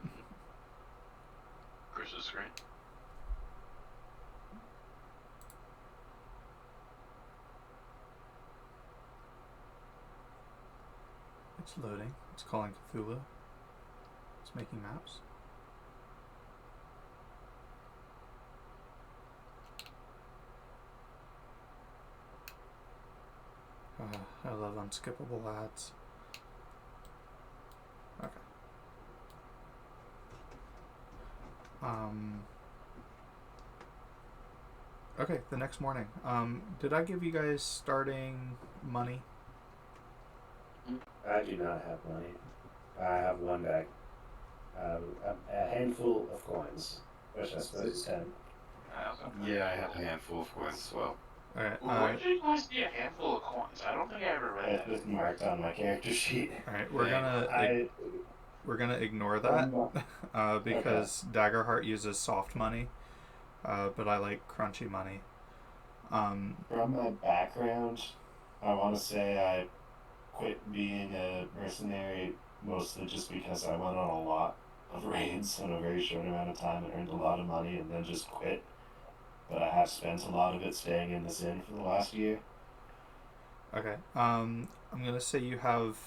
Chris's screen. It's loading. It's calling Cthulhu. It's making maps. I love unskippable ads. Okay. Okay, the next morning. Did I give you guys starting money? I do not have money. I have one bag. A handful of coins, which I suppose is 10. I also Yeah, I have a handful of coins as well. Alright, Where did you guys see a handful of coins? I don't think I ever read It's that. just marked on my character sheet. alright, we're gonna ignore that because Daggerheart uses soft money, but I like crunchy money. From my background, I want to say I quit being a mercenary mostly just because I went on a lot of raids in a very short amount of time and earned a lot of money and then just quit. But I have spent a lot of it staying in this inn for the last year. Okay. I'm gonna say you have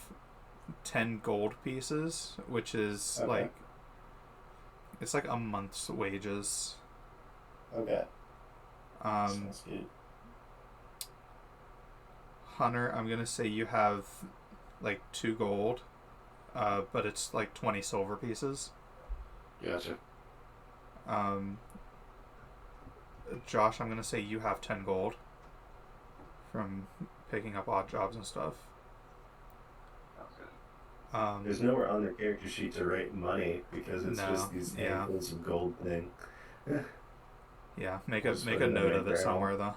10 gold pieces, which is Okay. it's like a month's wages. Okay. Sounds good. Hunter, I'm gonna say you have like 2 gold, but it's like 20 silver pieces. Gotcha. Josh, I'm gonna say you have 10 gold from picking up odd jobs and stuff. Sounds good. There's nowhere on their character sheet to write money because it's just these handfuls of gold thing. Yeah, make Just a put it in note my of it journal. somewhere though.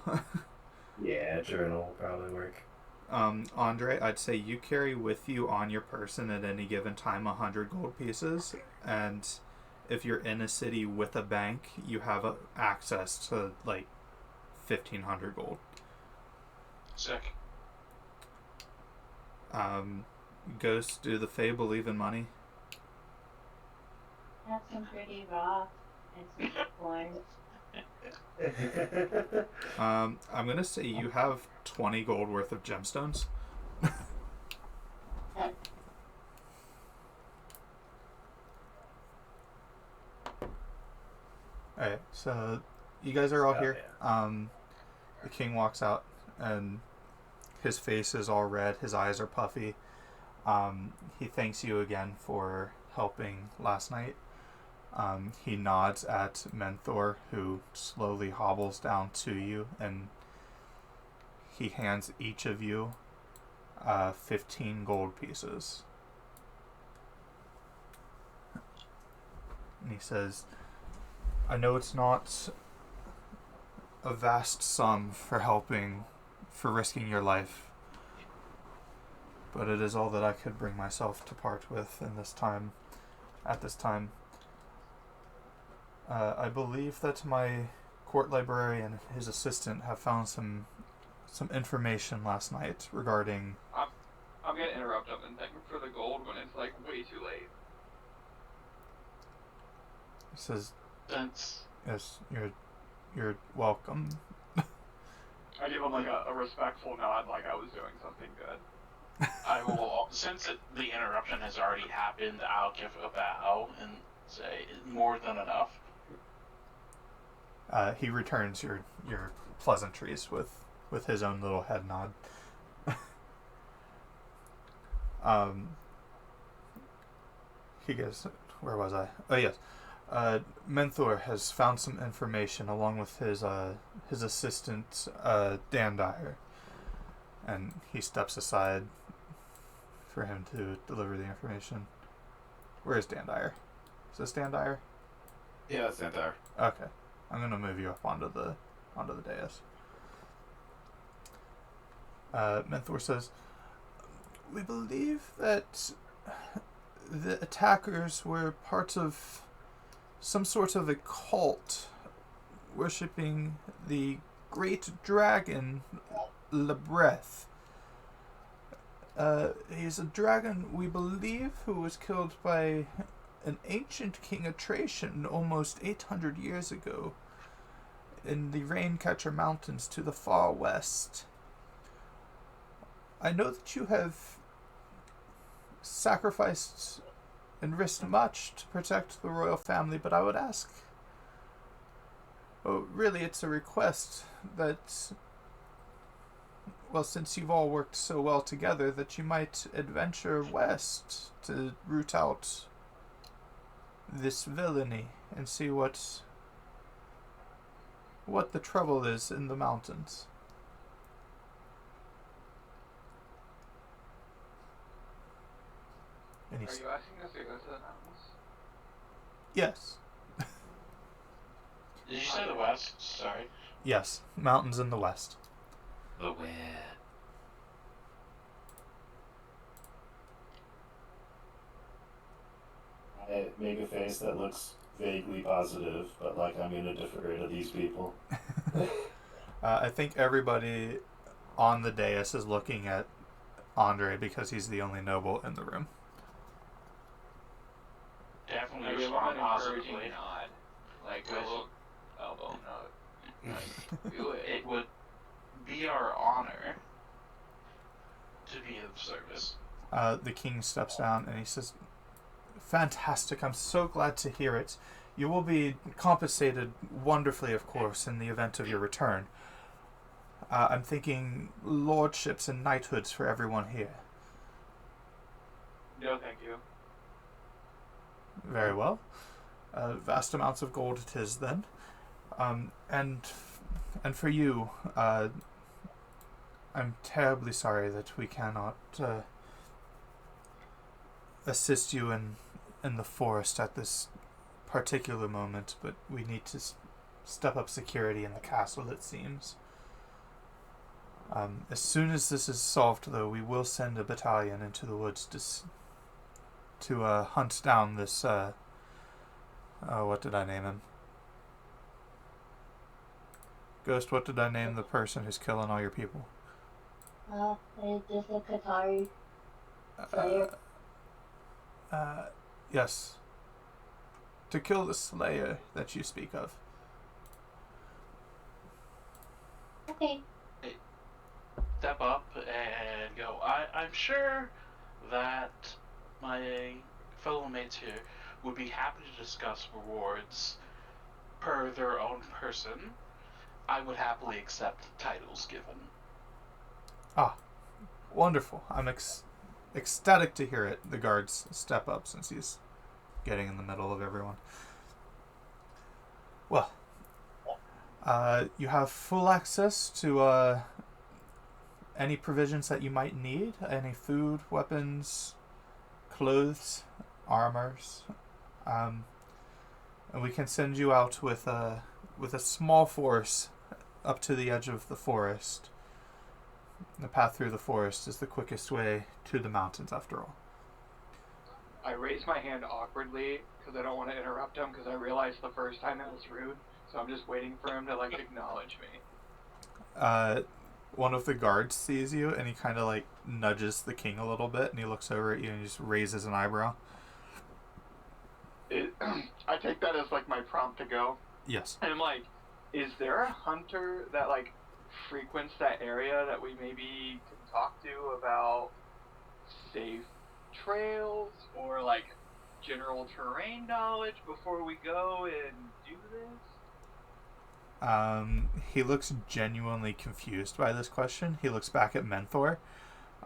Yeah, journal will probably work. Andre, I'd say you carry with you on your person at any given time 100 gold pieces, and if you're in a city with a bank, you have access to like 1,500 gold. Sick. Ghost, do the Fae believe in money? Have some pretty rocks and some coins. I'm gonna say you have 20 gold worth of gemstones. Alright, so you guys are all here. The king walks out and his face is all red, his eyes are puffy. He thanks you again for helping last night. He nods at Menthor, who slowly hobbles down to you, and he hands each of you 15 gold pieces. And he says, I know it's not a vast sum for risking your life, but it is all that I could bring myself to part with at this time. I believe that my court librarian and his assistant have found some information last night regarding... I'm gonna interrupt him and thank him for the gold when it's like way too late. He says, That's... yes, you're welcome. I give him like a respectful nod, like I was doing something good. I will, since the interruption has already happened, I'll give a bow and say more than enough. He returns your pleasantries with his own little head nod. He goes, where was I? Oh, yes. Menthor has found some information along with his assistant, Dan Dyer. And he steps aside for him to deliver the information. Where is Dan Dyer? Is this Dan Dyer? Yeah, that's Dan Dyer. Okay. I'm going to move you up onto the dais. Menthor says, we believe that the attackers were part of some sort of a cult worshipping the great dragon Lebreth. He's a dragon, we believe, who was killed by an ancient king Atracian almost 800 years ago in the Raincatcher Mountains to the far west. I know that you have sacrificed and risked much to protect the royal family, but I would ask... Oh, really, it's a request that... Well, since you've all worked so well together, that you might adventure west to root out this villainy and see what the trouble is in the mountains. Are you asking us to go to the mountains? Yes. Did you say the west? Sorry. Yes, mountains in the west. The wind. I make a face that looks vaguely positive, but like I'm gonna defer to these people. I think everybody on the dais is looking at Andre because he's the only noble in the room. Definitely I give him respond an positively. encouraging nod. Like a little elbow nod. Like, do it. It would be our honor to be of service. The king steps down and he says, fantastic, I'm so glad to hear it. You will be compensated wonderfully, of course, in the event of your return. I'm thinking lordships and knighthoods for everyone here. No, thank you. Very well. Vast amounts of gold it is then. And for you, I'm terribly sorry that we cannot assist you in the forest at this particular moment, but we need to step up security in the castle, it seems. As soon as this is solved, though, we will send a battalion into the woods to hunt down this, what did I name him? Ghost, what did I name the person who's killing all your people? It's just a Qatari slayer. Yes. To kill the slayer that you speak of. Okay. Step up and go. I'm sure that my fellow mates here would be happy to discuss rewards per their own person. I would happily accept titles given. Ah, wonderful. I'm ecstatic to hear it. The guards step up since he's getting in the middle of everyone. Well, you have full access to any provisions that you might need, any food, weapons, clothes, armors. And we can send you out with a small force up to the edge of the forest. The path through the forest is the quickest way to the mountains, after all. I raise my hand awkwardly because I don't want to interrupt him because I realized the first time it was rude. So I'm just waiting for him to like acknowledge me. One of the guards sees you and he kind of like nudges the king a little bit and he looks over at you and he just raises an eyebrow. I take that as like my prompt to go. Yes. And I'm like, is there a hunter that like frequents that area that we maybe can talk to about safe trails or like general terrain knowledge before we go and do this? He looks genuinely confused by this question. He looks back at Menthor.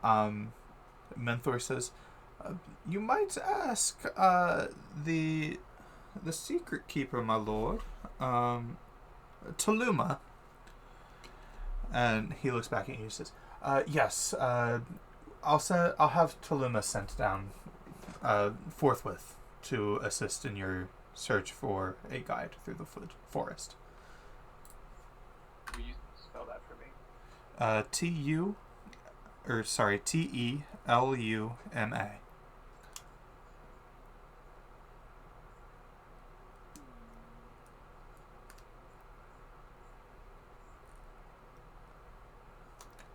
Menthor says, you might ask the secret keeper, my lord, Taluma. And he looks back at you and says, yes, I'll have Taluma sent down forthwith to assist in your search for a guide through the forest. Will you spell that for me? Teluma.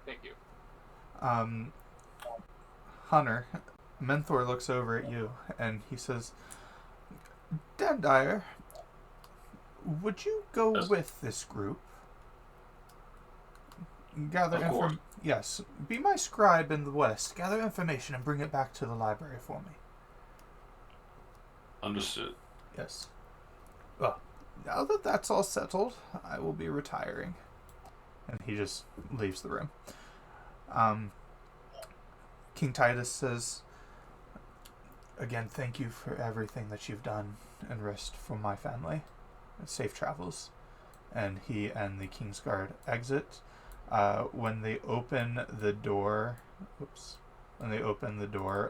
Thank you. Hunter, Menthor looks over at you and he says, Dandire, would you go with this group? Gather information. Yes, be my scribe in the west. Gather information and bring it back to the library for me. Understood. Yes. Well, now that that's all settled, I will be retiring. And he just leaves the room. King Titus says, again, thank you for everything that you've done, and rest from my family. Safe travels. And he and the Kingsguard exit. When they open the door,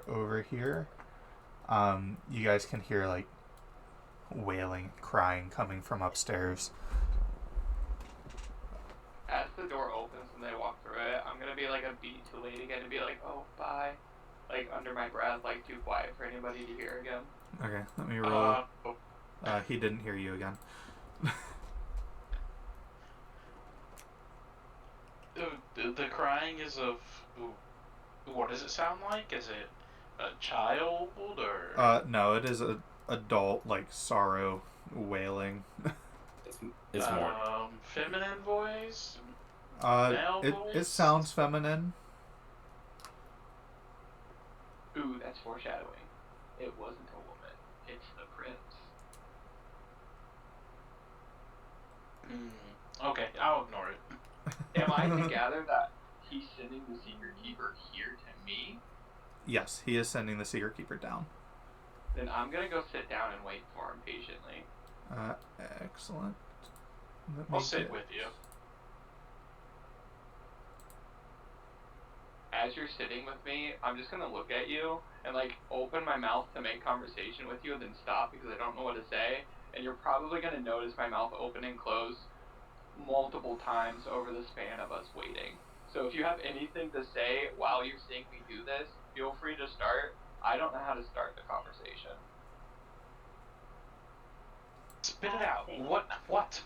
over here, you guys can hear like wailing, crying coming from upstairs. As the door opens and they walk through it, I'm gonna be like a beat too late again and be like, oh, bye. Like under my breath, like too quiet for anybody to hear again. Okay, let me roll. He didn't hear you again. The crying is of... What does it sound like? Is it a child or... No, it is a adult, like, sorrow wailing. It's more... feminine voice? Male voice? It sounds feminine. Ooh, that's foreshadowing. It wasn't a woman. It's the prince. Okay, I'll ignore it. Am I to gather that he's sending the Secret Keeper here to me? Yes, he is sending the Secret Keeper down. Then I'm gonna go sit down and wait for him patiently. Excellent. I'll sit with you. As you're sitting with me, I'm just gonna look at you and like open my mouth to make conversation with you and then stop because I don't know what to say. And you're probably gonna notice my mouth open and close multiple times over the span of us waiting. So if you have anything to say while you're seeing me do this, feel free to start. I don't know how to start the conversation. Spit it out. What?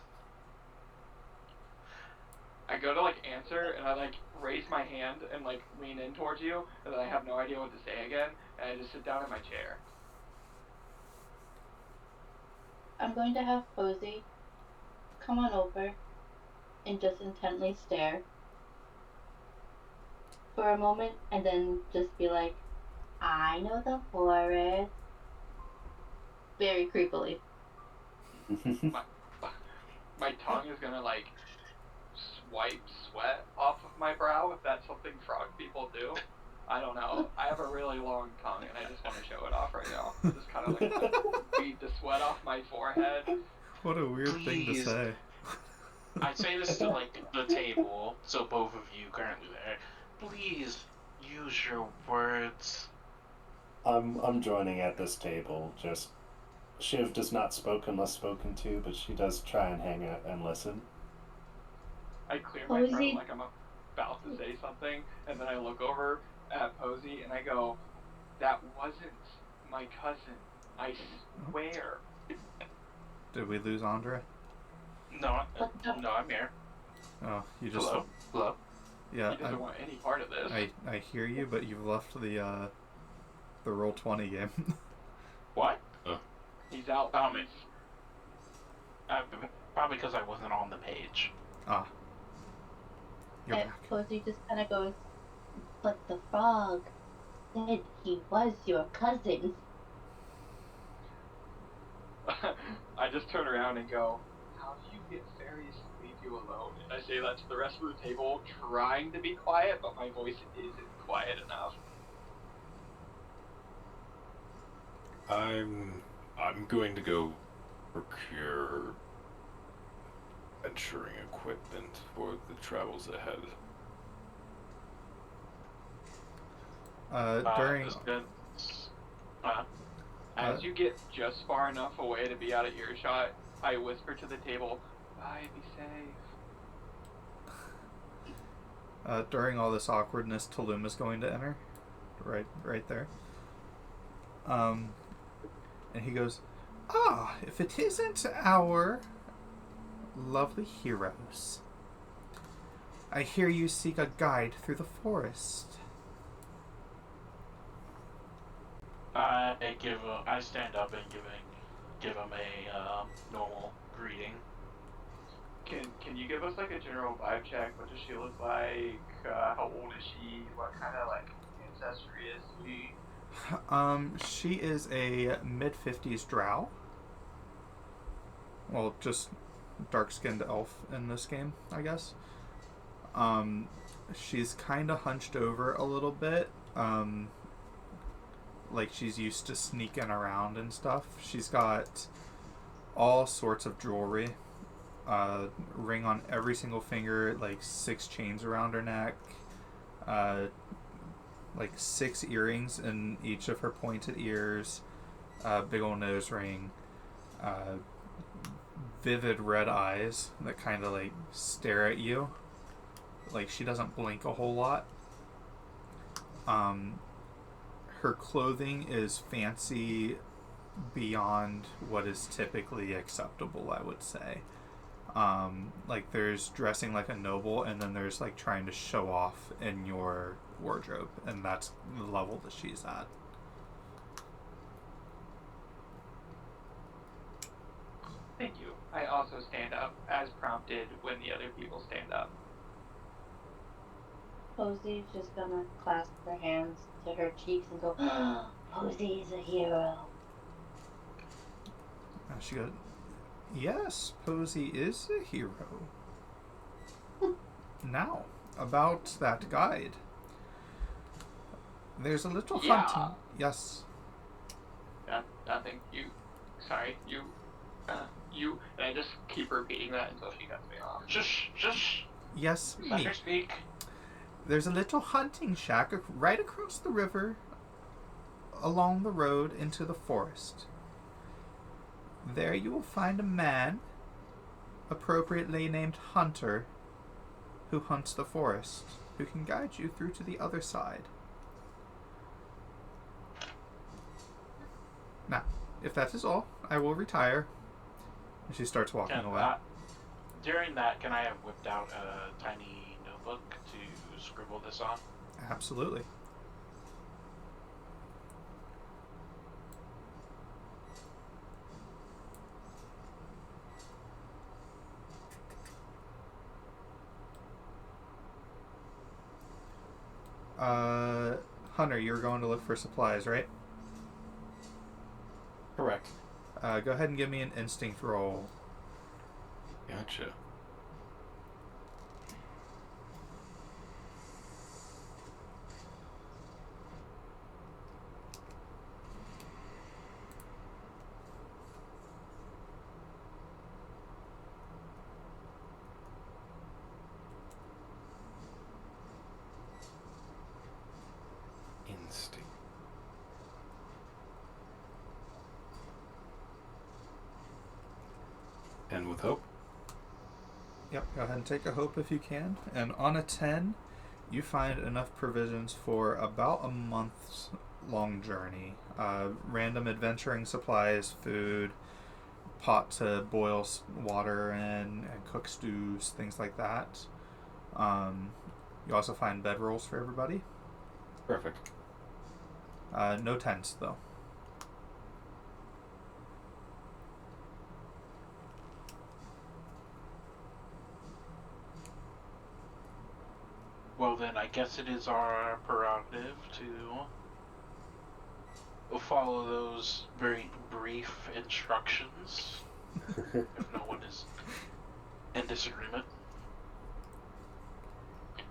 I go to like answer and I like raise my hand and like lean in towards you and then I have no idea what to say again and I just sit down in my chair. I'm going to have Posey come on over and just intently stare for a moment and then just be like, I know the forest. Very creepily. My tongue is gonna like wipe sweat off of my brow if that's something frog people do. I don't know. I have a really long tongue and I just want to show it off right now. Just kind of like beat the sweat off my forehead. What a weird thing to say. I say this to like the table, so both of you currently there. Please use your words. I'm joining at this table, just Shiv does not spoke unless spoken to, but she does try and hang out and listen. I clear my throat like I'm about to say something, and then I look over at Posey and I go, "That wasn't my cousin. I swear." Did we lose Andre? No, I'm here. Oh, you just... Hello? Yeah, he doesn't want any part of this. I hear you, but you've left the Roll20 game. What? He's out. Probably because I wasn't on the page. Ah. You're And back. Posey just kind of goes, "But the frog said he was your cousin." I just turn around and go, "How do you get fairies to leave you alone?" And I say that to the rest of the table, trying to be quiet, but my voice isn't quiet enough. I'm going to go procure venturing equipment for the travels ahead. During... As you get just far enough away to be out of earshot, I whisper to the table, "Bye, be safe." During all this awkwardness, Tulum is going to enter. Right there. And he goes, "Ah, if it isn't our lovely heroes. I hear you seek a guide through the forest." I stand up and give him a normal greeting. Can you give us like a general vibe check? What does she look like? How old is she? What kind of like ancestry is she? She is a mid-50s drow. Well, just dark-skinned elf in this game, I guess. She's kind of hunched over a little bit. Like she's used to sneaking around and stuff. She's got all sorts of jewelry. Ring on every single finger, like 6 chains around her neck. Like 6 earrings in each of her pointed ears. Big ol' nose ring. Vivid red eyes that kind of like stare at you. Like she doesn't blink a whole lot. Her clothing is fancy beyond what is typically acceptable, I would say. Like there's dressing like a noble, and then there's like trying to show off in your wardrobe, and that's the level that she's at. Thank you. I also stand up, as prompted when the other people stand up. Posey's just gonna clasp her hands to her cheeks and go, "Posey is a hero." And she goes, "Yes, Posey is a hero." Now, about that guide. There's a little hunting. Yes. Nothing. You. And I just keep repeating that until she cuts me off. Shush. Yes, Let me. her speak. There's a little hunting shack right across the river, along the road into the forest. There you will find a man, appropriately named Hunter, who hunts the forest, who can guide you through to the other side. Now, if that is all, I will retire. And she starts walking away. During that, can I have whipped out a tiny notebook to scribble this on? Absolutely. Hunter, you were going to look for supplies, right? Correct. Go ahead and give me an instinct roll. Gotcha. Instinct. Go ahead and take a hope if you can. And on a 10, you find enough provisions for about a month's long journey. Random adventuring supplies, food, pot to boil water in, and cook stews, things like that. You also find bedrolls for everybody. Perfect. No tents, though. Well, then, I guess it is our prerogative to follow those very brief instructions, if no one is in disagreement.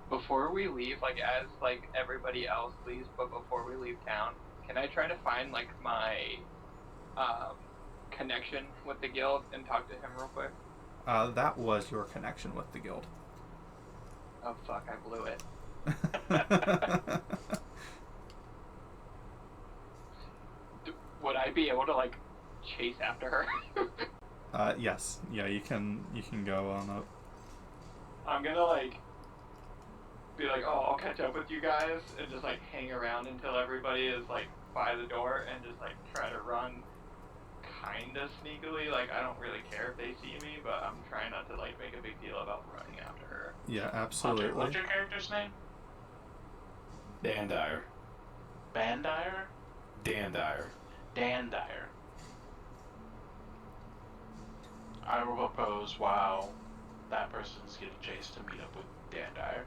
Before we leave, like, as, like, everybody else leaves, but before we leave town, can I try to find, like, my, connection with the guild and talk to him real quick? That was your connection with the guild. Oh, fuck, I blew it. Would I be able to, like, chase after her? Yes. Yeah, you can go on up. I'm gonna, like, be like, oh, I'll catch up with you guys, and just, like, hang around until everybody is, like, by the door, and just, like, try to run kinda sneakily. Like, I don't really care if they see me, but I'm trying not to, like, make a big deal about running after her. Yeah, absolutely. Hunter, what's your character's name? Dandire. Bandire? Dandire. Dandire. I will propose while that person's getting chased to meet up with Dandire.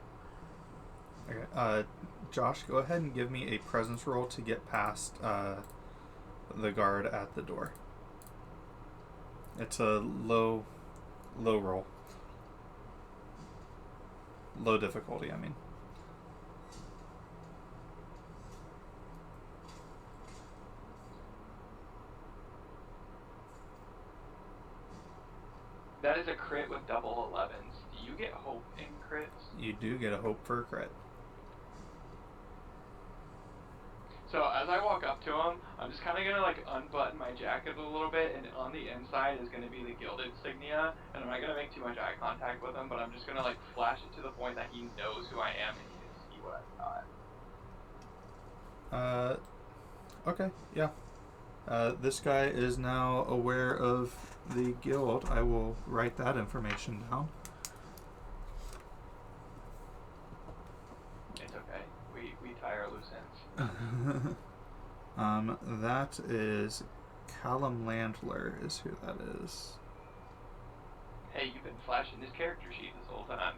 Okay. Josh, go ahead and give me a presence roll to get past the guard at the door. It's a low roll. Low difficulty, I mean. That is a crit with double 11s. Do you get hope in crits? You do get a hope for a crit. So as I walk up to him, I'm just kind of going to, like, unbutton my jacket a little bit, and on the inside is going to be the guild insignia, and I'm not going to make too much eye contact with him, but I'm just going to, like, flash it to the point that he knows who I am and he can see what I've got. Okay, yeah. This guy is now aware of the guild. I will write that information down. It's okay. We tie our loose ends. That is Callum Landler is who that is. Hey, you've been flashing this character sheet this whole time.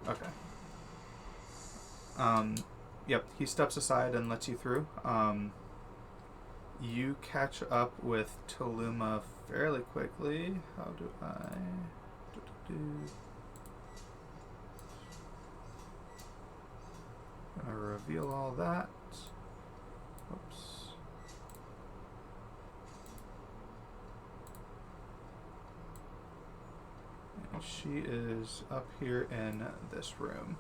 Okay. Yep, he steps aside and lets you through. You catch up with Toluma fairly quickly. How do I... Gonna reveal all that. Oops. And she is up here in this room.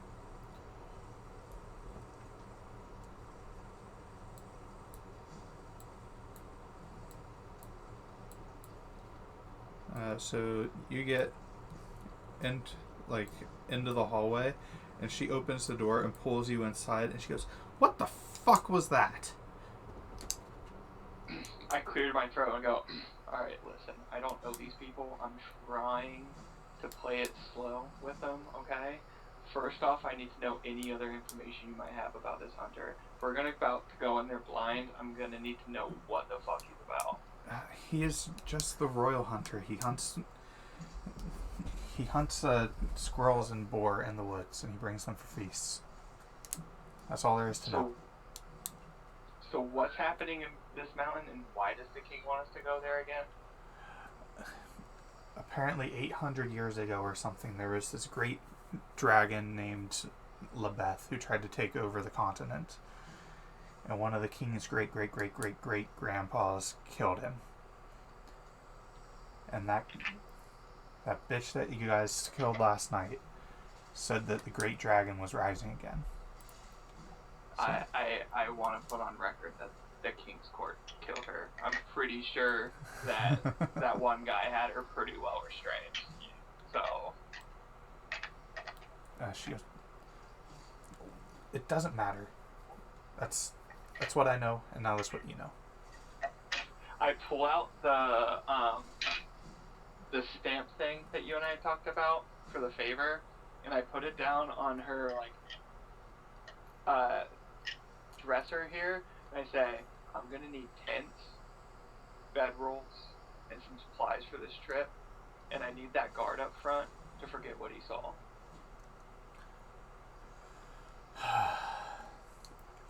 So you get into the hallway, and she opens the door and pulls you inside, and she goes, "What the fuck was that?" I cleared my throat and go, alright, listen, I don't know these people. I'm trying to play it slow with them, okay? First off, I need to know any other information you might have about this hunter. If we're about to go in there blind, I'm gonna need to know what the fuck he's about. He is just the royal hunter. He hunts squirrels and boar in the woods, and he brings them for feasts. That's all there is to know. So what's happening in this mountain, and why does the king want us to go there again? Apparently 800 years ago or something, there was this great dragon named Lebeth who tried to take over the continent. And one of the king's great-great-great-great-great-grandpas killed him. And that bitch that you guys killed last night said that the great dragon was rising again. So. I want to put on record that the King's Court killed her. I'm pretty sure that that one guy had her pretty well restrained. So. She goes, it doesn't matter. That's what I know, and now that's what you know. I pull out the stamp thing that you and I talked about for the favor, and I put it down on her dresser here, and I say, I'm gonna need tents, bedrolls, and some supplies for this trip, and I need that guard up front to forget what he saw.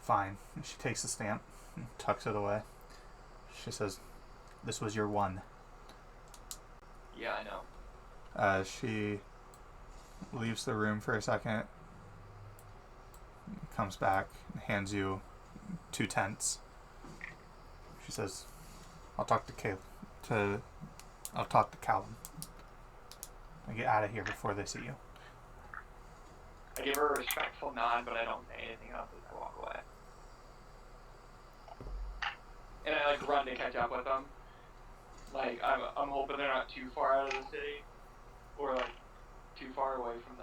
Fine. She takes the stamp and tucks it away. She says, this was your one. Yeah, I know. She leaves the room for a second, comes back, and hands you 2 tents. She says, I'll talk to Callum. I get out of here before they see you. I give her a respectful nod, but I don't say anything else as I walk away. And I run to catch up with them. I'm hoping they're not too far out of the city, or too far away from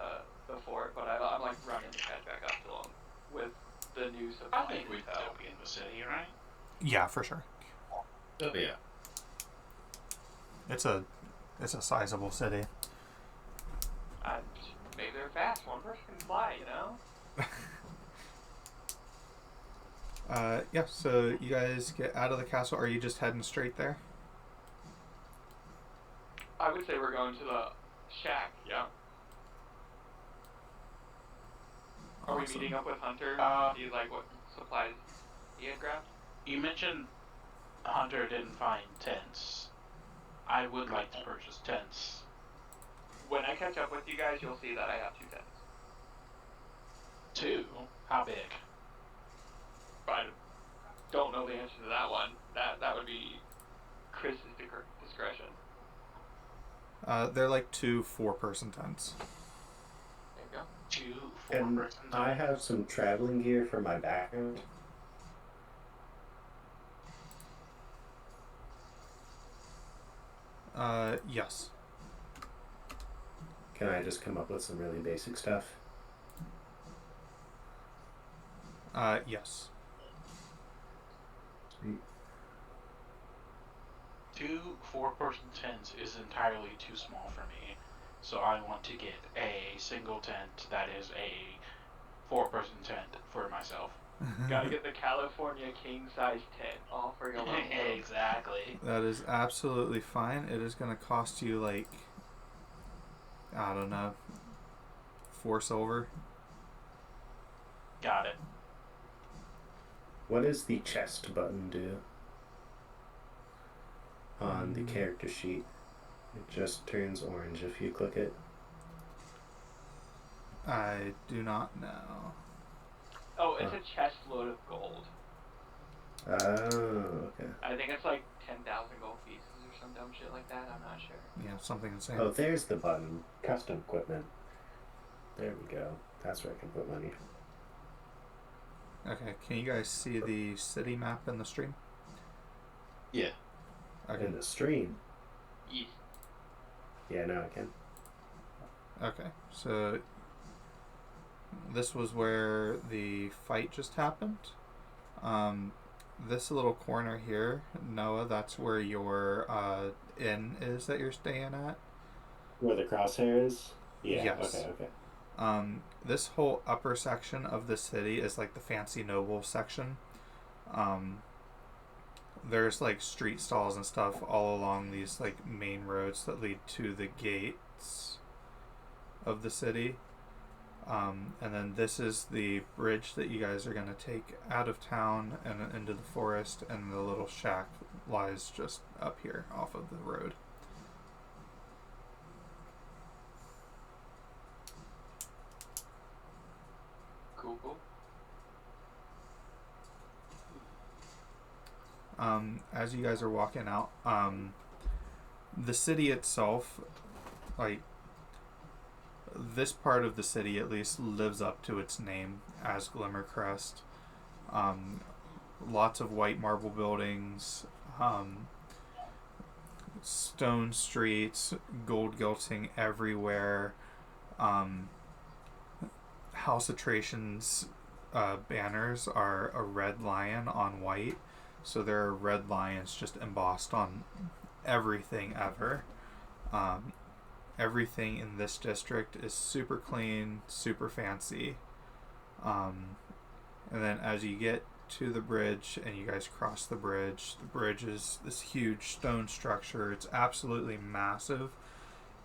the fort. But I'm running to catch back up to them with the news of. I think we'd still be in the city, right? Yeah, for sure. Oh yeah. It's a sizable city. Maybe they're fast. One person can fly, you know. Yeah, so you guys get out of the castle. Are you just heading straight there? I would say we're going to the shack, yeah. Are we meeting up with Hunter? See, what supplies he had grabbed? You mentioned Hunter didn't find tents. I would like to purchase tents. When I catch up with you guys, you'll see that I have 2 tents. 2? How big? I don't know the answer to that one. That would be Chris's discretion. They're 2 4-person tents. There you go. 2 And 4-person tents. I have some traveling gear for my background. Yes. Can I just come up with some really basic stuff? Yes. Sweet. 2 4-person tents is entirely too small for me, so I want to get a single tent that is a 4-person tent for myself. Gotta get the California king-size tent all for your level. Exactly. That is absolutely fine. It is going to cost you I don't know, 4 silver. Got it. What does the chest button do on the character sheet? It just turns orange if you click it. I do not know. Oh, it's a chest load of gold. Oh, okay. I think it's 10,000 gold pieces or some dumb shit like that. I'm not sure. Yeah, something insane. Oh, there's the button. Custom equipment. There we go. That's where I can put money. Okay, can you guys see the city map in the stream? Yeah. Okay. In the stream? Yes. Yeah, now I can. Okay, so this was where the fight just happened. This little corner here, Noah, that's where your inn is that you're staying at. Where the crosshair is? Yeah. Yes. Okay. This whole upper section of the city is the fancy noble section. There's street stalls and stuff all along these main roads that lead to the gates of the city. And then this is the bridge that you guys are going to take out of town and into the forest, and the little shack lies just up here off of the road. Cool. As you guys are walking out, the city itself, this part of the city at least lives up to its name as Glimmercrest. lots of white marble buildings, stone streets, gold gilding everywhere. House Attration's banners are a red lion on white, so there are red lions just embossed on everything ever. Everything in this district is super clean, super fancy. And then as you get to the bridge and you guys cross the bridge is this huge stone structure. It's absolutely massive.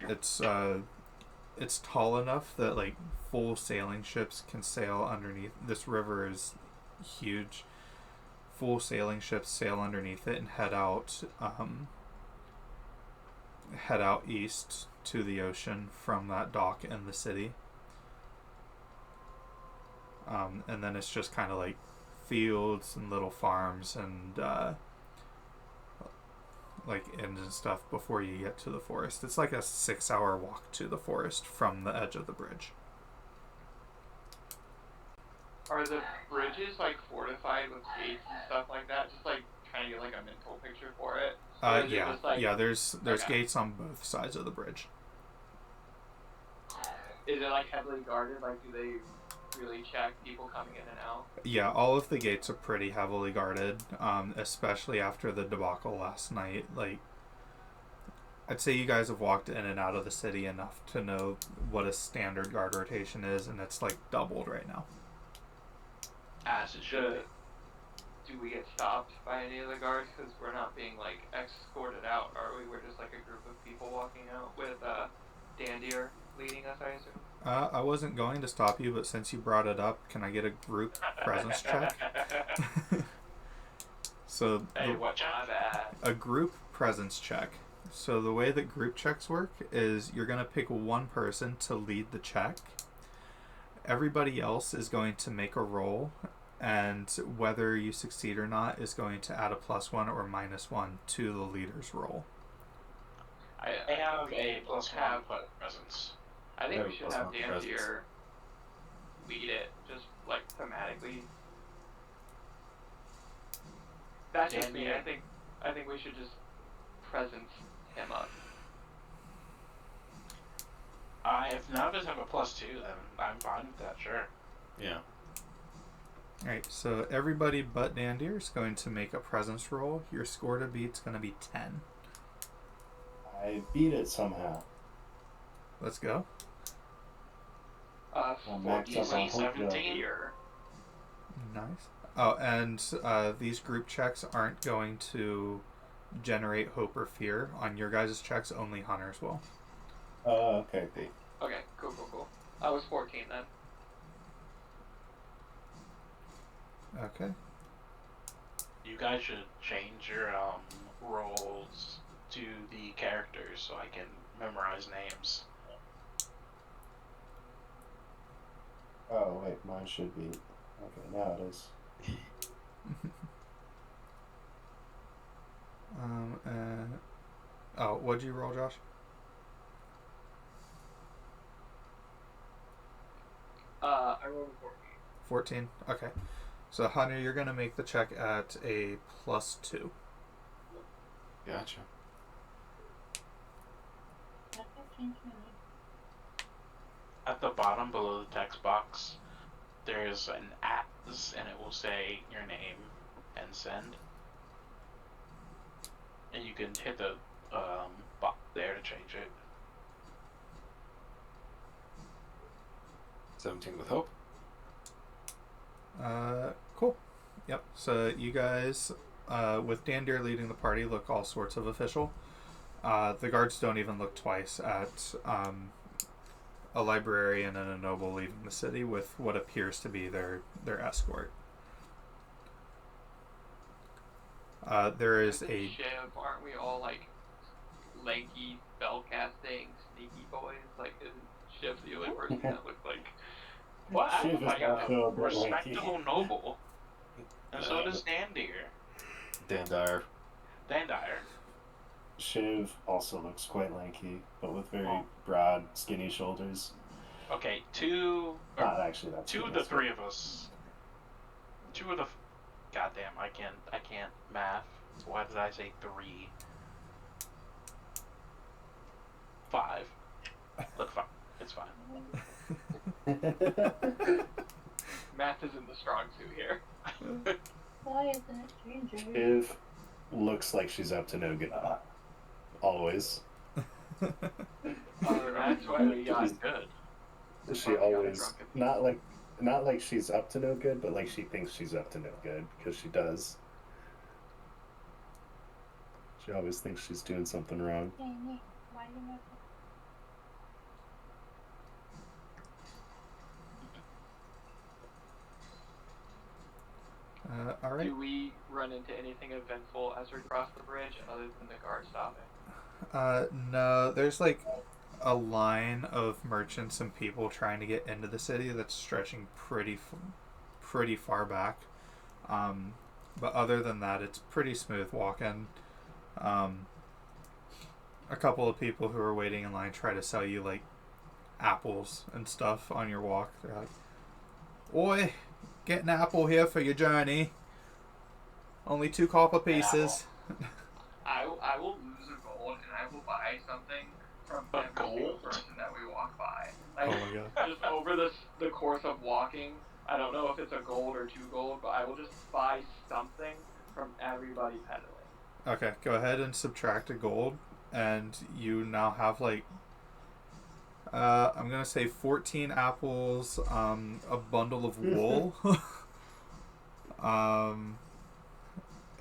It's tall enough that like full sailing ships can sail underneath. This river is huge. Full sailing ships sail underneath it and head out east to the ocean from that dock in the city. And then it's just kind of like fields and little farms and like inns and stuff before you get to the forest. It's like a 6-hour walk to the forest from the edge of the bridge. Are the bridges like fortified with gates and stuff like that? Just like trying to get like a mental picture for it. Yeah. There's gates on both sides of the bridge. Is it like heavily guarded? Like, do they really check people coming in and out? Yeah, all of the gates are pretty heavily guarded, especially after the debacle last night. Like, I'd say you guys have walked in and out of the city enough to know what a standard guard rotation is, and it's like doubled right now. As it should. Do we get stopped by any of the guards? Because we're not being like escorted out, are we? We're just like a group of people walking out with Dandier leading us, I assume. I wasn't going to stop you, but since you brought it up, can I get a group presence check? So hey, watch out! A group presence check. So the way that group checks work is you're going to pick one person to lead the check. Everybody else is going to make a roll, and whether you succeed or not is going to add a +1 or -1 to the leader's roll. I have a +1 presence. I think we should have Dandier lead it, just like thematically. That's just me. I think we should just presence him up. If none of us have a +2, then I'm fine with that. Sure. Yeah. Alright, so everybody but Dandier is going to make a presence roll. Your score to beat's going to be 10. I beat it somehow. Let's go. 14, 17. Nice. Oh, and these group checks aren't going to generate hope or fear. On your guys' checks, only hunters will. Oh, okay. Okay, cool. I was 14 then. Okay. You guys should change your roles to the characters so I can memorize names. Oh, wait, mine should be... Okay, now it is. What'd you roll, Josh? I rolled a 14. 14? Okay. So, Hunter, you're going to make the check at a +2. Gotcha. At the bottom below the text box, there's an @ and it will say your name and send. And you can hit the box there to change it. 17 with hope. Cool. Yep. So you guys, with Dandier leading the party, look all sorts of official. The guards don't even look twice at a librarian and a noble leaving the city with what appears to be their escort. There is a Shiv, aren't we all like lanky, spell-casting, sneaky boys? Like, isn't Shiv the only person that looks like... Well, I Shiv look is like also a a bit respectable lanky. noble. And so does Dandier. Dandire. Dandier. Shiv also looks quite lanky, but with very broad, skinny shoulders. Okay, Not actually that two of the three of us. Two of the Goddamn, I can't math. Why did I say 3? 5. Look, 5. It's fine. Math isn't the strong suit here. Why isn't it stranger? Shiv looks like she's up to no good. Always. That's why we got good. She always not like she's up to no good, but like she thinks she's up to no good because she does. She always thinks she's doing something wrong. Why do you know? All right. Do we run into anything eventful as we cross the bridge other than the guard stopping? No, there's like a line of merchants and people trying to get into the city that's stretching pretty far back. But other than that, it's pretty smooth walking. A couple of people who are waiting in line try to sell you like apples and stuff on your walk. They're like, "Oi, get an apple here for your journey. Only 2 copper pieces." I will lose a gold and I will buy something from every single person that we walk by. Like, Oh my god. just over the course of walking, I don't know if it's a gold or 2 gold, but I will just buy something from everybody peddling. Okay, go ahead and subtract a gold, and you now have like I'm gonna say 14 apples, a bundle of wool,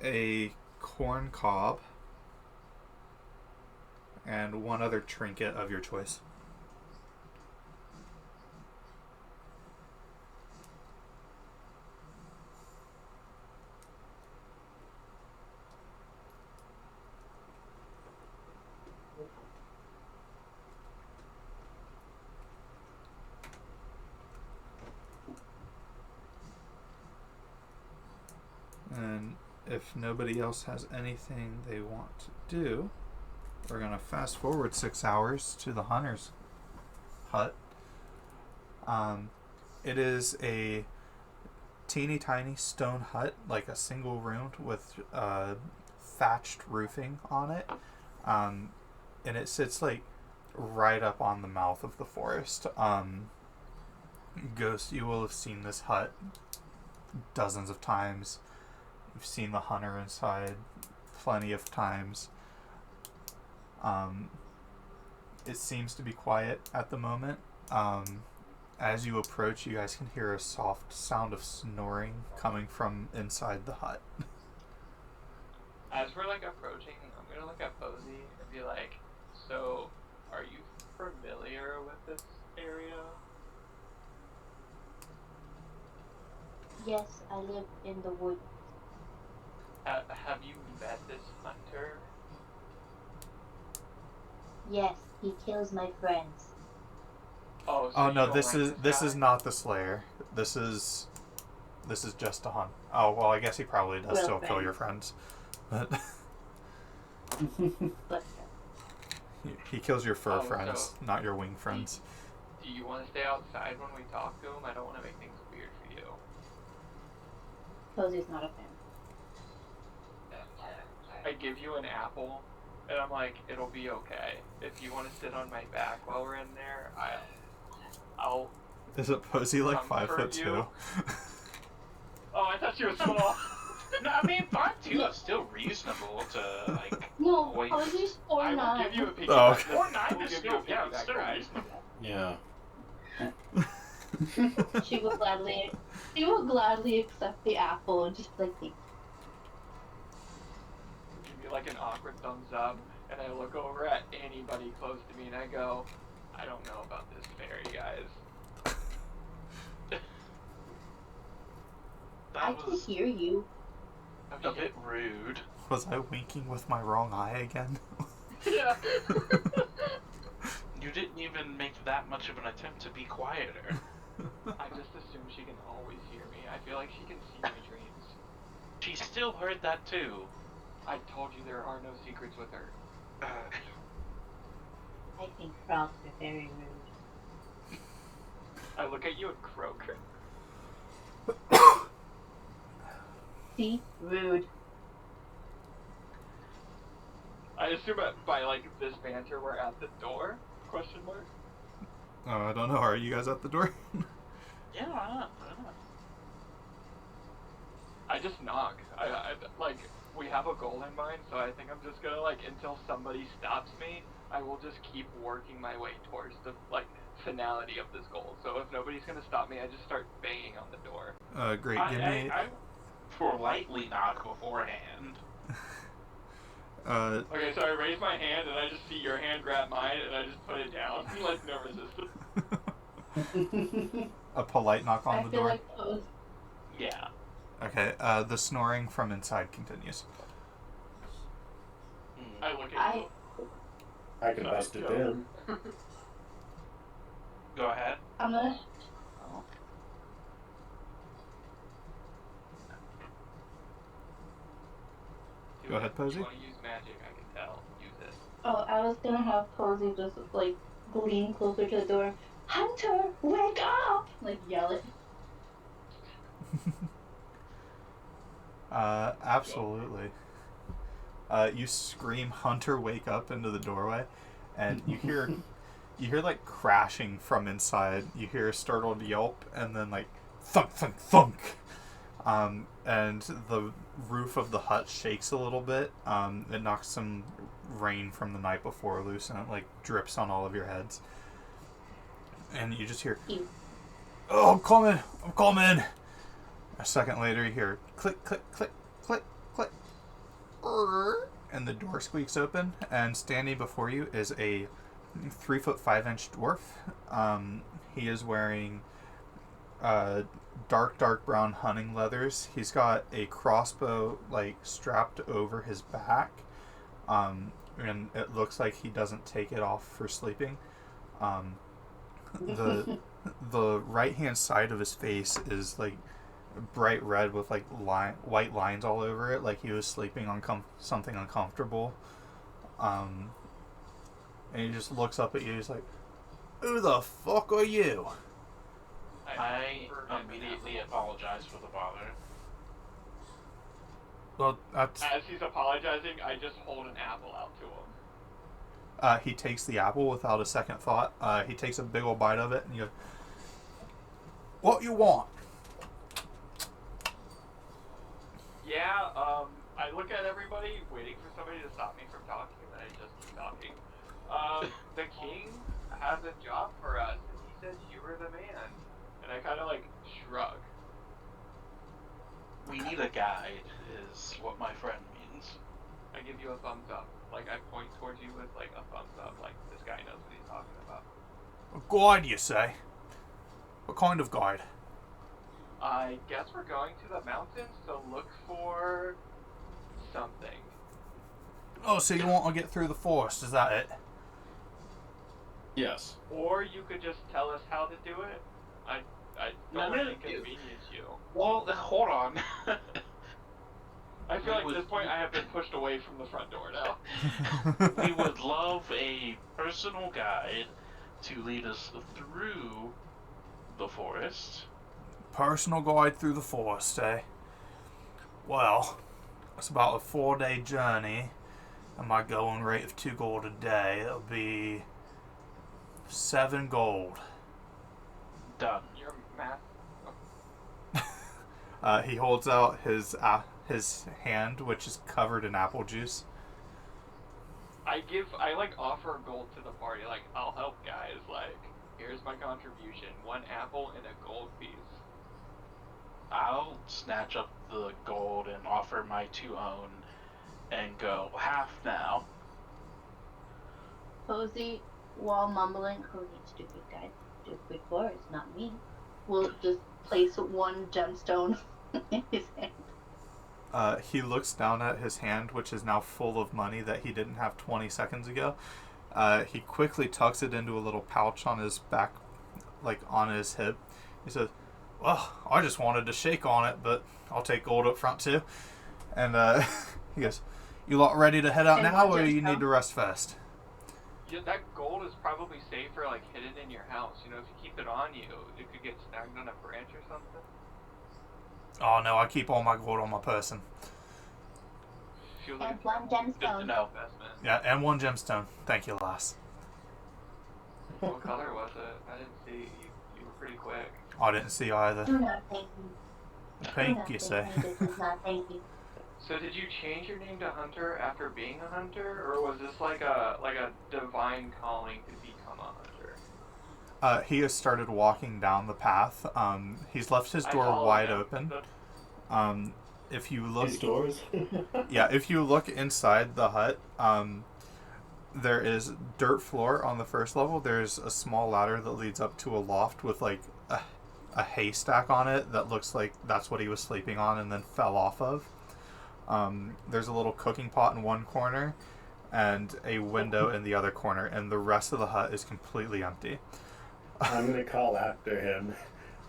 a corn cob, and one other trinket of your choice. And if nobody else has anything they want to do, we're going to fast forward 6 hours to the hunter's hut. It is a teeny tiny stone hut, like a single room with thatched roofing on it. And it sits like right up on the mouth of the forest. Ghost, you will have seen this hut dozens of times. You've seen the hunter inside plenty of times. It seems to be quiet at the moment. As you approach, you guys can hear a soft sound of snoring coming from inside the hut. As we're like approaching, I'm gonna look at Posey and be like, "So, are you familiar with this area?" Yes, I live in the woods. Have you met this hunter? Yes, he kills my friends. Oh, so Oh you no, don't this like is guy? not the Slayer. This is just a hunt. Oh well, I guess he probably does Well, still kill your friends, but But he kills your fur Oh, friends, so- not your wing friends. Do you want to stay outside when we talk to him? I don't want to make things weird for you. Posey's not a fan. I give you an apple, and I'm like, it'll be okay. If you want to sit on my back while we're in there, I'll. Is it Posey like Comfort 5'2"? you. Oh, I thought you were small. No, I mean 5'2" is still reasonable to like. No, Wait. Posey's I will 4'9". give you a piggyback. Oh, okay. 4'9" We'll is give you still, a yeah, it's piggyback still ride. reasonable. Yeah. She will gladly accept the apple and just like Give me like an awkward thumbs up, and I look over at anybody close to me and I go, I don't know about this fairy, guys. I That can was hear you. a bit rude. Was I winking with my wrong eye again? Yeah. You didn't even make that much of an attempt to be quieter. I just assume she can always hear me. I feel like she can see my dreams. She still heard that too. I told you there are no secrets with her. I think frogs are very rude. I look at you and croak. See? Rude. I assume by like this banter we're at the door? Question mark. I don't know. Are you guys at the door? Yeah, why not? Why not? I just knock. I like we have a goal in mind, so I think I'm just gonna like until somebody stops me, I will just keep working my way towards the like finality of this goal. So if nobody's gonna stop me, I just start banging on the door. Great. Give me. I politely knock beforehand. Okay, so I raise my hand and I just see your hand grab mine and I just put it down, like no resistance. A polite knock on I the feel door. like Pose. Yeah. Okay. The snoring from inside continues. I look at you. I can bust it in. Go ahead. I'm gonna. Oh. Go ahead, Posey. You want to use magic, I can tell. Use it. Oh, I was gonna have Posey just like lean closer to the door. Hunter, wake up! Like yell it. Absolutely. You scream, "Hunter, wake up!" into the doorway, and you hear like crashing from inside. You hear a startled yelp, and then like thunk, thunk, thunk. And the roof of the hut shakes a little bit. It knocks some rain from the night before loose, and it like drips on all of your heads. And you just hear, "Oh, I'm coming! I'm coming!" A second later, you hear click, click, click, click, click, and the door squeaks open. And standing before you is a 3'5" dwarf. He is wearing dark brown hunting leathers. He's got a crossbow like strapped over his back, and it looks like he doesn't take it off for sleeping. The right hand side of his face is like bright red with like white lines all over it, like he was sleeping on something uncomfortable. And he just looks up at you. He's like, "Who the fuck are you?" I immediately apologize for the bother. Well, that's... As he's apologizing, I just hold an apple out to him. He takes the apple without a second thought. He takes a big old bite of it, and he goes, "What you want?" Yeah, I look at everybody, waiting for somebody to stop me from talking, and I just keep talking. The king has a job for us, and he said you were the man. And I kind of like shrug. We need a guide, is what my friend means. I give you a thumbs up. Like I point towards you with like a thumbs up. Like this guy knows what he's talking about. "A guide, you say? What kind of guide?" I guess we're going to the mountains to look for something. "Oh, so you want to get through the forest, is that it?" Yes. Or you could just tell us how to do it. I don't want to inconvenience you. Well, hold on. I feel like at this point I have been pushed away from the front door now. We would love a personal guide to lead us through the forest. "Personal guide through the forest, eh? Well, it's about a 4-day journey, and my going rate of 2 gold a day. It'll be 7 gold. Done. Your math. He holds out his hand, which is covered in apple juice. I like offer gold to the party. Like I'll help guys. Like here's my contribution: 1 apple and a gold piece. I'll snatch up the gold and offer my 2 own and go half now. Posey, while mumbling, "Who needs stupid guys? Stupid boys, not me," will just place 1 gemstone in his hand. He looks down at his hand, which is now full of money that he didn't have 20 seconds ago. He quickly tucks it into a little pouch on his back, like on his hip. He says, "Well, I just wanted to shake on it, but I'll take gold up front too." And he goes, "You lot ready to head out now, or you need to rest first?" Yeah, that gold is probably safer, like hidden in your house. You know, if you keep it on you, it could get snagged on a branch or something. Oh no, I keep all my gold on my person. Feels like And one Good to gemstone. know. investment. Yeah, and 1 gemstone. Thank you, lass. What color was it? I didn't see. You were pretty quick. I didn't see either. Do not thank me. Pink, Do not you thank say? me. This is not thank you. So did you change your name to Hunter after being a hunter, or was this like a divine calling to become a hunter? He has started walking down the path. He's left his I door followed wide him. open. If you look, His doors. yeah, if you look inside the hut, there is dirt floor on the first level. There's a small ladder that leads up to a loft with like a haystack on it that looks like that's what he was sleeping on and then fell off of. There's a little cooking pot in one corner and a window in the other corner, and the rest of the hut is completely empty. I'm gonna call after him.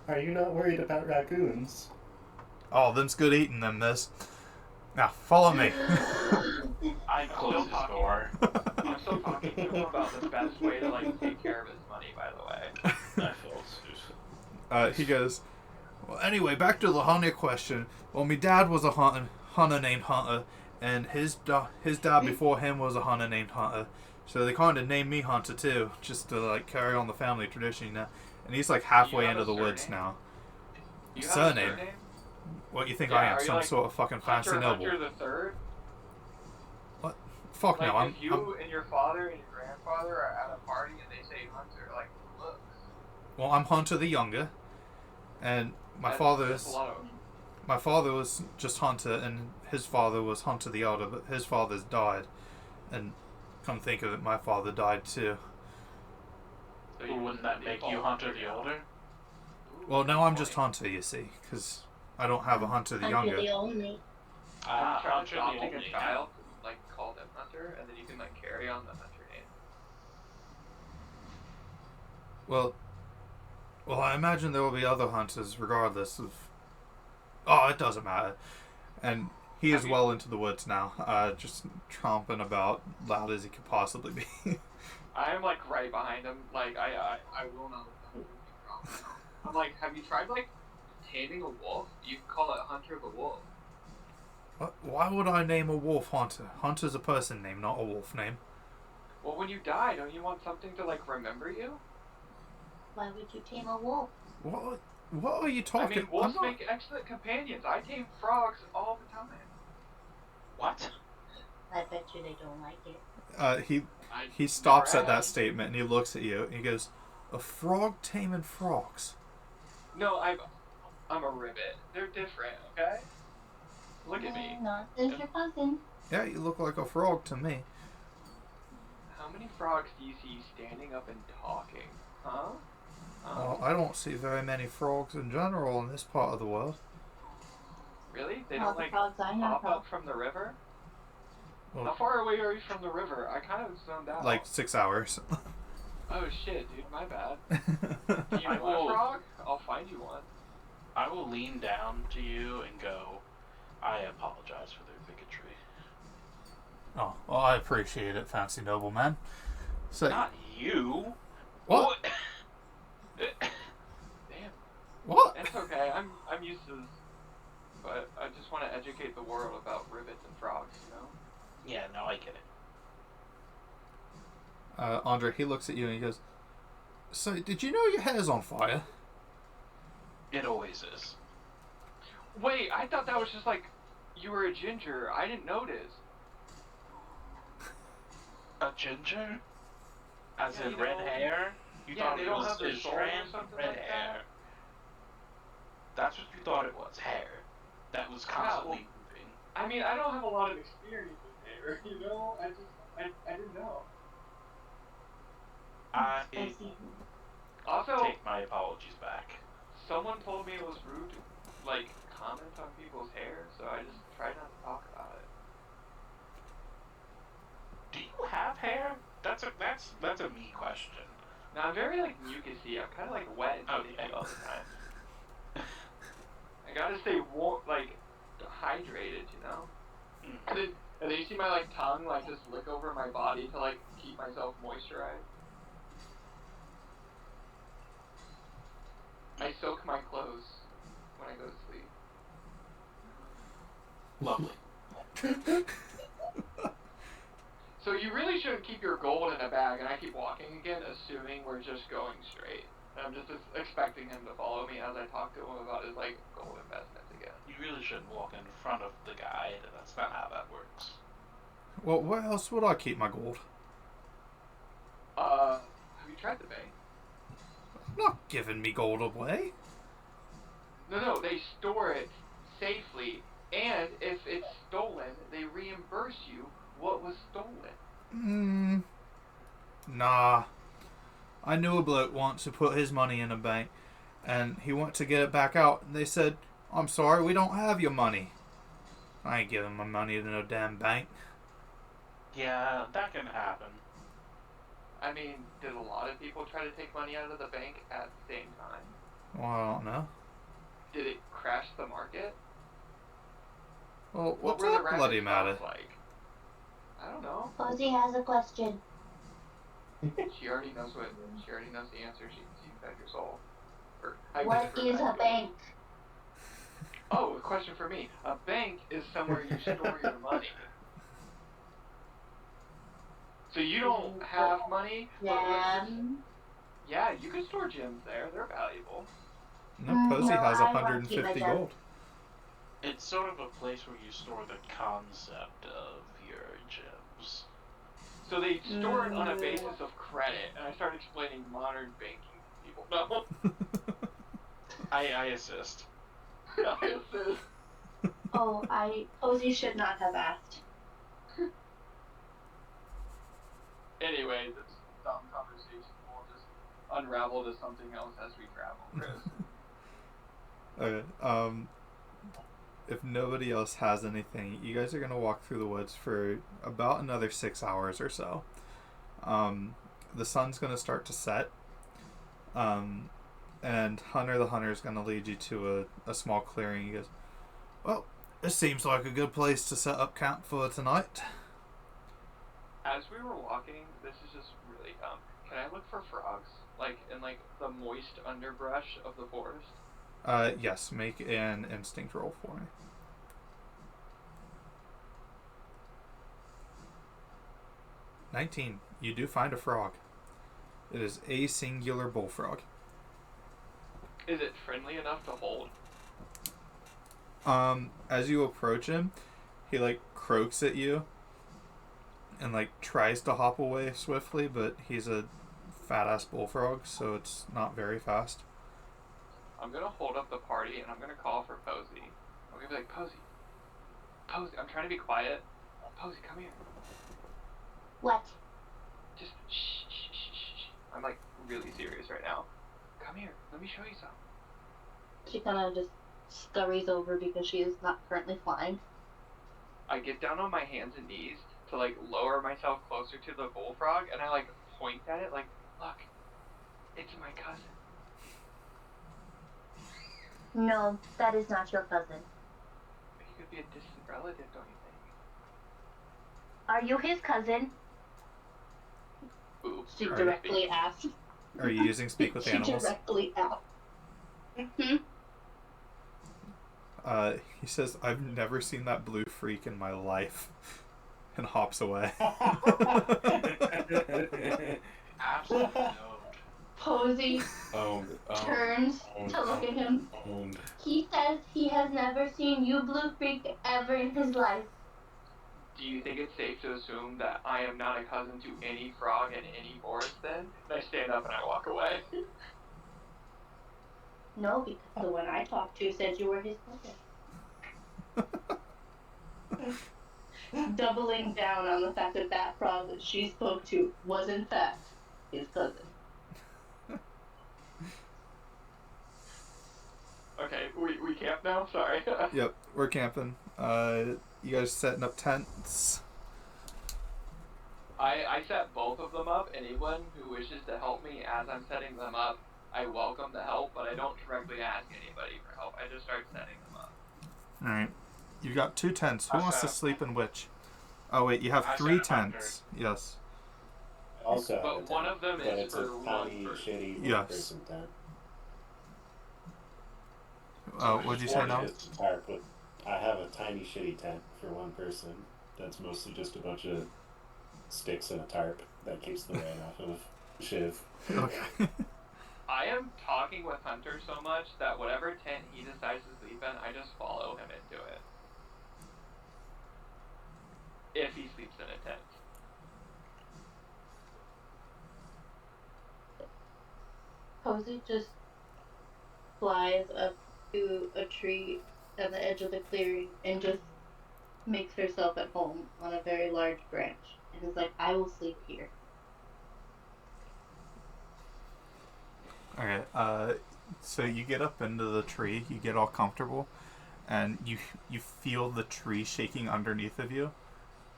Are you not worried about raccoons? Oh, them's good eating, them, miss. Now, follow me. I closed his door. I'm still talking to him about the best way to like take care of his money. By the way. I feel He goes, well, anyway, back to the hunter question. Well, my dad was a hunter named Hunter, and his dad before him was a hunter named Hunter. So they kind of named me Hunter too, just to like carry on the family tradition, you know. And he's like halfway You have into a the woods surname? now. You have Surname? a surname? What, you think Yeah, I am? are you, Some like, sort of fucking fancy noble? Hunter the Third. Fuck Like no, if you and your father and your grandfather are at a party and they say Hunter, like looks. well, I'm Hunter the Younger, and my That's father's. a lot of. My father was just Hunter, and his father was Hunter the Elder, but his father's died. And come think of it, my father died too. So Well, wouldn't that make you Hunter the Older? Well, now I'm just Hunter, you see, because I don't have a Hunter the Hunter Younger. the only. I'm trying Hunter the adopting Only. a child, like call them Hunter, and then you can like carry on the Hunter name. Well, I imagine there will be other hunters regardless of... Oh, it doesn't matter. And he is well into the woods now, just tromping about loud as he could possibly be. I am like right behind him. Like I will not let him wrong. I'm like, have you tried like taming a wolf? You can call it Hunter the Wolf. Why would I name a wolf Hunter? Hunter's a person name, not a wolf name. Well, when you die, don't you want something to like remember you? Why would you tame a wolf? What are you talking? I mean, wolves make excellent companions. I tame frogs all the time. What? I bet you they don't like it. He stops never at that have. statement and he looks at you and he goes, "A frog taming frogs." No, I'm a ribbit. They're different, okay? Look at me. Not since your cousin. Yeah, you look like a frog to me. How many frogs do you see standing up and talking? Huh? Well, I don't see very many frogs in general in this part of the world. Really? They All don't the like frogs I know pop of. up from the river? How Well, far away are you from the river? I kind of zoned out. like 6 hours. Oh shit, dude, my bad. Do you I want will- a frog? I'll find you one. I will lean down to you and go, I apologize for their bigotry. Oh, well, I appreciate it, fancy nobleman. So, Not you. what? Damn. What? It's okay. I'm used to this. But I just want to educate the world about ribbits and frogs, you know? Yeah, no, I get it. Andre, he looks at you and he goes, "So, did you know your hair's on fire?" It always is. Wait, I thought that was just like you were a ginger. I didn't notice. A ginger? As Yeah, in you red know- hair? You Yeah, thought they it don't was have their a soul or strand something red like that? hair. That's what you thought it was, hair. That was constantly moving. I mean, I don't have a lot of experience with hair, you know? I didn't know. I Spicy. Also, take my apologies back. someone told me it was rude to, like, comment on people's hair, so I just try not to talk about it. Do you have hair? That's a me question. Now, I'm very, like, mucusy. I'm kind of, like, wet and sticky Okay. all the time. I gotta stay warm, like, hydrated, you know? Mm. And then you see my, like, tongue, like, just lick over my body to, like, keep myself moisturized. I soak my clothes when I go to sleep. Lovely. So you really shouldn't keep your gold in a bag, and I keep walking again, assuming we're just going straight. And I'm just expecting him to follow me as I talk to him about his, like, gold investments again. You really shouldn't walk in front of the guide. That's not how that works. Well, where else would I keep my gold? Have you tried the bank? I'm not giving me gold away. No, they store it safely, and if it's stolen, they reimburse you what was stolen. Nah. I knew a bloke once who put his money in a bank, and he went to get it back out, and they said, "I'm sorry, we don't have your money." I ain't giving my money to no damn bank. Yeah, that can happen. I mean, did a lot of people try to take money out of the bank at the same time? Well, I don't know. Did it crash the market? Well, What what's were the that rapid bloody stocks matter? like? I don't know. Posey has a question. She already knows the answer. She fed your soul. What is a bank? Oh, a question for me. A bank is somewhere you store your money. So you don't have money, but yeah, you can store gems there. They're valuable. No, Posey No, has I want to keep 150 my gold. It's sort of a place where you store the concept of your gems. So they store it on a basis of credit, and I start explaining modern banking to people. No. I assist. I assist. Posey should not have asked. Anyway, this dumb conversation will just unravel to something else as we travel, Chris. Okay. If nobody else has anything, you guys are gonna walk through the woods for about another 6 hours or so. The sun's gonna start to set. And Hunter the Hunter is gonna lead you to a small clearing. He goes, "Well, this seems like a good place to set up camp for tonight." As we were walking, this is just really dumb. Can I look for frogs? Like, in, like, the moist underbrush of the forest? Yes, make an instinct roll for me. 19. You do find a frog. It is a singular bullfrog. Is it friendly enough to hold? As you approach him, he, like, croaks at you and, like, tries to hop away swiftly, but he's a fat-ass bullfrog, so it's not very fast. I'm gonna hold up the party, and I'm gonna call for Posey. I'm gonna be like, Posey, I'm trying to be quiet. Posey, come here. What? Just shh. I'm, like, really serious right now. Come here, let me show you something. She kind of just scurries over because she is not currently flying. I get down on my hands and knees to, like, lower myself closer to the bullfrog, and I, like, point at it, like, look, it's my cousin. No, that is not your cousin. He could be a distant relative, don't you think? Are you his cousin? Oops. She directly asked. Are you using speak with animals? She directly asked. Mm-hmm. He says, "I've never seen that blue freak in my life," and hops away. Absolutely no. Posey turns to look at him. He says he has never seen you blue freak ever in his life. Do you think it's safe to assume that I am not a cousin to any frog in any forest then? And I stand up and I walk away. No, because the one I talked to said you were his cousin. Doubling down on the fact that that frog that she spoke to was in fact his cousin. Okay, we camp now? Sorry. Yep, we're camping. You guys setting up tents? I set both of them up. Anyone who wishes to help me as I'm setting them up, I welcome the help, but I don't directly ask anybody for help. I just start setting them up. Alright. You've got 2 tents. Who wants to sleep in which? Oh wait, you have 3 tents. Yes. Also, but one of them is it's a for one tiny, person. shitty Yes. person tent. What'd you say now? Just tarp with I have a tiny shitty tent for one person. That's mostly just a bunch of sticks and a tarp that keeps the rain off of Shiv. Okay. I am talking with Hunter so much that whatever tent he decides to sleep in, I just follow him into it. If he sleeps in a tent. Posey just flies up to a tree at the edge of the clearing and just makes herself at home on a very large branch and is like, I will sleep here. Okay. So you get up into the tree, you get all comfortable, and you feel the tree shaking underneath of you,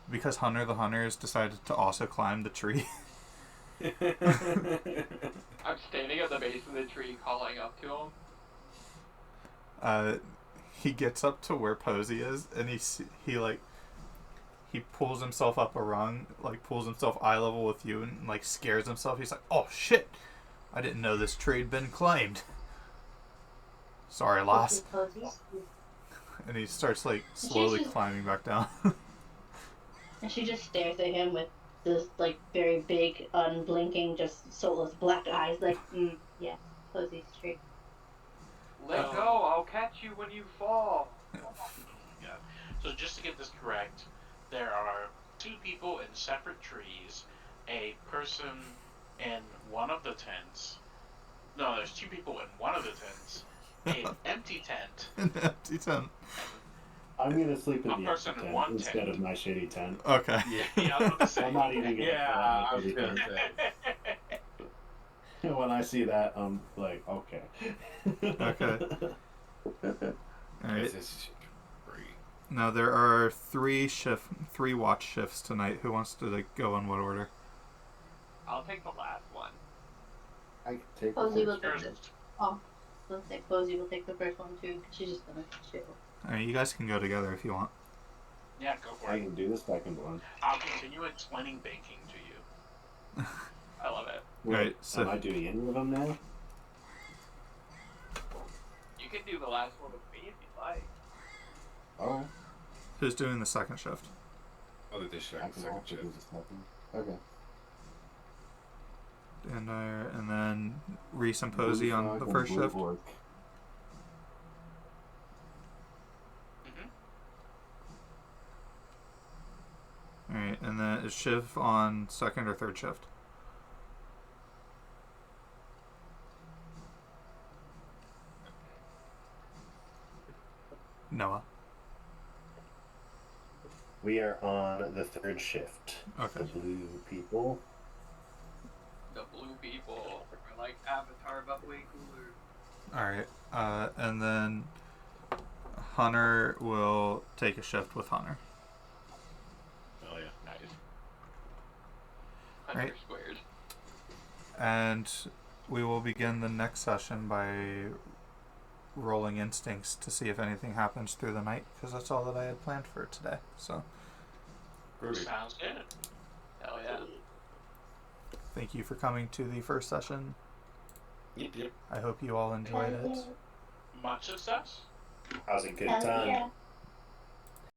because Hunter the Hunter has decided to also climb the tree. I'm standing at the base of the tree calling up to him. He gets up to where Posey is, and he pulls himself up a rung, like pulls himself eye level with you, and like scares himself. He's like, "Oh shit! I didn't know this tree had been claimed. Sorry, lass." And he starts like slowly climbing back down. And she just stares at him with this like very big, unblinking, just soulless black eyes. Like, yes, Posey's tree. Let go, I'll catch you when you fall. Yeah. So just to get this correct, there are 2 people in separate trees, a person in one of the tents. No, there's 2 people in one of the tents, an empty tent. An empty tent. I'm gonna sleep in One the person empty in tent one instead tent. of my shitty tent. Okay. Yeah, I was about to say. I'm not even gonna Yeah, I was gonna say. When I see that, I'm like, okay. Okay. Alright. This is great. Now there are 3 watch shifts tonight. Who wants to like go in what order? I'll take the last one. I can take Posey the will take it. Oh, let's say Posey will take the first one too, because she's just gonna chill. Alright, you guys can go together if you want. Yeah, go for I it. can do the second one. I'll continue explaining banking to you. I love it. Right, so am I doing any of them now? You can do the last one with me if you'd like. Oh, who's doing the second shift? Oh, the dish I can second also shift. do the second. Okay. And then Reese and Posey on the first shift. Alright, and then is Shiv on second or third shift? Noah. We are on the third shift. Okay. The blue people. The blue people are like Avatar, but way cooler. Alright, and then Hunter will take a shift with Hunter. Oh yeah. Nice. Hunter Right. squared. And we will begin the next session by rolling instincts to see if anything happens through the night, because that's all that I had planned for today. So, Groovy. Sounds good. Hell yeah. thank you for coming to the first session. Yep. I hope you all enjoyed it. Much success. How's a good Hell time? yeah.